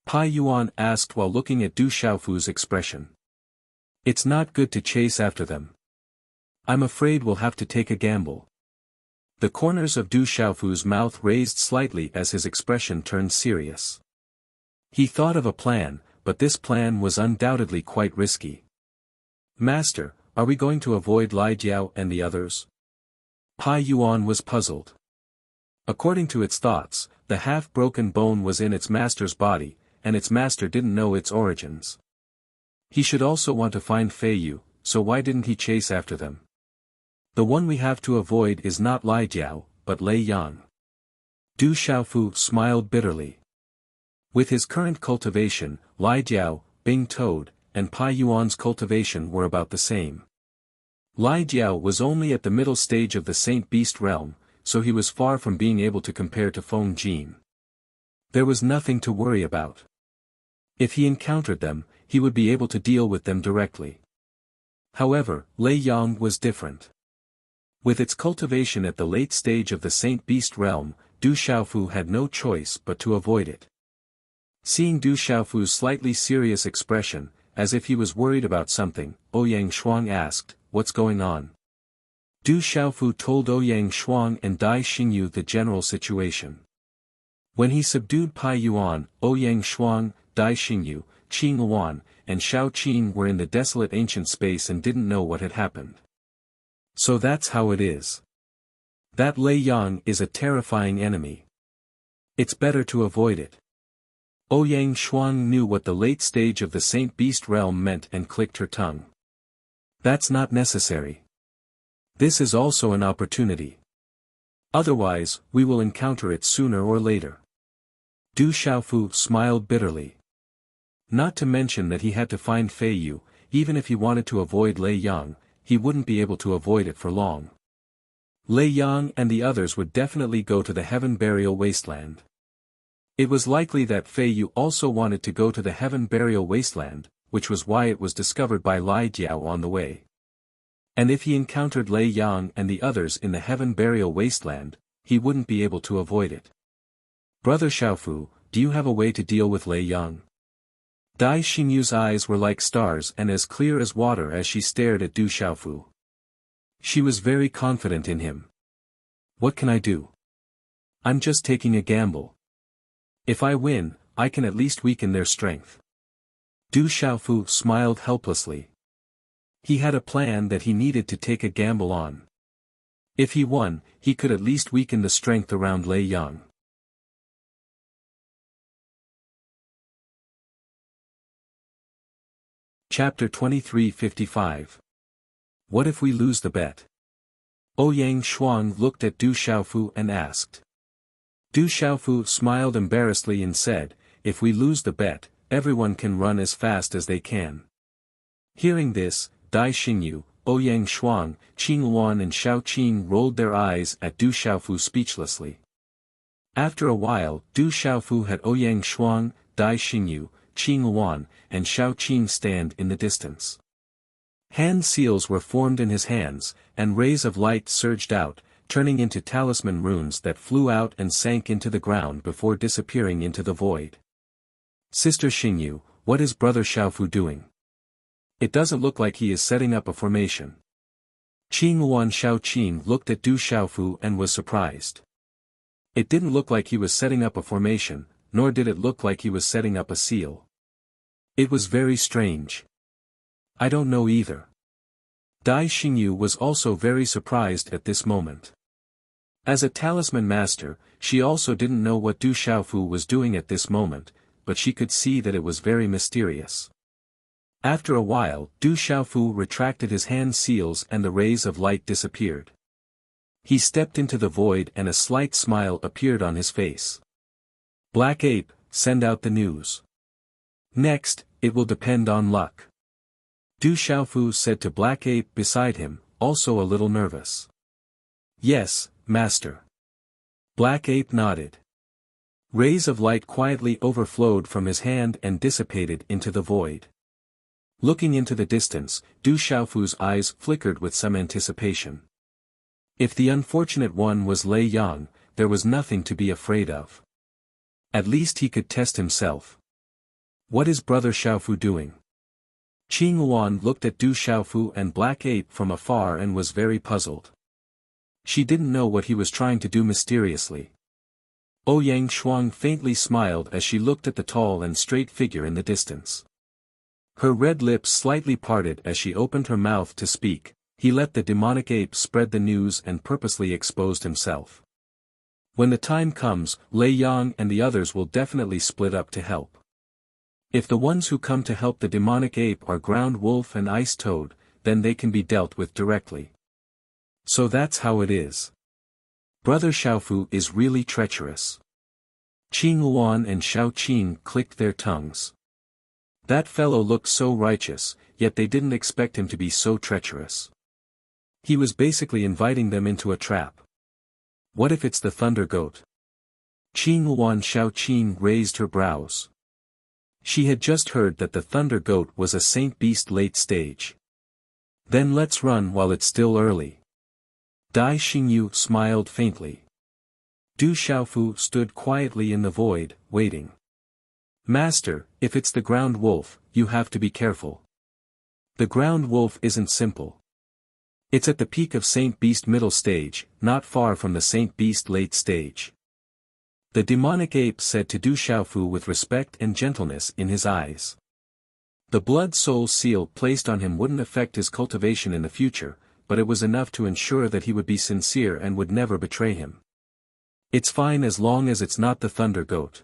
Pai Yuan asked while looking at Du Xiaofu's expression. It's not good to chase after them. I'm afraid we'll have to take a gamble. The corners of Du Xiaofu's mouth raised slightly as his expression turned serious. He thought of a plan, but this plan was undoubtedly quite risky. Master, are we going to avoid Lai Jiao and the others? Pai Yuan was puzzled. According to its thoughts, the half-broken bone was in its master's body, and its master didn't know its origins. He should also want to find Fei Yu, so why didn't he chase after them? The one we have to avoid is not Lai Jiao, but Lei Yang. Du Xiaofu smiled bitterly. With his current cultivation, Lai Jiao, Bing Toad, and Pai Yuan's cultivation were about the same. Lai Jiao was only at the middle stage of the Saint Beast realm, so he was far from being able to compare to Feng Jin. There was nothing to worry about. If he encountered them, he would be able to deal with them directly. However, Lei Yang was different. With its cultivation at the late stage of the Saint Beast realm, Du Xiaofu had no choice but to avoid it. Seeing Du Xiaofu's slightly serious expression, as if he was worried about something, Ouyang Shuang asked, "What's going on?" Du Xiaofu told Ouyang Shuang and Dai Xingyu the general situation. When he subdued Pai Yuan, Ouyang Shuang, Dai Xingyu, Qing Luan, and Shao Qin were in the desolate ancient space and didn't know what had happened. So that's how it is. That Lei Yang is a terrifying enemy. It's better to avoid it. Ouyang Shuang knew what the late stage of the Saint Beast realm meant and clicked her tongue. That's not necessary. This is also an opportunity. Otherwise, we will encounter it sooner or later. Du Xiaofu smiled bitterly. Not to mention that he had to find Fei Yu, even if he wanted to avoid Lei Yang, he wouldn't be able to avoid it for long. Lei Yang and the others would definitely go to the Heaven Burial Wasteland. It was likely that Fei Yu also wanted to go to the Heaven Burial Wasteland, which was why it was discovered by Lai Jiao on the way. And if he encountered Lei Yang and the others in the Heaven Burial Wasteland, he wouldn't be able to avoid it. Brother Xiaofu, do you have a way to deal with Lei Yang? Dai Xingyu's eyes were like stars and as clear as water as she stared at Du Xiaofu. She was very confident in him. What can I do? I'm just taking a gamble. If I win, I can at least weaken their strength. Du Xiaofu smiled helplessly. He had a plan that he needed to take a gamble on. If he won, he could at least weaken the strength around Lei Yang. Chapter 23:55. What if we lose the bet? Ouyang Shuang looked at Du Xiaofu and asked. Du Xiaofu smiled embarrassedly and said, if we lose the bet, everyone can run as fast as they can. Hearing this, Dai Xingyu, Ouyang Shuang, Qing Luan and Xiao Qing rolled their eyes at Du Xiaofu speechlessly. After a while, Du Xiaofu had Ouyang Shuang, Dai Xingyu, Qing Luan, and Xiao Qing stand in the distance. Hand seals were formed in his hands, and rays of light surged out, turning into talisman runes that flew out and sank into the ground before disappearing into the void. Sister Xingyu, what is Brother Xiaofu doing? It doesn't look like he is setting up a formation. Qing Luan Xiao Qing looked at Du Xiaofu and was surprised. It didn't look like he was setting up a formation, nor did it look like he was setting up a seal. It was very strange. I don't know either. Dai Xingyu was also very surprised at this moment. As a talisman master, she also didn't know what Du Xiaofu was doing at this moment, but she could see that it was very mysterious. After a while, Du Xiaofu retracted his hand seals and the rays of light disappeared. He stepped into the void and a slight smile appeared on his face. Black Ape, send out the news. Next, it will depend on luck. Du Xiaofu said to Black Ape beside him, also a little nervous. Yes, Master. Black Ape nodded. Rays of light quietly overflowed from his hand and dissipated into the void. Looking into the distance, Du Xiaofu's eyes flickered with some anticipation. If the unfortunate one was Lei Yang, there was nothing to be afraid of. At least he could test himself. What is Brother Xiaofu doing? Qing Luan looked at Du Xiaofu and Black Ape from afar and was very puzzled. She didn't know what he was trying to do mysteriously. Ouyang Shuang faintly smiled as she looked at the tall and straight figure in the distance. Her red lips slightly parted as she opened her mouth to speak. He let the demonic ape spread the news and purposely exposed himself. When the time comes, Lei Yang and the others will definitely split up to help. If the ones who come to help the demonic ape are Ground Wolf and Ice Toad, then they can be dealt with directly. So that's how it is. Brother Xiaofu is really treacherous. Qing Luan and Xiao Qing clicked their tongues. That fellow looked so righteous, yet they didn't expect him to be so treacherous. He was basically inviting them into a trap. What if it's the Thunder Goat? Qing Luan Xiao Qing raised her brows. She had just heard that the Thunder Goat was a Saint Beast late stage. Then let's run while it's still early. Dai Xingyu smiled faintly. Du Xiaofu stood quietly in the void, waiting. Master, if it's the Ground Wolf, you have to be careful. The Ground Wolf isn't simple. It's at the peak of Saint Beast middle stage, not far from the Saint Beast late stage. The demonic ape said to Du Xiaofu with respect and gentleness in his eyes. The blood soul seal placed on him wouldn't affect his cultivation in the future, but it was enough to ensure that he would be sincere and would never betray him. It's fine as long as it's not the Thunder Goat.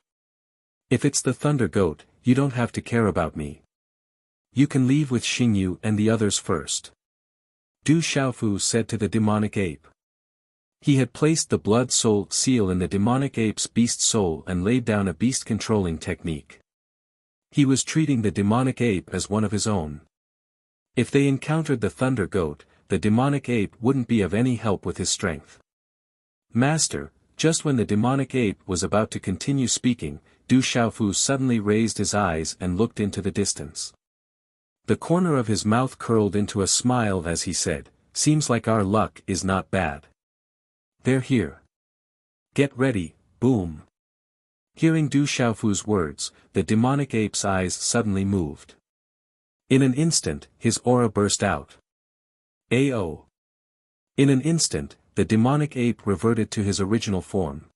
If it's the Thunder Goat, you don't have to care about me. You can leave with Xingyu and the others first. Du Xiaofu said to the demonic ape. He had placed the blood soul seal in the demonic ape's beast soul and laid down a beast controlling technique. He was treating the demonic ape as one of his own. If they encountered the Thunder Goat, the demonic ape wouldn't be of any help with his strength. Master, just when the demonic ape was about to continue speaking, Du Xiaofu suddenly raised his eyes and looked into the distance. The corner of his mouth curled into a smile as he said, "Seems like our luck is not bad. They're here." Get ready, boom. Hearing Du Xiaofu's words, the demonic ape's eyes suddenly moved. In an instant, his aura burst out. AO. In an instant, the demonic ape reverted to his original form.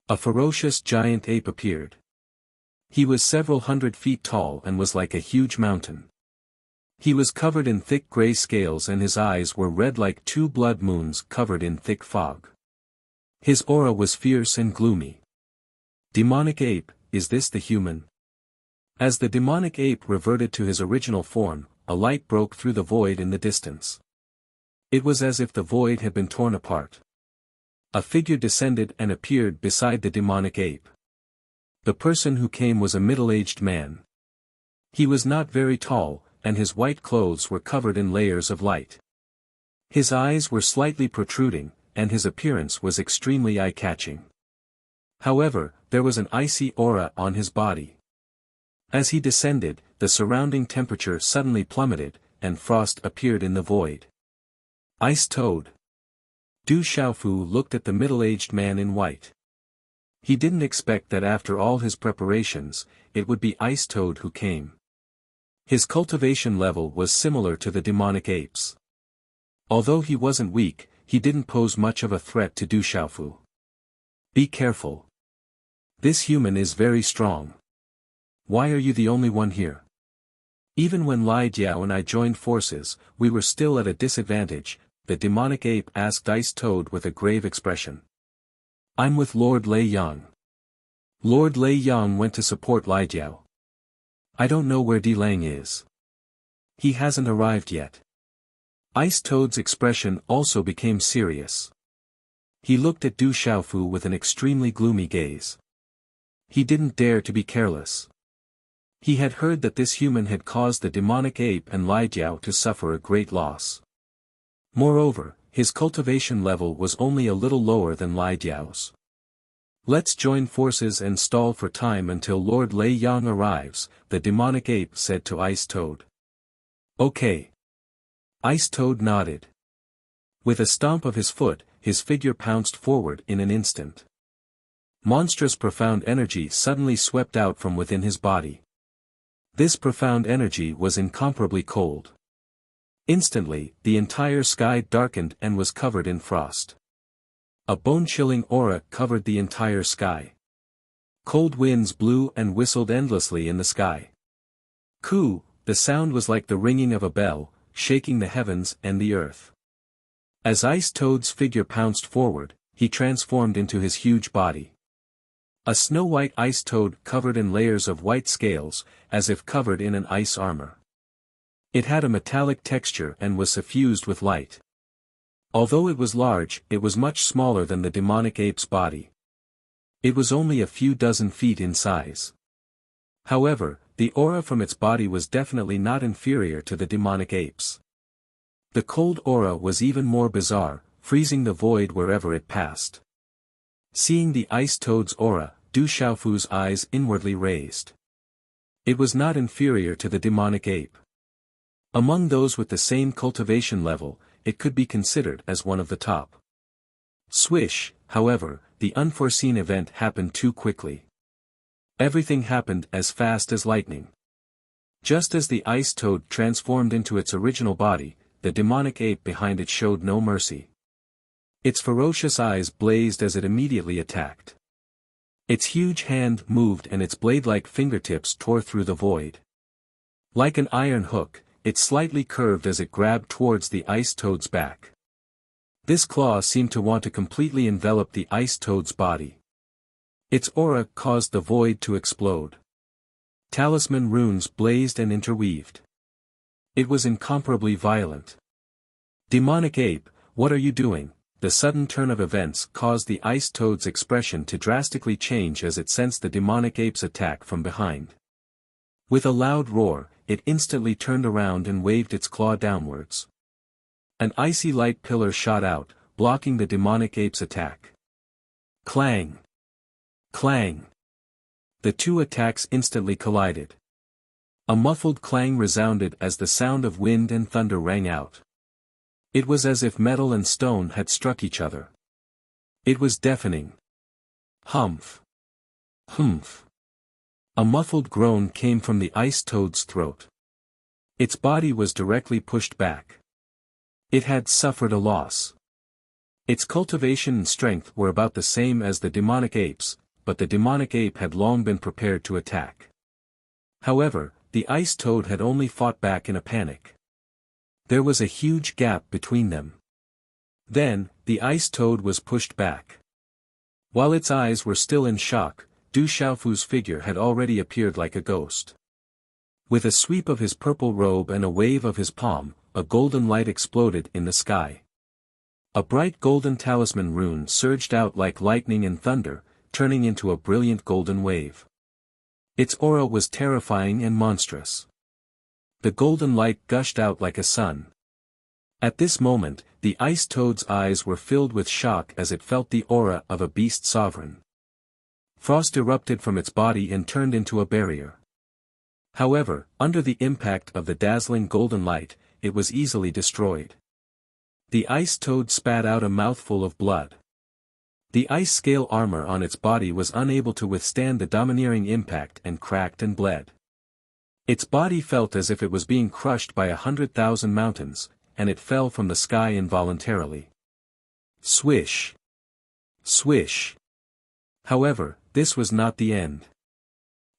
A ferocious giant ape appeared. He was several hundred feet tall and was like a huge mountain. He was covered in thick gray scales and his eyes were red like two blood moons covered in thick fog. His aura was fierce and gloomy. Demonic ape, is this the human? As the demonic ape reverted to his original form, a light broke through the void in the distance. It was as if the void had been torn apart. A figure descended and appeared beside the demonic ape. The person who came was a middle-aged man. He was not very tall, and his white clothes were covered in layers of light. His eyes were slightly protruding, and his appearance was extremely eye-catching. However, there was an icy aura on his body. As he descended, the surrounding temperature suddenly plummeted, and frost appeared in the void. Ice Toad. Du Xiaofu looked at the middle-aged man in white. He didn't expect that after all his preparations, it would be Ice Toad who came. His cultivation level was similar to the demonic apes. Although he wasn't weak, he didn't pose much of a threat to Du Xiaofu. Be careful. This human is very strong. Why are you the only one here? Even when Li Jiao and I joined forces, we were still at a disadvantage, the demonic ape asked Ice Toad with a grave expression. I'm with Lord Lei Yang. Lord Lei Yang went to support Li Jiao. I don't know where Di Lang is. He hasn't arrived yet. Ice Toad's expression also became serious. He looked at Du Xiaofu with an extremely gloomy gaze. He didn't dare to be careless. He had heard that this human had caused the demonic ape and Li Jiao to suffer a great loss. Moreover, his cultivation level was only a little lower than Li Jiao's. Let's join forces and stall for time until Lord Lei Yang arrives, the demonic ape said to Ice Toad. Okay. Ice Toad nodded. With a stomp of his foot, his figure pounced forward in an instant. Monstrous profound energy suddenly swept out from within his body. This profound energy was incomparably cold. Instantly, the entire sky darkened and was covered in frost. A bone-chilling aura covered the entire sky. Cold winds blew and whistled endlessly in the sky. Coo, the sound was like the ringing of a bell, shaking the heavens and the earth. As Ice Toad's figure pounced forward, he transformed into his huge body. A snow-white ice toad covered in layers of white scales, as if covered in an ice armor. It had a metallic texture and was suffused with light. Although it was large, it was much smaller than the demonic ape's body. It was only a few dozen feet in size. However, the aura from its body was definitely not inferior to the demonic ape's. The cold aura was even more bizarre, freezing the void wherever it passed. Seeing the ice toad's aura, Du Xiaofu's eyes inwardly raised. It was not inferior to the demonic ape. Among those with the same cultivation level, it could be considered as one of the top. Swish, however, the unforeseen event happened too quickly. Everything happened as fast as lightning. Just as the ice toad transformed into its original body, the demonic ape behind it showed no mercy. Its ferocious eyes blazed as it immediately attacked. Its huge hand moved and its blade-like fingertips tore through the void. Like an iron hook, it slightly curved as it grabbed towards the ice toad's back. This claw seemed to want to completely envelop the ice toad's body. Its aura caused the void to explode. Talisman runes blazed and interweaved. It was incomparably violent. Demonic ape, what are you doing? The sudden turn of events caused the ice toad's expression to drastically change as it sensed the demonic ape's attack from behind. With a loud roar, it instantly turned around and waved its claw downwards. An icy light pillar shot out, blocking the demonic ape's attack. Clang! Clang! The two attacks instantly collided. A muffled clang resounded as the sound of wind and thunder rang out. It was as if metal and stone had struck each other. It was deafening. Humph. Humph. A muffled groan came from the ice toad's throat. Its body was directly pushed back. It had suffered a loss. Its cultivation and strength were about the same as the demonic ape's, but the demonic ape had long been prepared to attack. However, the ice toad had only fought back in a panic. There was a huge gap between them. Then, the ice toad was pushed back. While its eyes were still in shock, Du Xiaofu's figure had already appeared like a ghost. With a sweep of his purple robe and a wave of his palm, a golden light exploded in the sky. A bright golden talisman rune surged out like lightning and thunder, turning into a brilliant golden wave. Its aura was terrifying and monstrous. The golden light gushed out like a sun. At this moment, the ice toad's eyes were filled with shock as it felt the aura of a beast sovereign. Frost erupted from its body and turned into a barrier. However, under the impact of the dazzling golden light, it was easily destroyed. The ice toad spat out a mouthful of blood. The ice scale armor on its body was unable to withstand the domineering impact and cracked and bled. Its body felt as if it was being crushed by 100,000 mountains, and it fell from the sky involuntarily. Swish! Swish! However, this was not the end.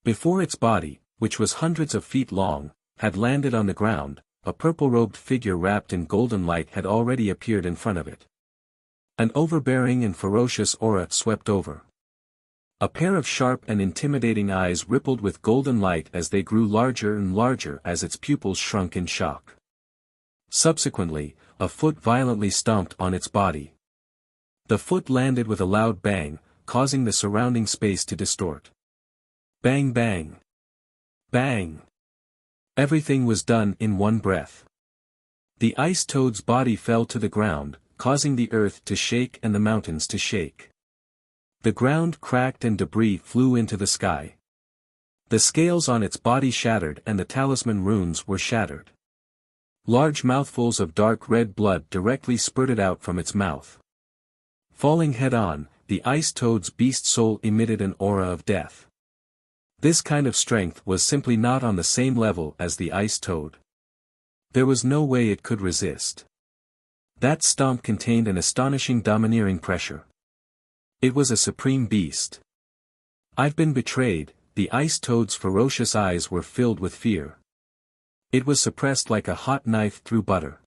Before its body, which was hundreds of feet long, had landed on the ground, a purple-robed figure wrapped in golden light had already appeared in front of it. An overbearing and ferocious aura swept over. A pair of sharp and intimidating eyes rippled with golden light as they grew larger and larger as its pupils shrunk in shock. Subsequently, a foot violently stomped on its body. The foot landed with a loud bang, causing the surrounding space to distort. Bang bang! Bang! Everything was done in one breath. The ice toad's body fell to the ground, causing the earth to shake and the mountains to shake. The ground cracked and debris flew into the sky. The scales on its body shattered and the talisman runes were shattered. Large mouthfuls of dark red blood directly spurted out from its mouth. Falling head-on, the ice toad's beast soul emitted an aura of death. This kind of strength was simply not on the same level as the ice toad. There was no way it could resist. That stomp contained an astonishing domineering pressure. It was a supreme beast. I've been betrayed. The ice toad's ferocious eyes were filled with fear. It was suppressed like a hot knife through butter.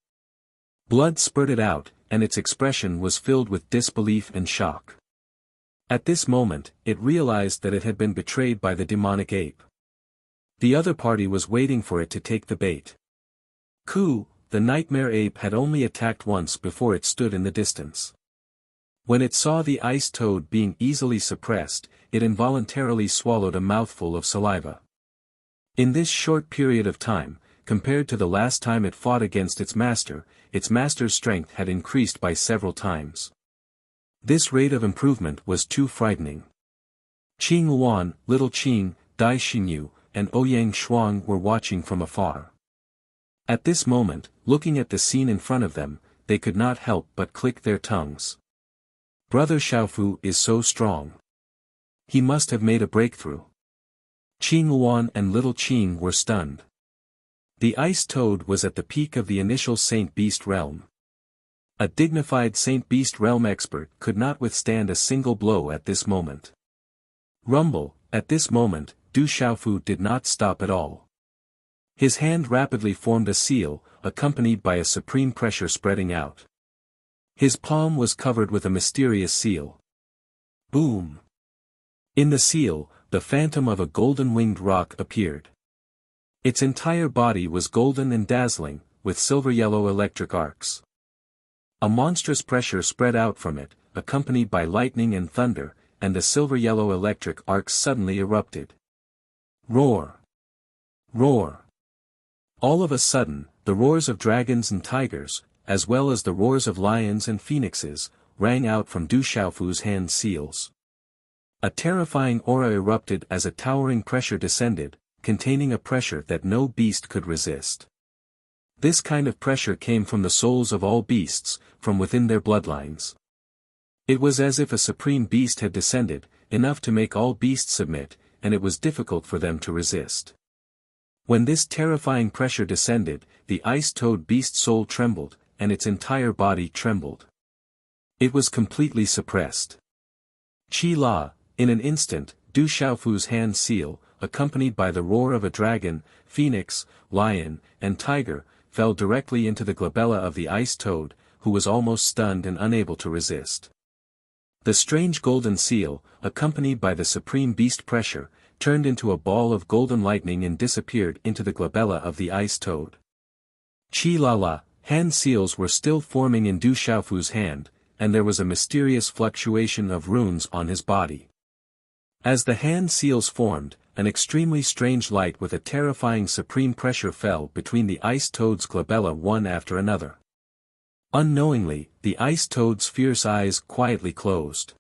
Blood spurted out, and its expression was filled with disbelief and shock. At this moment, it realized that it had been betrayed by the demonic ape. The other party was waiting for it to take the bait. Ku, the nightmare ape, had only attacked once before it stood in the distance. When it saw the ice toad being easily suppressed, it involuntarily swallowed a mouthful of saliva. In this short period of time, compared to the last time it fought against its master's strength had increased by several times. This rate of improvement was too frightening. Qing Luan, Little Qing, Dai Xinyu, and Ouyang Shuang were watching from afar. At this moment, looking at the scene in front of them, they could not help but click their tongues. Brother Xiaofu is so strong. He must have made a breakthrough. Qing Luan and Little Qing were stunned. The ice toad was at the peak of the initial Saint Beast realm. A dignified Saint Beast realm expert could not withstand a single blow at this moment. Rumble, at this moment, Du Xiaofu did not stop at all. His hand rapidly formed a seal, accompanied by a supreme pressure spreading out. His palm was covered with a mysterious seal. Boom! In the seal, the phantom of a golden-winged rock appeared. Its entire body was golden and dazzling, with silver-yellow electric arcs. A monstrous pressure spread out from it, accompanied by lightning and thunder, and the silver-yellow electric arcs suddenly erupted. Roar! Roar! All of a sudden, the roars of dragons and tigers, as well as the roars of lions and phoenixes, rang out from Du Xiaofu's hand seals. A terrifying aura erupted as a towering pressure descended, containing a pressure that no beast could resist. This kind of pressure came from the souls of all beasts, from within their bloodlines. It was as if a supreme beast had descended, enough to make all beasts submit, and it was difficult for them to resist. When this terrifying pressure descended, the ice-toad beast soul trembled, and its entire body trembled. It was completely suppressed. Qi La, in an instant, Du Xiaofu's hand seal, accompanied by the roar of a dragon, phoenix, lion, and tiger, fell directly into the glabella of the ice-toad, who was almost stunned and unable to resist. The strange golden seal, accompanied by the supreme beast pressure, turned into a ball of golden lightning and disappeared into the glabella of the ice-toad. Qi La La, hand seals were still forming in Du Xiaofu's hand, and there was a mysterious fluctuation of runes on his body. As the hand seals formed, an extremely strange light with a terrifying supreme pressure fell between the ice-toad's glabella one after another. Unknowingly, the ice-toad's fierce eyes quietly closed.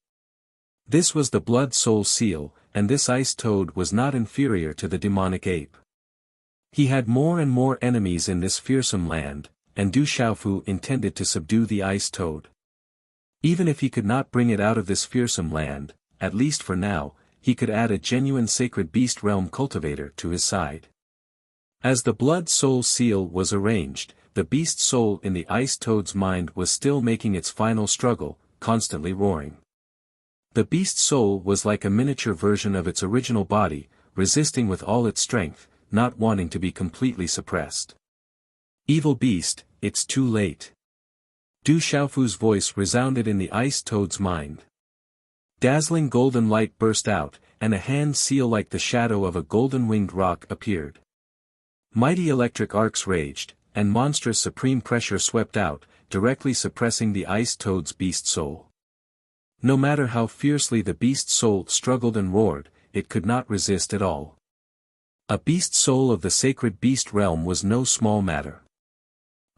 This was the blood soul seal, and this ice-toad was not inferior to the demonic ape. He had more and more enemies in this fearsome land, and Du Xiaofu intended to subdue the ice-toad. Even if he could not bring it out of this fearsome land, at least for now, he could add a genuine sacred beast realm cultivator to his side. As the blood soul seal was arranged, the beast soul in the ice-toad's mind was still making its final struggle, constantly roaring. The beast soul was like a miniature version of its original body, resisting with all its strength, not wanting to be completely suppressed. Evil beast, it's too late. Du Xiaofu's voice resounded in the ice-toad's mind. Dazzling golden light burst out, and a hand seal like the shadow of a golden-winged rock appeared. Mighty electric arcs raged, and monstrous supreme pressure swept out, directly suppressing the ice-toad's beast soul. No matter how fiercely the beast soul struggled and roared, it could not resist at all. A beast soul of the sacred beast realm was no small matter.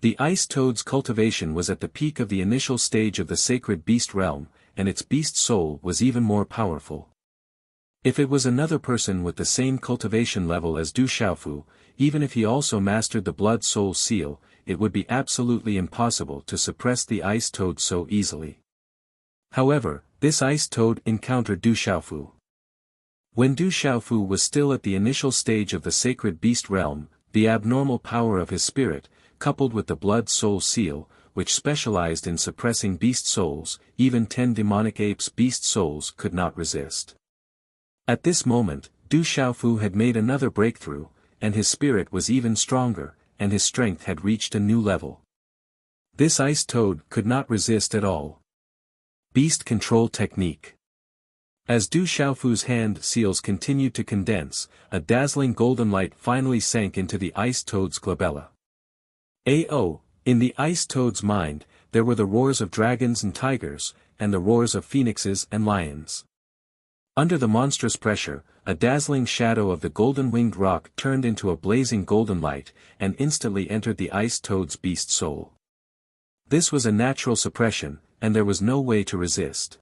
The ice-toad's cultivation was at the peak of the initial stage of the sacred beast realm, and its beast soul was even more powerful. If it was another person with the same cultivation level as Du Xiaofu, even if he also mastered the blood soul seal, it would be absolutely impossible to suppress the ice-toad so easily. However, this ice-toad encountered Du Xiaofu. When Du Xiaofu was still at the initial stage of the sacred beast realm, the abnormal power of his spirit, coupled with the blood soul seal, which specialized in suppressing beast souls, even 10 demonic apes' beast souls could not resist. At this moment, Du Xiaofu had made another breakthrough, and his spirit was even stronger, and his strength had reached a new level. This ice-toad could not resist at all. Beast Control Technique. As Du Xiaofu's hand seals continued to condense, a dazzling golden light finally sank into the ice-toad's glabella. In the ice-toad's mind, there were the roars of dragons and tigers, and the roars of phoenixes and lions. Under the monstrous pressure, a dazzling shadow of the golden-winged rock turned into a blazing golden light, and instantly entered the ice-toad's beast soul. This was a natural suppression, and there was no way to resist.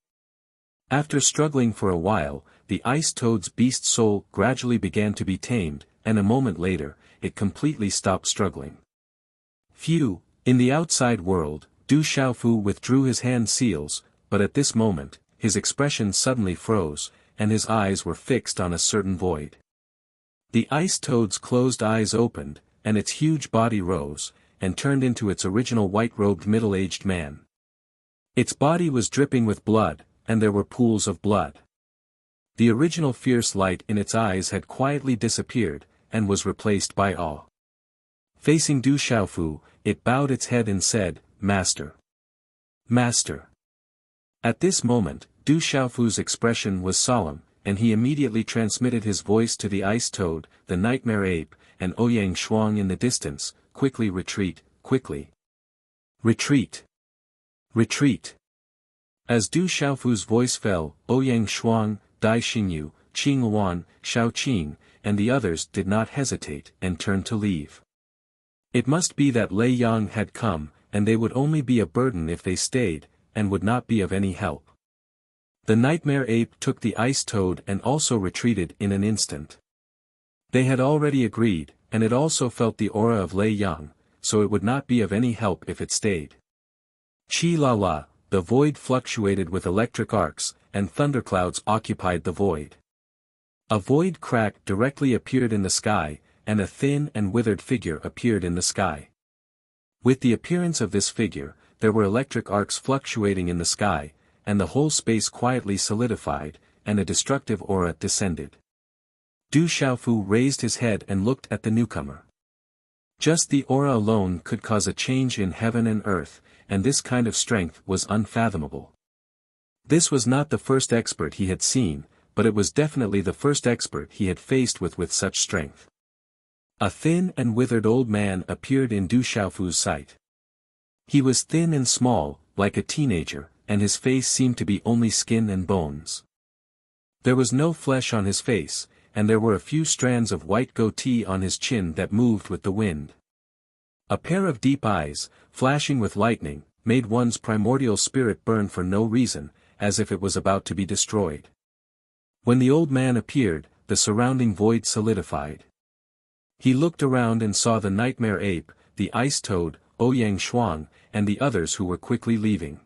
After struggling for a while, the ice-toad's beast soul gradually began to be tamed, and a moment later, it completely stopped struggling. Phew! In the outside world, Du Xiaofu withdrew his hand seals, but at this moment, his expression suddenly froze, and his eyes were fixed on a certain void. The ice-toad's closed eyes opened, and its huge body rose, and turned into its original white-robed middle-aged man. Its body was dripping with blood, and there were pools of blood. The original fierce light in its eyes had quietly disappeared, and was replaced by awe. Facing Du Xiaofu, it bowed its head and said, "Master. Master." At this moment, Du Xiaofu's expression was solemn, and he immediately transmitted his voice to the ice-toad, the nightmare ape, and Ouyang Shuang in the distance, "Quickly retreat, quickly. Retreat. Retreat." As Du Xiaofu's voice fell, Ouyang Shuang, Dai Xingyu, Qing Luan, Xiao Qing, and the others did not hesitate and turned to leave. It must be that Lei Yang had come, and they would only be a burden if they stayed, and would not be of any help. The nightmare ape took the ice-toad and also retreated in an instant. They had already agreed, and it also felt the aura of Lei Yang, so it would not be of any help if it stayed. Qi La La, the void fluctuated with electric arcs, and thunderclouds occupied the void. A void crack directly appeared in the sky, and a thin and withered figure appeared in the sky. With the appearance of this figure, there were electric arcs fluctuating in the sky, and the whole space quietly solidified, and a destructive aura descended. Du Xiaofu raised his head and looked at the newcomer. Just the aura alone could cause a change in heaven and earth, and this kind of strength was unfathomable. This was not the first expert he had seen, but it was definitely the first expert he had faced with such strength. A thin and withered old man appeared in Du Xiaofu's sight. He was thin and small, like a teenager, and his face seemed to be only skin and bones. There was no flesh on his face, and there were a few strands of white goatee on his chin that moved with the wind. A pair of deep eyes, flashing with lightning, made one's primordial spirit burn for no reason, as if it was about to be destroyed. When the old man appeared, the surrounding void solidified. He looked around and saw the nightmare ape, the ice toad, Ouyang Shuang, and the others who were quickly leaving.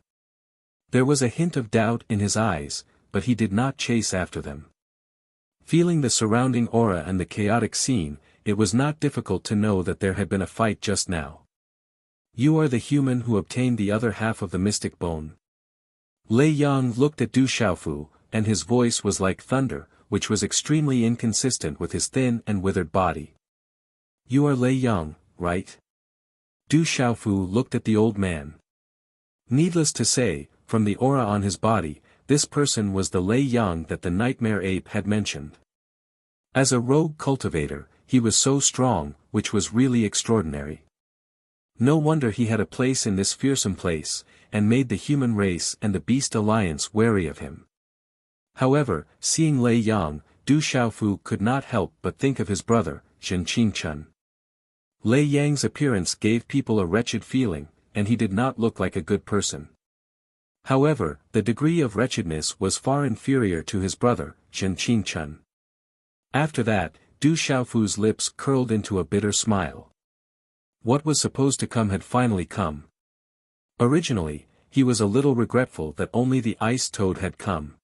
There was a hint of doubt in his eyes, but he did not chase after them. Feeling the surrounding aura and the chaotic scene, it was not difficult to know that there had been a fight just now. You are the human who obtained the other half of the mystic bone. Lei Yang looked at Du Xiaofu, and his voice was like thunder, which was extremely inconsistent with his thin and withered body. You are Lei Yang, right? Du Xiaofu looked at the old man. Needless to say, from the aura on his body, this person was the Lei Yang that the nightmare ape had mentioned. As a rogue cultivator, he was so strong, which was really extraordinary. No wonder he had a place in this fearsome place, and made the human race and the beast alliance wary of him. However, seeing Lei Yang, Du Xiaofu could not help but think of his brother, Zhen Qingchen. Lei Yang's appearance gave people a wretched feeling, and he did not look like a good person. However, the degree of wretchedness was far inferior to his brother, Zhen Qingchen. After that, Du Xiaofu's lips curled into a bitter smile. What was supposed to come had finally come. Originally, he was a little regretful that only the ice toad had come.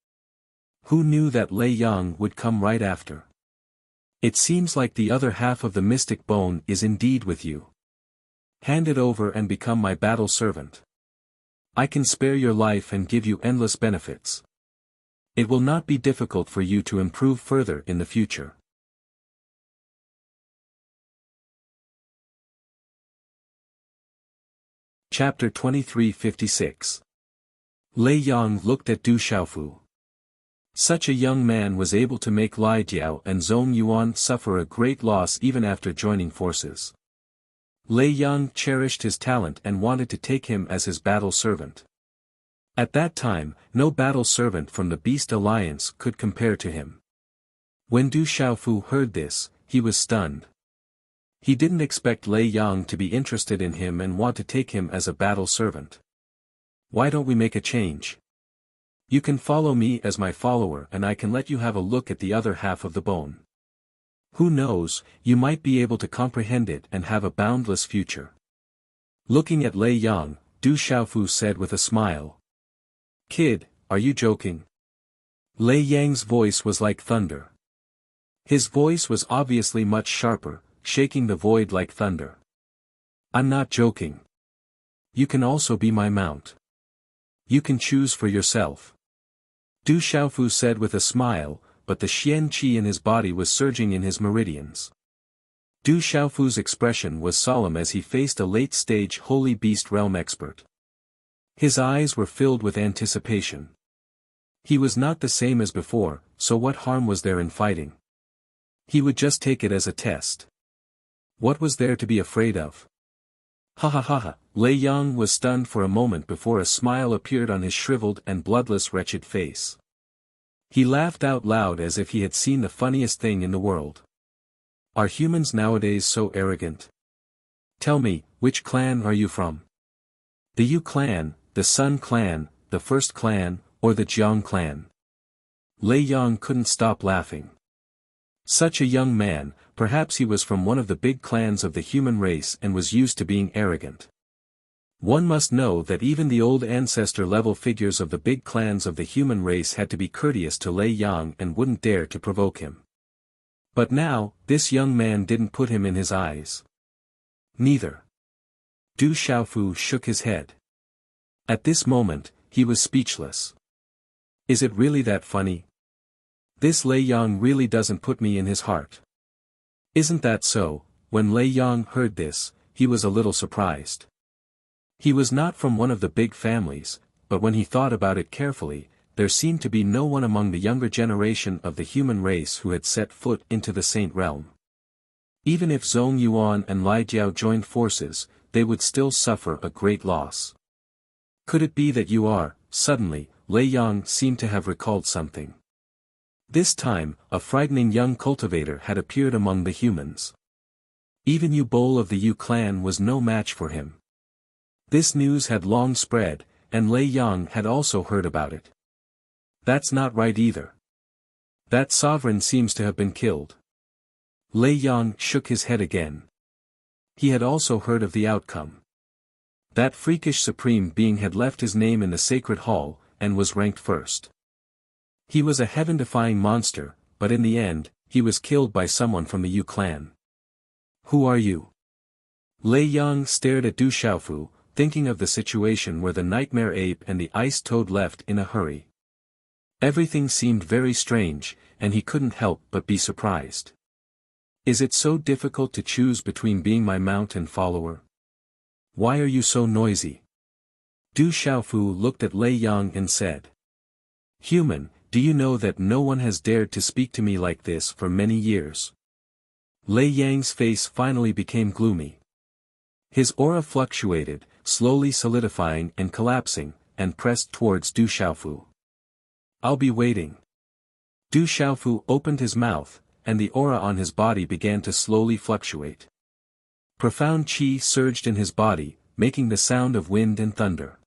Who knew that Lei Yang would come right after? It seems like the other half of the mystic bone is indeed with you. Hand it over and become my battle servant. I can spare your life and give you endless benefits. It will not be difficult for you to improve further in the future. Chapter 2356. Lei Yang looked at Du Xiaofu. Such a young man was able to make Lai Jiao and Zhong Yuan suffer a great loss even after joining forces. Lei Yang cherished his talent and wanted to take him as his battle servant. At that time, no battle servant from the Beast Alliance could compare to him. When Du Xiaofu heard this, he was stunned. He didn't expect Lei Yang to be interested in him and want to take him as a battle servant. Why don't we make a change? You can follow me as my follower and I can let you have a look at the other half of the bone. Who knows, you might be able to comprehend it and have a boundless future. Looking at Lei Yang, Du Xiaofu said with a smile. Kid, are you joking? Lei Yang's voice was like thunder. His voice was obviously much sharper, shaking the void like thunder. I'm not joking. You can also be my mount. You can choose for yourself. Du Xiaofu said with a smile, but the Xian Qi in his body was surging in his meridians. Du Xiaofu's expression was solemn as he faced a late-stage holy beast realm expert. His eyes were filled with anticipation. He was not the same as before, so what harm was there in fighting? He would just take it as a test. What was there to be afraid of? Ha ha ha ha. Lei Yang was stunned for a moment before a smile appeared on his shriveled and bloodless wretched face. He laughed out loud as if he had seen the funniest thing in the world. Are humans nowadays so arrogant? Tell me, which clan are you from? The Yu clan, the Sun clan, the First clan, or the Jiang clan? Lei Yang couldn't stop laughing. Such a young man, perhaps he was from one of the big clans of the human race and was used to being arrogant. One must know that even the old ancestor-level figures of the big clans of the human race had to be courteous to Lei Yang and wouldn't dare to provoke him. But now, this young man didn't put him in his eyes. Neither. Du Xiaofu shook his head. At this moment, he was speechless. Is it really that funny? This Lei Yang really doesn't put me in his heart. Isn't that so? When Lei Yang heard this, he was a little surprised. He was not from one of the big families, but when he thought about it carefully, there seemed to be no one among the younger generation of the human race who had set foot into the Saint Realm. Even if Zhong Yuan and Li Jiao joined forces, they would still suffer a great loss. Could it be that you are, suddenly, Lei Yang seemed to have recalled something. This time, a frightening young cultivator had appeared among the humans. Even Yu Bol of the Yu clan was no match for him. This news had long spread, and Lei Yang had also heard about it. That's not right either. That sovereign seems to have been killed. Lei Yang shook his head again. He had also heard of the outcome. That freakish supreme being had left his name in the sacred hall, and was ranked first. He was a heaven-defying monster, but in the end, he was killed by someone from the Yu clan. Who are you? Lei Yang stared at Du Xiaofu, thinking of the situation where the nightmare ape and the ice toad left in a hurry. Everything seemed very strange, and he couldn't help but be surprised. Is it so difficult to choose between being my mount and follower? Why are you so noisy? Du Xiaofu looked at Lei Yang and said. Human, do you know that no one has dared to speak to me like this for many years? Lei Yang's face finally became gloomy. His aura fluctuated, slowly solidifying and collapsing, and pressed towards Du Xiaofu. I'll be waiting. Du Xiaofu opened his mouth, and the aura on his body began to slowly fluctuate. Profound qi surged in his body, making the sound of wind and thunder.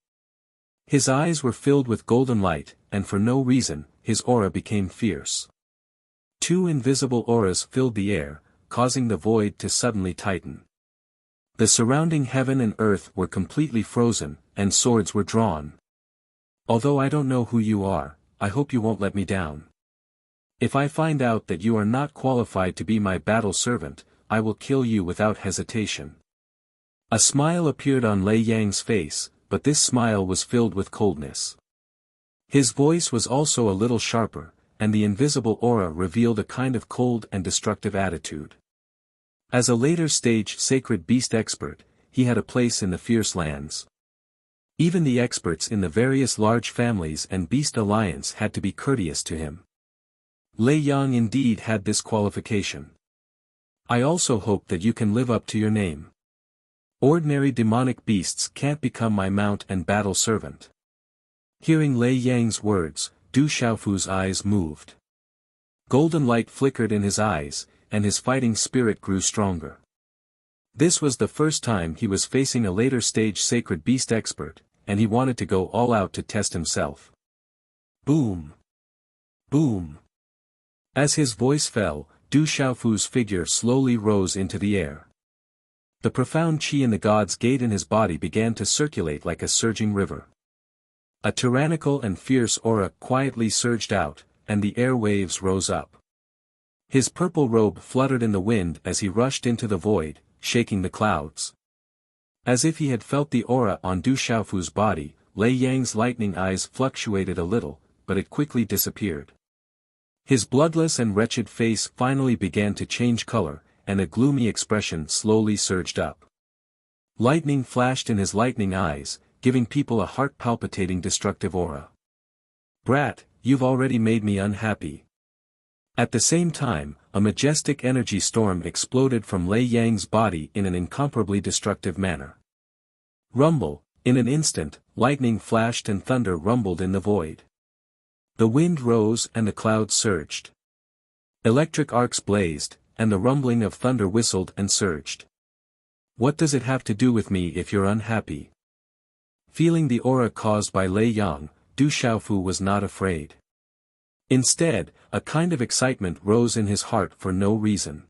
His eyes were filled with golden light, and for no reason, his aura became fierce. Two invisible auras filled the air, causing the void to suddenly tighten. The surrounding heaven and earth were completely frozen, and swords were drawn. Although I don't know who you are, I hope you won't let me down. If I find out that you are not qualified to be my battle servant, I will kill you without hesitation. A smile appeared on Lei Yang's face, but this smile was filled with coldness. His voice was also a little sharper, and the invisible aura revealed a kind of cold and destructive attitude. As a later stage sacred beast expert, he had a place in the fierce lands. Even the experts in the various large families and beast alliance had to be courteous to him. Lei Yang indeed had this qualification. I also hope that you can live up to your name. Ordinary demonic beasts can't become my mount and battle servant. Hearing Lei Yang's words, Du Xiaofu's eyes moved. Golden light flickered in his eyes, and his fighting spirit grew stronger. This was the first time he was facing a later stage sacred beast expert, and he wanted to go all out to test himself. Boom! Boom! As his voice fell, Du Xiaofu's figure slowly rose into the air. The profound qi in the god's gate in his body began to circulate like a surging river. A tyrannical and fierce aura quietly surged out, and the air waves rose up. His purple robe fluttered in the wind as he rushed into the void, shaking the clouds. As if he had felt the aura on Du Xiaofu's body, Lei Yang's lightning eyes fluctuated a little, but it quickly disappeared. His bloodless and wretched face finally began to change color, and a gloomy expression slowly surged up. Lightning flashed in his lightning eyes, giving people a heart-palpitating destructive aura. Brat, you've already made me unhappy. At the same time, a majestic energy storm exploded from Lei Yang's body in an incomparably destructive manner. Rumble, in an instant, lightning flashed and thunder rumbled in the void. The wind rose and the clouds surged. Electric arcs blazed, and the rumbling of thunder whistled and surged. What does it have to do with me if you're unhappy? Feeling the aura caused by Lei Yang, Du Xiaofu was not afraid. Instead, a kind of excitement rose in his heart for no reason.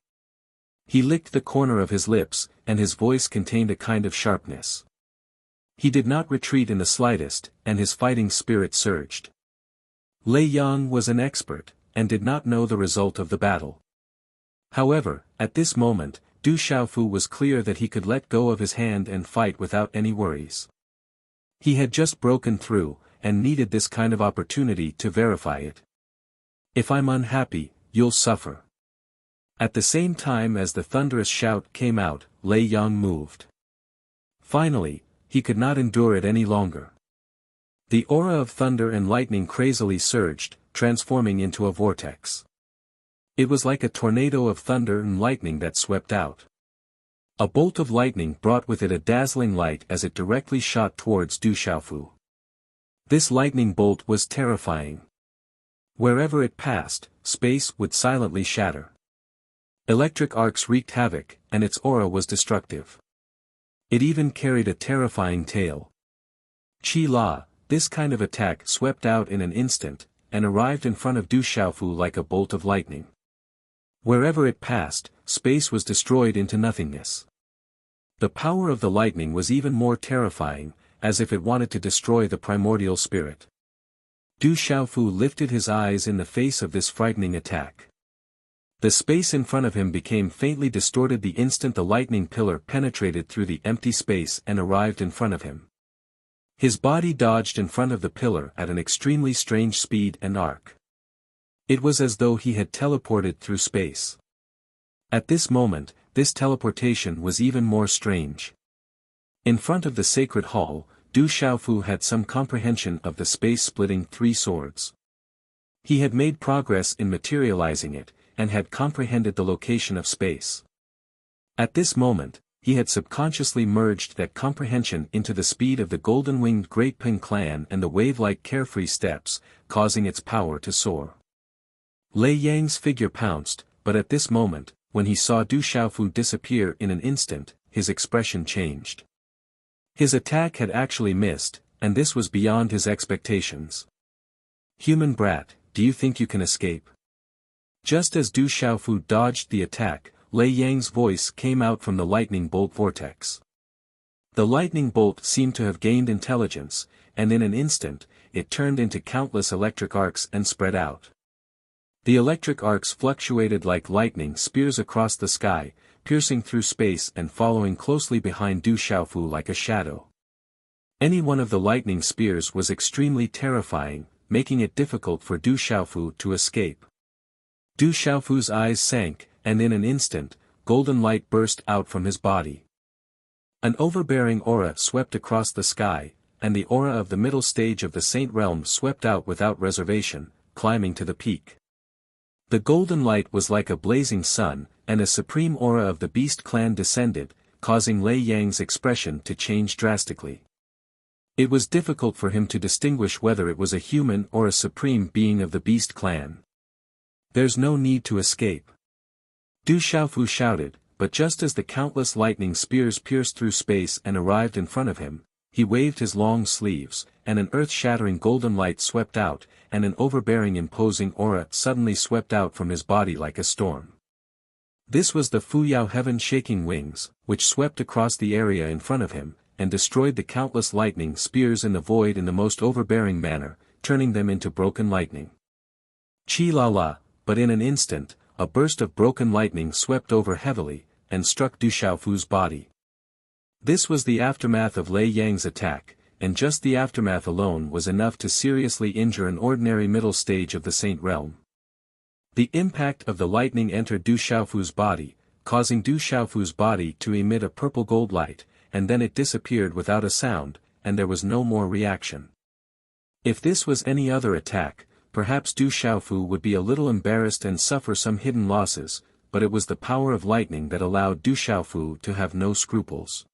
He licked the corner of his lips, and his voice contained a kind of sharpness. He did not retreat in the slightest, and his fighting spirit surged. Lei Yang was an expert, and did not know the result of the battle. However, at this moment, Du Xiaofu was clear that he could let go of his hand and fight without any worries. He had just broken through, and needed this kind of opportunity to verify it. If I'm unhappy, you'll suffer. At the same time as the thunderous shout came out, Lei Yang moved. Finally, he could not endure it any longer. The aura of thunder and lightning crazily surged, transforming into a vortex. It was like a tornado of thunder and lightning that swept out. A bolt of lightning brought with it a dazzling light as it directly shot towards Du Xiaofu. This lightning bolt was terrifying. Wherever it passed, space would silently shatter. Electric arcs wreaked havoc, and its aura was destructive. It even carried a terrifying tail. Qi La, this kind of attack swept out in an instant, and arrived in front of Du Xiaofu like a bolt of lightning. Wherever it passed, space was destroyed into nothingness. The power of the lightning was even more terrifying, as if it wanted to destroy the primordial spirit. Du Xiaofu lifted his eyes in the face of this frightening attack. The space in front of him became faintly distorted the instant the lightning pillar penetrated through the empty space and arrived in front of him. His body dodged in front of the pillar at an extremely strange speed and arc. It was as though he had teleported through space. At this moment, this teleportation was even more strange. In front of the sacred hall, Du Xiaofu had some comprehension of the space-splitting three swords. He had made progress in materializing it, and had comprehended the location of space. At this moment, he had subconsciously merged that comprehension into the speed of the golden-winged Great Ping clan and the wave-like carefree steps, causing its power to soar. Lei Yang's figure pounced, but at this moment, when he saw Du Xiaofu disappear in an instant, his expression changed. His attack had actually missed, and this was beyond his expectations. Human brat, do you think you can escape? Just as Du Xiaofu dodged the attack, Lei Yang's voice came out from the lightning bolt vortex. The lightning bolt seemed to have gained intelligence, and in an instant, it turned into countless electric arcs and spread out. The electric arcs fluctuated like lightning spears across the sky, piercing through space and following closely behind Du Xiaofu like a shadow. Any one of the lightning spears was extremely terrifying, making it difficult for Du Xiaofu to escape. Du Xiaofu's eyes sank, and in an instant, golden light burst out from his body. An overbearing aura swept across the sky, and the aura of the middle stage of the Saint Realm swept out without reservation, climbing to the peak. The golden light was like a blazing sun, and a supreme aura of the Beast clan descended, causing Lei Yang's expression to change drastically. It was difficult for him to distinguish whether it was a human or a supreme being of the Beast clan. There's no need to escape. Du Xiaofu shouted, but just as the countless lightning spears pierced through space and arrived in front of him, he waved his long sleeves, and an earth-shattering golden light swept out, and an overbearing imposing aura suddenly swept out from his body like a storm. This was the Fuyao heaven-shaking wings, which swept across the area in front of him, and destroyed the countless lightning spears in the void in the most overbearing manner, turning them into broken lightning. Qi la la, but in an instant, a burst of broken lightning swept over heavily, and struck Du Xiaofu's body. This was the aftermath of Lei Yang's attack, and just the aftermath alone was enough to seriously injure an ordinary middle stage of the Saint Realm. The impact of the lightning entered Du Xiaofu's body, causing Du Xiaofu's body to emit a purple gold light, and then it disappeared without a sound, and there was no more reaction. If this was any other attack, perhaps Du Xiaofu would be a little embarrassed and suffer some hidden losses, but it was the power of lightning that allowed Du Xiaofu to have no scruples.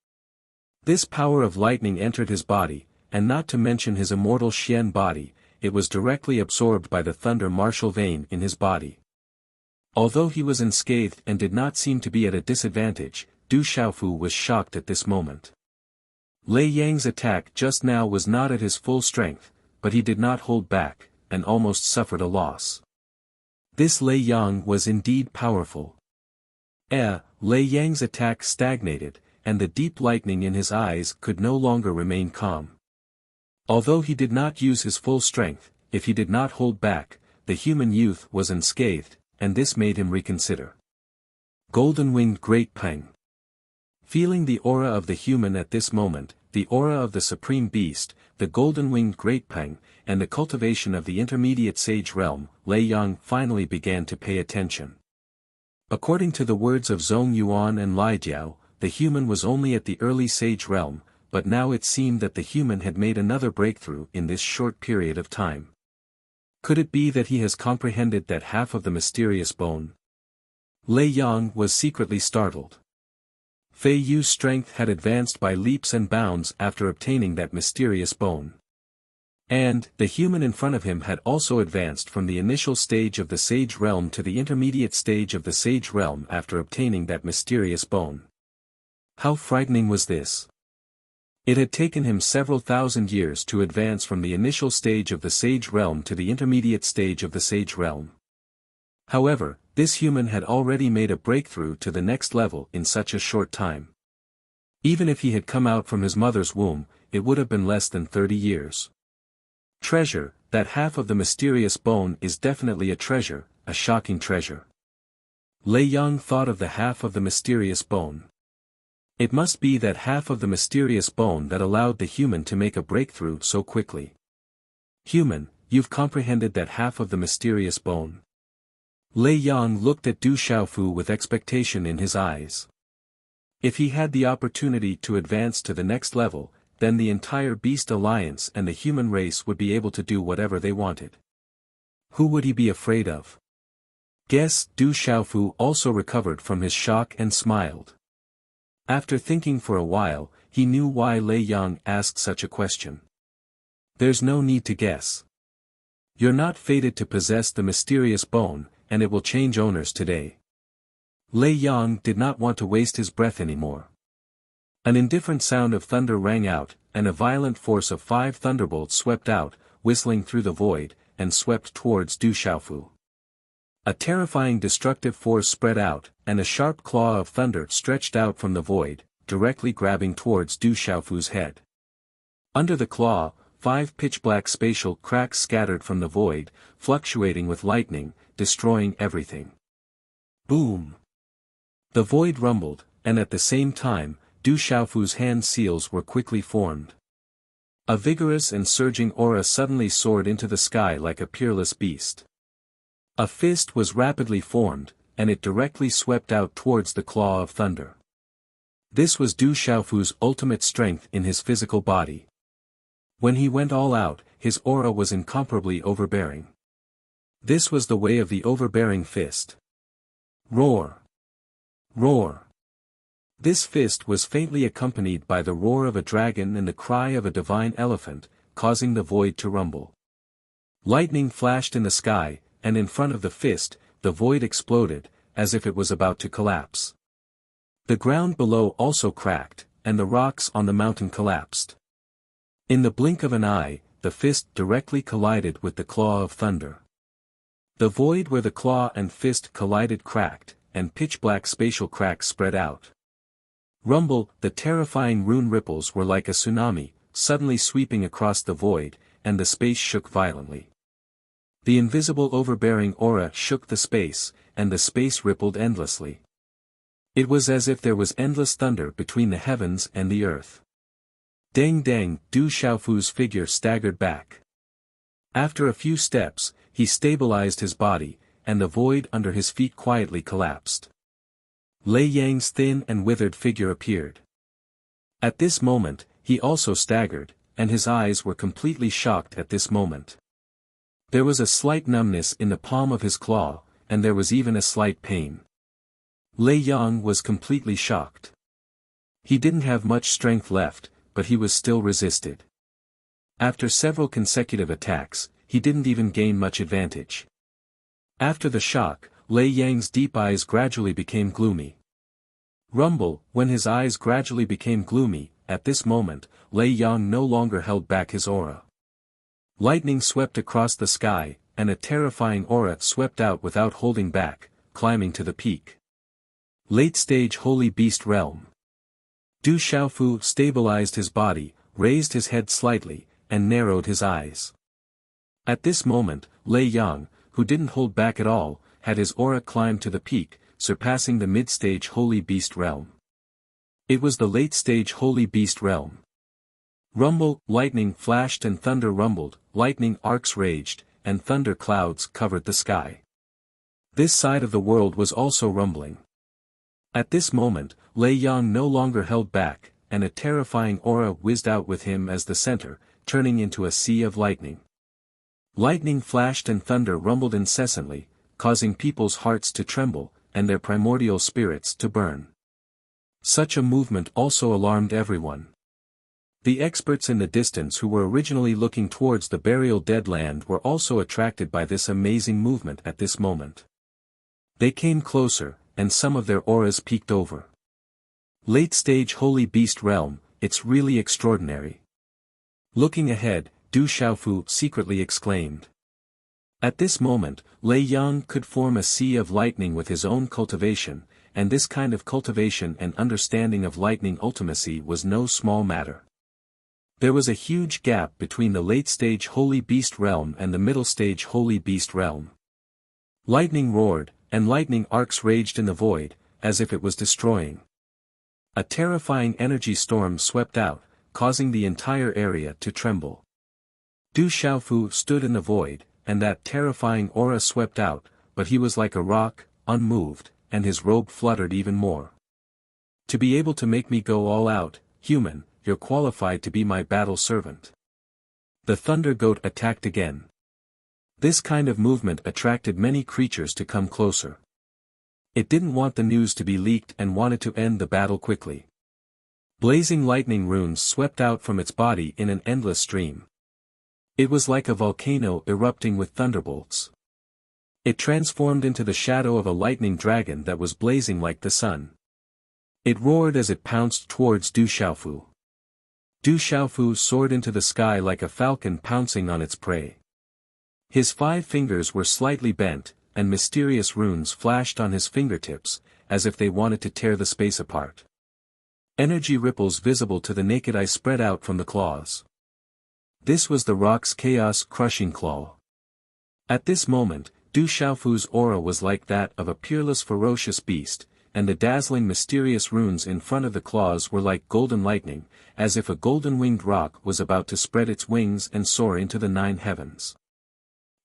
This power of lightning entered his body, and not to mention his immortal Xian body, it was directly absorbed by the thunder martial vein in his body. Although he was unscathed and did not seem to be at a disadvantage, Du Xiaofu was shocked at this moment. Lei Yang's attack just now was not at his full strength, but he did not hold back, and almost suffered a loss. This Lei Yang was indeed powerful. Lei Yang's attack stagnated, and the deep lightning in his eyes could no longer remain calm. Although he did not use his full strength, if he did not hold back, the human youth was unscathed, and this made him reconsider. Golden-winged Great Peng. Feeling the aura of the human at this moment, the aura of the supreme beast, the golden-winged Great Peng, and the cultivation of the intermediate sage realm, Lei Yang finally began to pay attention. According to the words of Zhong Yuan and Lai Jiao, the human was only at the early sage realm, but now it seemed that the human had made another breakthrough in this short period of time. Could it be that he has comprehended that half of the mysterious bone? Lei Yang was secretly startled. Fei Yu's strength had advanced by leaps and bounds after obtaining that mysterious bone. And, the human in front of him had also advanced from the initial stage of the sage realm to the intermediate stage of the sage realm after obtaining that mysterious bone. How frightening was this? It had taken him several thousand years to advance from the initial stage of the sage realm to the intermediate stage of the sage realm. However, this human had already made a breakthrough to the next level in such a short time. Even if he had come out from his mother's womb, it would have been less than 30 years. Treasure, that half of the mysterious bone is definitely a treasure, a shocking treasure. Lei Yang thought of the half of the mysterious bone. It must be that half of the mysterious bone that allowed the human to make a breakthrough so quickly. Human, you've comprehended that half of the mysterious bone. Lei Yang looked at Du Xiaofu with expectation in his eyes. If he had the opportunity to advance to the next level, then the entire Beast Alliance and the human race would be able to do whatever they wanted. Who would he be afraid of? Guess Du Xiaofu also recovered from his shock and smiled. After thinking for a while, he knew why Lei Yang asked such a question. There's no need to guess. You're not fated to possess the mysterious bone, and it will change owners today. Lei Yang did not want to waste his breath anymore. An indifferent sound of thunder rang out, and a violent force of 5 thunderbolts swept out, whistling through the void, and swept towards Du Xiaofu. A terrifying destructive force spread out, and a sharp claw of thunder stretched out from the void, directly grabbing towards Du Xiaofu's head. Under the claw, 5 pitch-black spatial cracks scattered from the void, fluctuating with lightning, destroying everything. Boom! The void rumbled, and at the same time, Du Xiaofu's hand seals were quickly formed. A vigorous and surging aura suddenly soared into the sky like a peerless beast. A fist was rapidly formed, and it directly swept out towards the claw of thunder. This was Du Xiaofu's ultimate strength in his physical body. When he went all out, his aura was incomparably overbearing. This was the way of the overbearing fist. Roar! Roar! This fist was faintly accompanied by the roar of a dragon and the cry of a divine elephant, causing the void to rumble. Lightning flashed in the sky, and in front of the fist, the void exploded, as if it was about to collapse. The ground below also cracked, and the rocks on the mountain collapsed. In the blink of an eye, the fist directly collided with the claw of thunder. The void where the claw and fist collided cracked, and pitch-black spatial cracks spread out. Rumble, the terrifying rune ripples were like a tsunami, suddenly sweeping across the void, and the space shook violently. The invisible overbearing aura shook the space, and the space rippled endlessly. It was as if there was endless thunder between the heavens and the earth. Dang dang, Du Xiaofu's figure staggered back. After a few steps, he stabilized his body, and the void under his feet quietly collapsed. Lei Yang's thin and withered figure appeared. At this moment, he also staggered, and his eyes were completely shocked at this moment. There was a slight numbness in the palm of his claw, and there was even a slight pain. Lei Yang was completely shocked. He didn't have much strength left, but he was still resisted. After several consecutive attacks, he didn't even gain much advantage. After the shock, Lei Yang's deep eyes gradually became gloomy. Rumble, when his eyes gradually became gloomy, at this moment, Lei Yang no longer held back his aura. Lightning swept across the sky, and a terrifying aura swept out without holding back, climbing to the peak. Late-stage Holy Beast Realm. Du Xiaofu stabilized his body, raised his head slightly, and narrowed his eyes. At this moment, Lei Yang, who didn't hold back at all, had his aura climb to the peak, surpassing the mid-stage Holy Beast realm. It was the late-stage Holy Beast realm. Rumble, lightning flashed and thunder rumbled, lightning arcs raged, and thunder clouds covered the sky. This side of the world was also rumbling. At this moment, Lei Yang no longer held back, and a terrifying aura whizzed out with him as the center, turning into a sea of lightning. Lightning flashed and thunder rumbled incessantly, causing people's hearts to tremble, and their primordial spirits to burn. Such a movement also alarmed everyone. The experts in the distance who were originally looking towards the burial dead land were also attracted by this amazing movement at this moment. They came closer, and some of their auras peeked over. Late-stage Holy Beast realm, it's really extraordinary. Looking ahead, Du Xiaofu secretly exclaimed. At this moment, Lei Yang could form a sea of lightning with his own cultivation, and this kind of cultivation and understanding of lightning ultimacy was no small matter. There was a huge gap between the late-stage Holy Beast realm and the middle-stage Holy Beast realm. Lightning roared, and lightning arcs raged in the void, as if it was destroying. A terrifying energy storm swept out, causing the entire area to tremble. Du Xiaofu stood in the void, and that terrifying aura swept out, but he was like a rock, unmoved, and his robe fluttered even more. To be able to make me go all out, human, you're qualified to be my battle servant. The Thunder Goat attacked again. This kind of movement attracted many creatures to come closer. It didn't want the news to be leaked and wanted to end the battle quickly. Blazing lightning runes swept out from its body in an endless stream. It was like a volcano erupting with thunderbolts. It transformed into the shadow of a lightning dragon that was blazing like the sun. It roared as it pounced towards Du Xiaofu. Du Xiaofu soared into the sky like a falcon pouncing on its prey. His 5 fingers were slightly bent, and mysterious runes flashed on his fingertips, as if they wanted to tear the space apart. Energy ripples visible to the naked eye spread out from the claws. This was the rock's chaos-crushing claw. At this moment, Du Xiaofu's aura was like that of a peerless ferocious beast, and the dazzling mysterious runes in front of the claws were like golden lightning, as if a golden-winged rock was about to spread its wings and soar into the 9 heavens.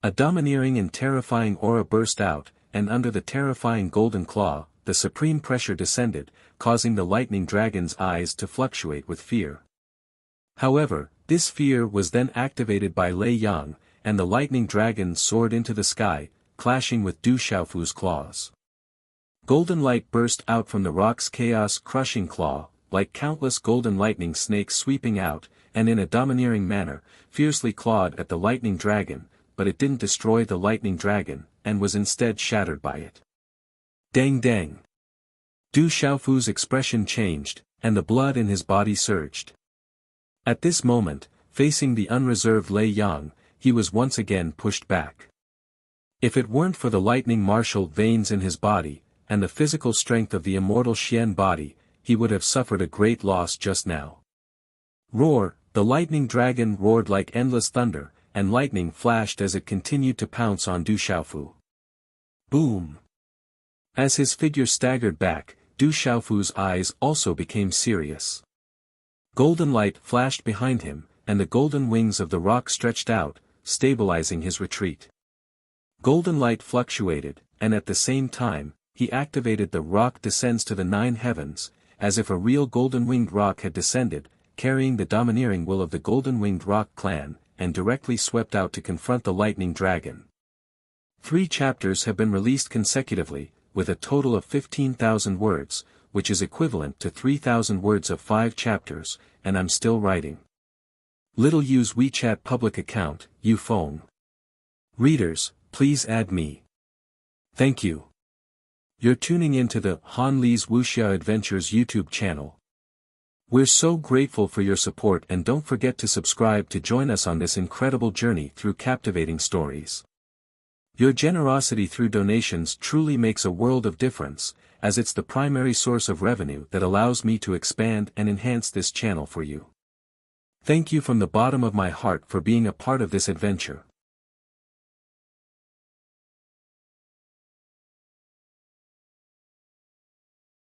A domineering and terrifying aura burst out, and under the terrifying golden claw, the supreme pressure descended, causing the lightning dragon's eyes to fluctuate with fear. However, this fear was then activated by Lei Yang, and the lightning dragon soared into the sky, clashing with Du Xiaofu's claws. Golden light burst out from the rock's chaos-crushing claw, like countless golden lightning snakes sweeping out, and in a domineering manner, fiercely clawed at the lightning dragon, but it didn't destroy the lightning dragon, and was instead shattered by it. Dang dang! Du Xiaofu's expression changed, and the blood in his body surged. At this moment, facing the unreserved Lei Yang, he was once again pushed back. If it weren't for the lightning martial veins in his body, and the physical strength of the immortal Xian body, he would have suffered a great loss just now. Roar! The lightning dragon roared like endless thunder, and lightning flashed as it continued to pounce on Du Xiaofu. Boom! As his figure staggered back, Du Xiaofu's eyes also became serious. Golden light flashed behind him, and the golden wings of the rock stretched out, stabilizing his retreat. Golden light fluctuated, and at the same time, he activated the rock descends to the 9 heavens, as if a real golden-winged rock had descended, carrying the domineering will of the golden-winged rock clan, and directly swept out to confront the lightning dragon. 3 chapters have been released consecutively, with a total of 15,000 words, which is equivalent to 3,000 words of 5 chapters, and I'm still writing. Little use WeChat public account, phone. Readers, please add me. Thank you. You're tuning into the Han Li's Wuxia Adventures YouTube channel. We're so grateful for your support, and don't forget to subscribe to join us on this incredible journey through captivating stories. Your generosity through donations truly makes a world of difference, as it's the primary source of revenue that allows me to expand and enhance this channel for you. Thank you from the bottom of my heart for being a part of this adventure.